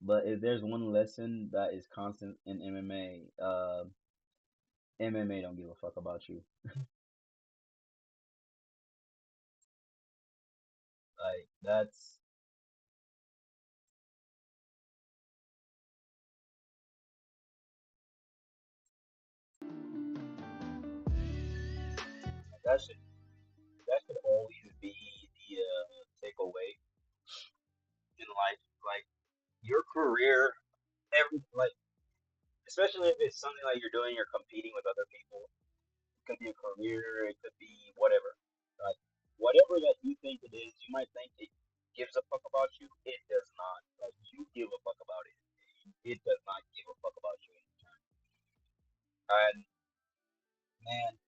But if there's one lesson that is constant in MMA, MMA don't give a fuck about you. Like that should that should always be the takeaway in life. Like your career, every like especially if it's something like you're doing, you're competing with other people. It could be a career, it could be whatever. Like whatever that you think it is, you might think it gives a fuck about you. It does not. Like you give a fuck about it. It does not give a fuck about you. And man,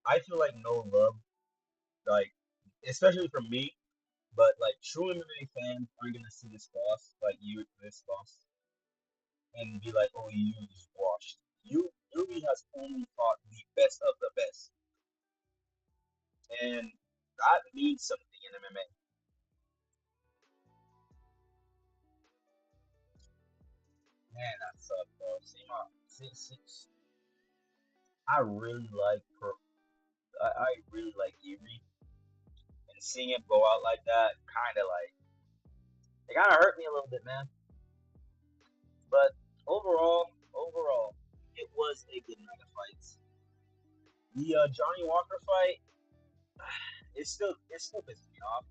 I feel like no love, like especially for me, but like true MMA fans aren't gonna see this loss, like you this loss, and be like, oh, you just washed. Yuri has only fought the best of the best, and that means something in MMA. Man, that sucks, bro. I really like I really like Yuri, and seeing him go out like that, it kind of hurt me a little bit, man. But overall, it was a good night of fights. The Johnny Walker fight, it still pisses me off.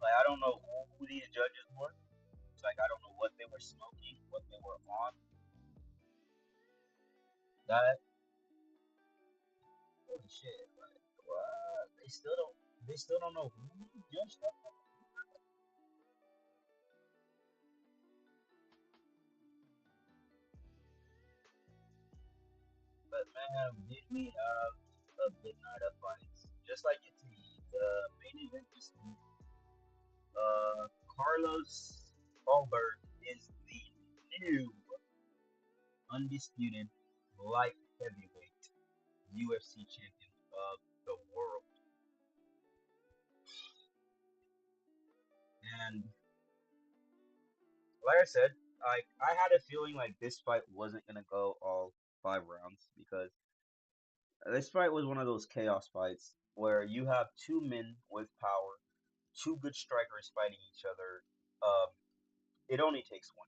Like I don't know who these judges were. It's like I don't know what they were smoking, what they were on. That holy shit! Like what? They still don't know who judged that. But man, did we have a good night of fights? Just like you see, the main event this week, Carlos Alberg is the new undisputed light heavyweight UFC champion of the world. And like I said, I had a feeling like this fight wasn't gonna go all 5 rounds because This fight was one of those chaos fights where you have two men with power, two good strikers fighting each other. Um, it only takes one.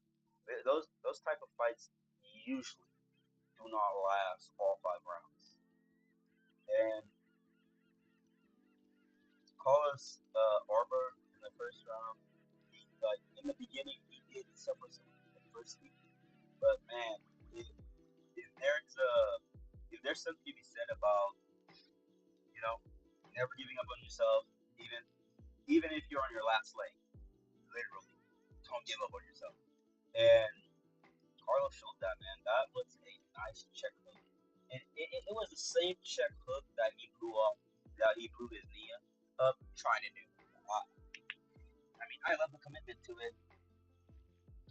Those type of fights usually do not last all 5 rounds. And Carlos Arbor in the first round, like in the beginning, he did suffer some adversity, but man, if, if there's if there's something to be said about you know never giving up on yourself, even if you're on your last leg, literally, don't give up on yourself. And Carlos showed that, man. That was a nice check hook, and it was the same check hook that he blew off, that he blew his knee up trying to do. I mean, I love the commitment to it.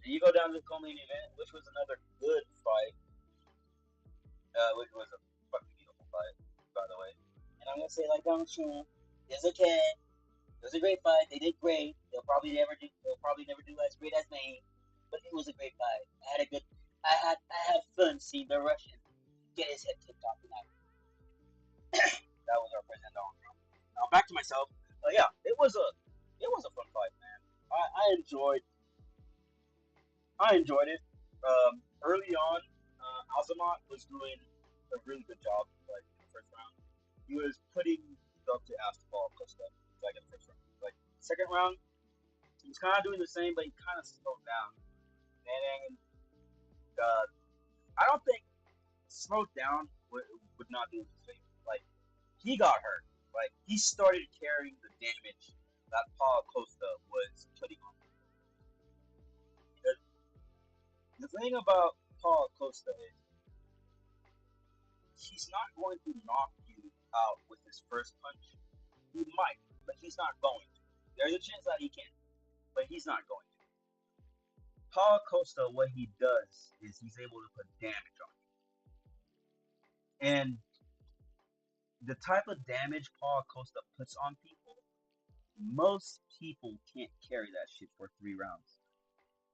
And you go down to the co-main event, which was another good fight, which was a fucking beautiful fight, by the way. And I'm gonna say like Donald Trump, it's okay. It was a great fight. They did great. They'll probably never do. They'll probably never do as great as me. But it was a great fight. I had a good. I had fun seeing the Russian get his head kicked off tonight. That was our president Donald Trump. Now back to myself. Yeah, it was a fun fight, man. I enjoyed it. Early on, Alzamont was doing a really good job. Like in the first round, he was putting up to Astapal Costa. Like in the first round, like second round, he was kind of doing the same, but he kind of slowed down. And then I don't think slowed down would not do the same. Like he got hurt. Like he started carrying the damage that Paul Costa was putting on. The thing about Paul Costa is he's not going to knock you out with his first punch. He might, but he's not going to. There's a chance that he can, but he's not going to. Paul Costa, what he does is he's able to put damage on you. And the type of damage Paul Costa puts on people, most people can't carry that shit for 3 rounds.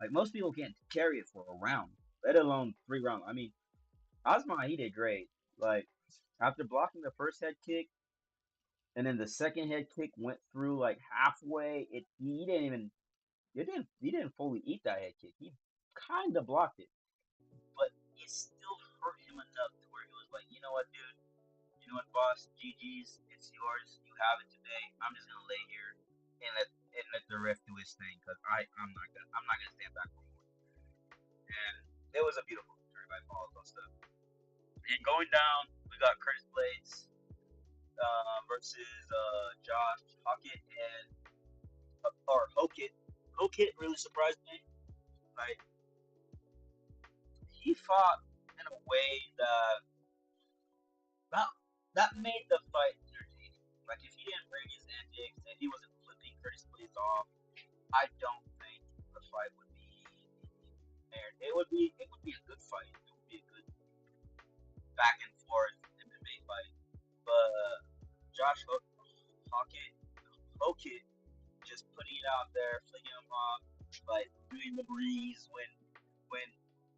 Like most people can't carry it for a round, let alone 3 rounds. I mean, Osman he did great. Like after blocking the first head kick, and then the second head kick went through like halfway. He didn't fully eat that head kick. He kind of blocked it, but it still hurt him enough to where he was like, you know what, dude, you know what, boss, GG's, it's yours. You have it today. I'm just gonna lay here and let the ref do his thing because I'm not gonna stand back for more. And it was a beautiful victory by Paulo Costa. And going down, we got Curtis Blades versus Josh Hockett and or Hokit. Hokit really surprised me. Like he fought in a way that that made the fight entertaining. Like if he didn't bring his antics and he wasn't flipping Curtis Blades off, I don't think the fight would be there. It would be a good fight. It would be a good back and forth MMA fight. But Josh Hockett, Hokit just putting it out there, flinging him off, like doing the breeze when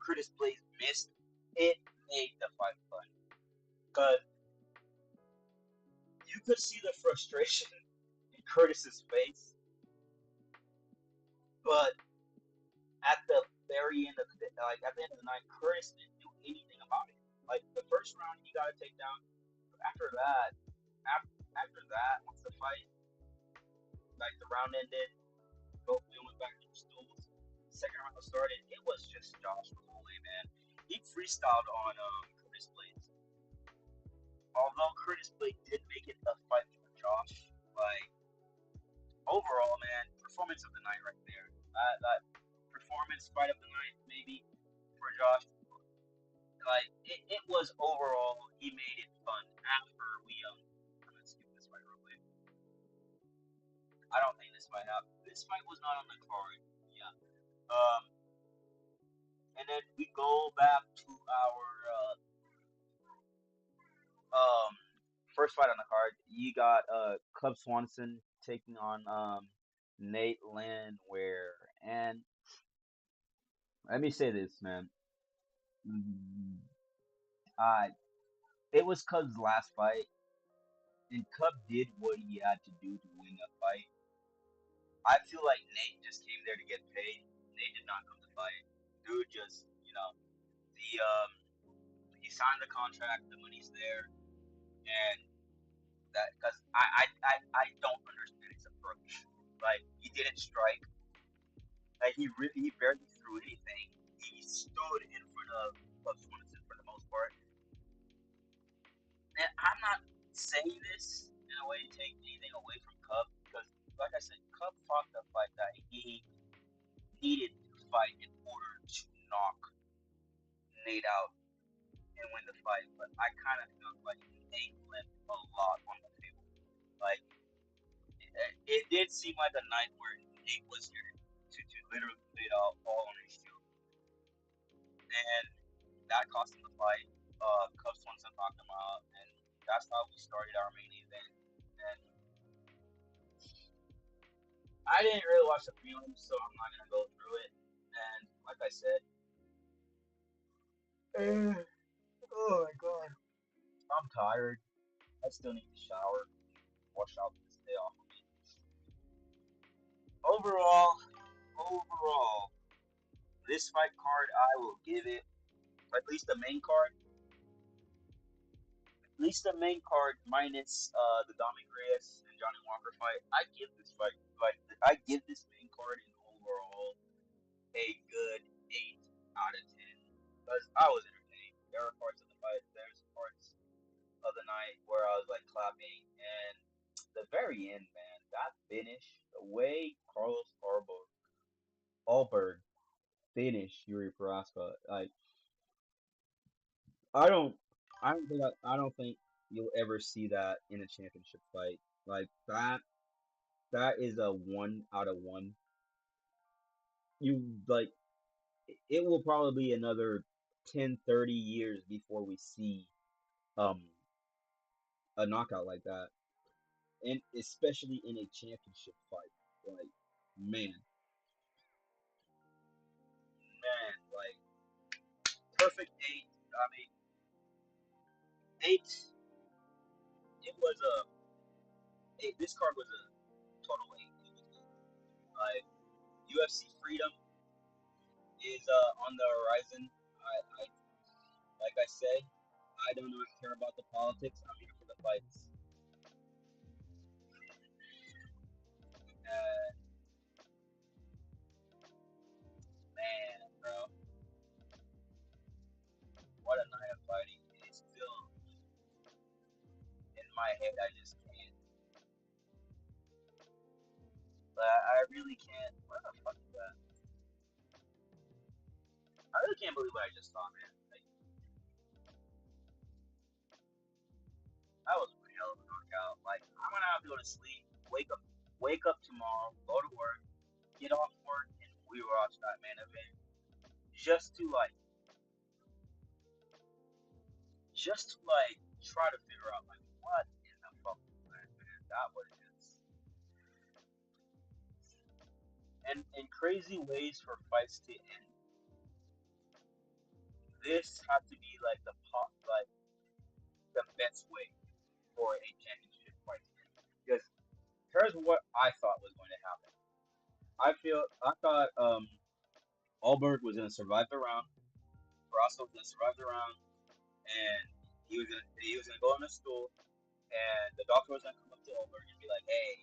Curtis Blades missed, it made the fight fun. Cause you could see the frustration in Curtis's face, but at the very end of like at the end of the night, Curtis didn't do anything about it. Like the first round, he got a takedown. But after that, once the fight, like the round ended, both we went back to the stools. Second round started, it was just Josh the whole way, man. He freestyled on Curtis Blades. Although Curtis Blades did make it a fight for Josh, like overall, man, performance of the night right there. That performance fight of the night, maybe for Josh. Like it was overall, he made it fun after we I'm gonna skip this fight real quick. I don't think this fight happened. This fight was not on the card. Yeah. Um, and then we go back to our um first fight on the card. You got Cub Swanson taking on Nate Landwehr, and let me say this, man. Mm, It was Cub's last fight, and Cub did what he had to do to win that fight. I feel like Nate just came there to get paid. Nate did not come to fight. Dude just, the he signed the contract, the money's there, and that because I don't understand his approach. Like he didn't strike. Like he barely threw anything. He stood in front of Swanson for the most part. And I'm not saying this in a way to take anything away from Cub because, like I said, Cub fought the fight that he needed to fight in order to knock Nate out and win the fight. But I kind of felt like Nate left a lot on the table. Like it did seem like a night where Nate was here to literally lay it all on his shield, and that cost him the fight. Cub Swanson knocked him out, and that's how we started our main event. And I didn't really watch the prelims, so I'm not gonna go through it. And like I said, oh my god, I'm tired. I still need to shower, wash out this day off of me. Overall, this fight card I will give it at least the main card, minus the Dominic Reyes and Johnny Walker fight. I give this fight like I give this main card an overall a good 8 out of 10 because I was entertained. There were parts of the fight, there's parts of the night where I was like clapping, and the very end, man, that finish, the way Carlos Alberg finished Yuri Prohaska, like I don't, I don't think you'll ever see that in a championship fight like that. That is a 1 out of 1. You like it will probably be another 10, 30 years before we see um a knockout like that, and especially in a championship fight. Like man, like perfect eight. I mean, eight. It was a eight. This card was a total eight. Like UFC freedom is on the horizon. I like I said, I do not care about the politics. I'm here for the fights. And man, bro, what a night of fighting! It's still in my head. I just can't. But I really can't. What the fuck is that? I really can't believe what I just saw, man. Like that was a hell of a knockout. Like I'm gonna have to go to sleep, wake up tomorrow, go to work, get off work, and we watch that main event just to like, try to figure out like what in the fuck was that, man. That was just and crazy ways for fights to end. This had to be like the best way for a championship fight to end. Because here's what I thought was going to happen. I thought Alberg was gonna survive the round. Barrasso was gonna survive the round, and he was gonna go on the stool, and the doctor was gonna come up to Alberg and be like, "Hey,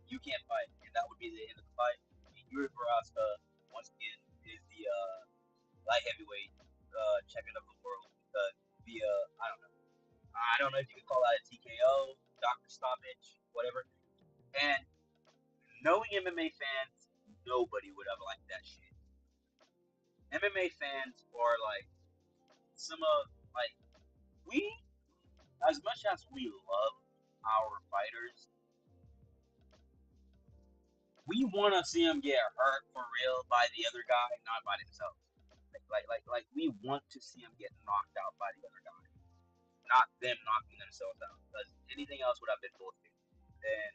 you can't fight," and that would be the end of the fight. And Yuri Barrasso once again is the light heavyweight champion of the world via I don't know if you could call that a TKO, doctor stoppage, whatever. And knowing MMA fans, nobody would have liked that shit. MMA fans are like some of like we as much as we love our fighters, we want to see them get hurt for real by the other guy, not by themselves. Like we want to see them get knocked out by the other guy, not them knocking themselves out. Because anything else would have been bullshit. And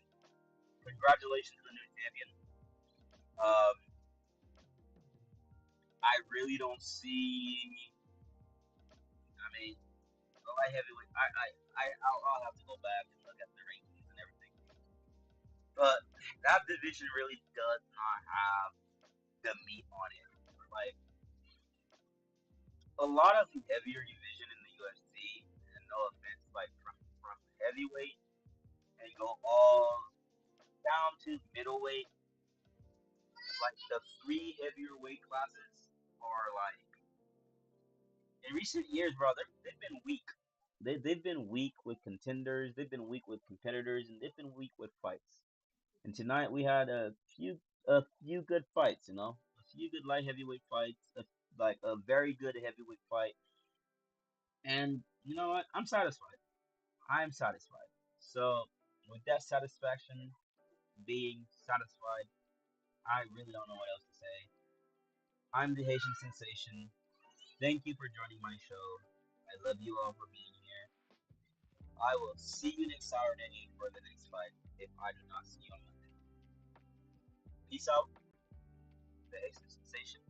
congratulations to the new champion. Um, I really don't see. I mean, The light heavyweight. I'll have to go back and look at the rankings and everything. But that division really does not have the meat on it. Like a lot of the heavier division in the UFC, and no offense, like from heavyweight and go all down to middleweight, like the three heavier weight classes are like in recent years, bro. They've been weak. They've been weak with contenders. They've been weak with competitors, and they've been weak with fights. And tonight we had a few good fights. You know, a few good light heavyweight fights. Like a very good heavyweight fight. And you know what? I'm satisfied. I'm satisfied. So with that satisfaction being satisfied, I really don't know what else to say. I'm the Haitian sensation. Thank you for joining my show. I love you all for being here. I will see you next Saturday for the next fight if I do not see you on Monday. Peace out, the Haitian sensation.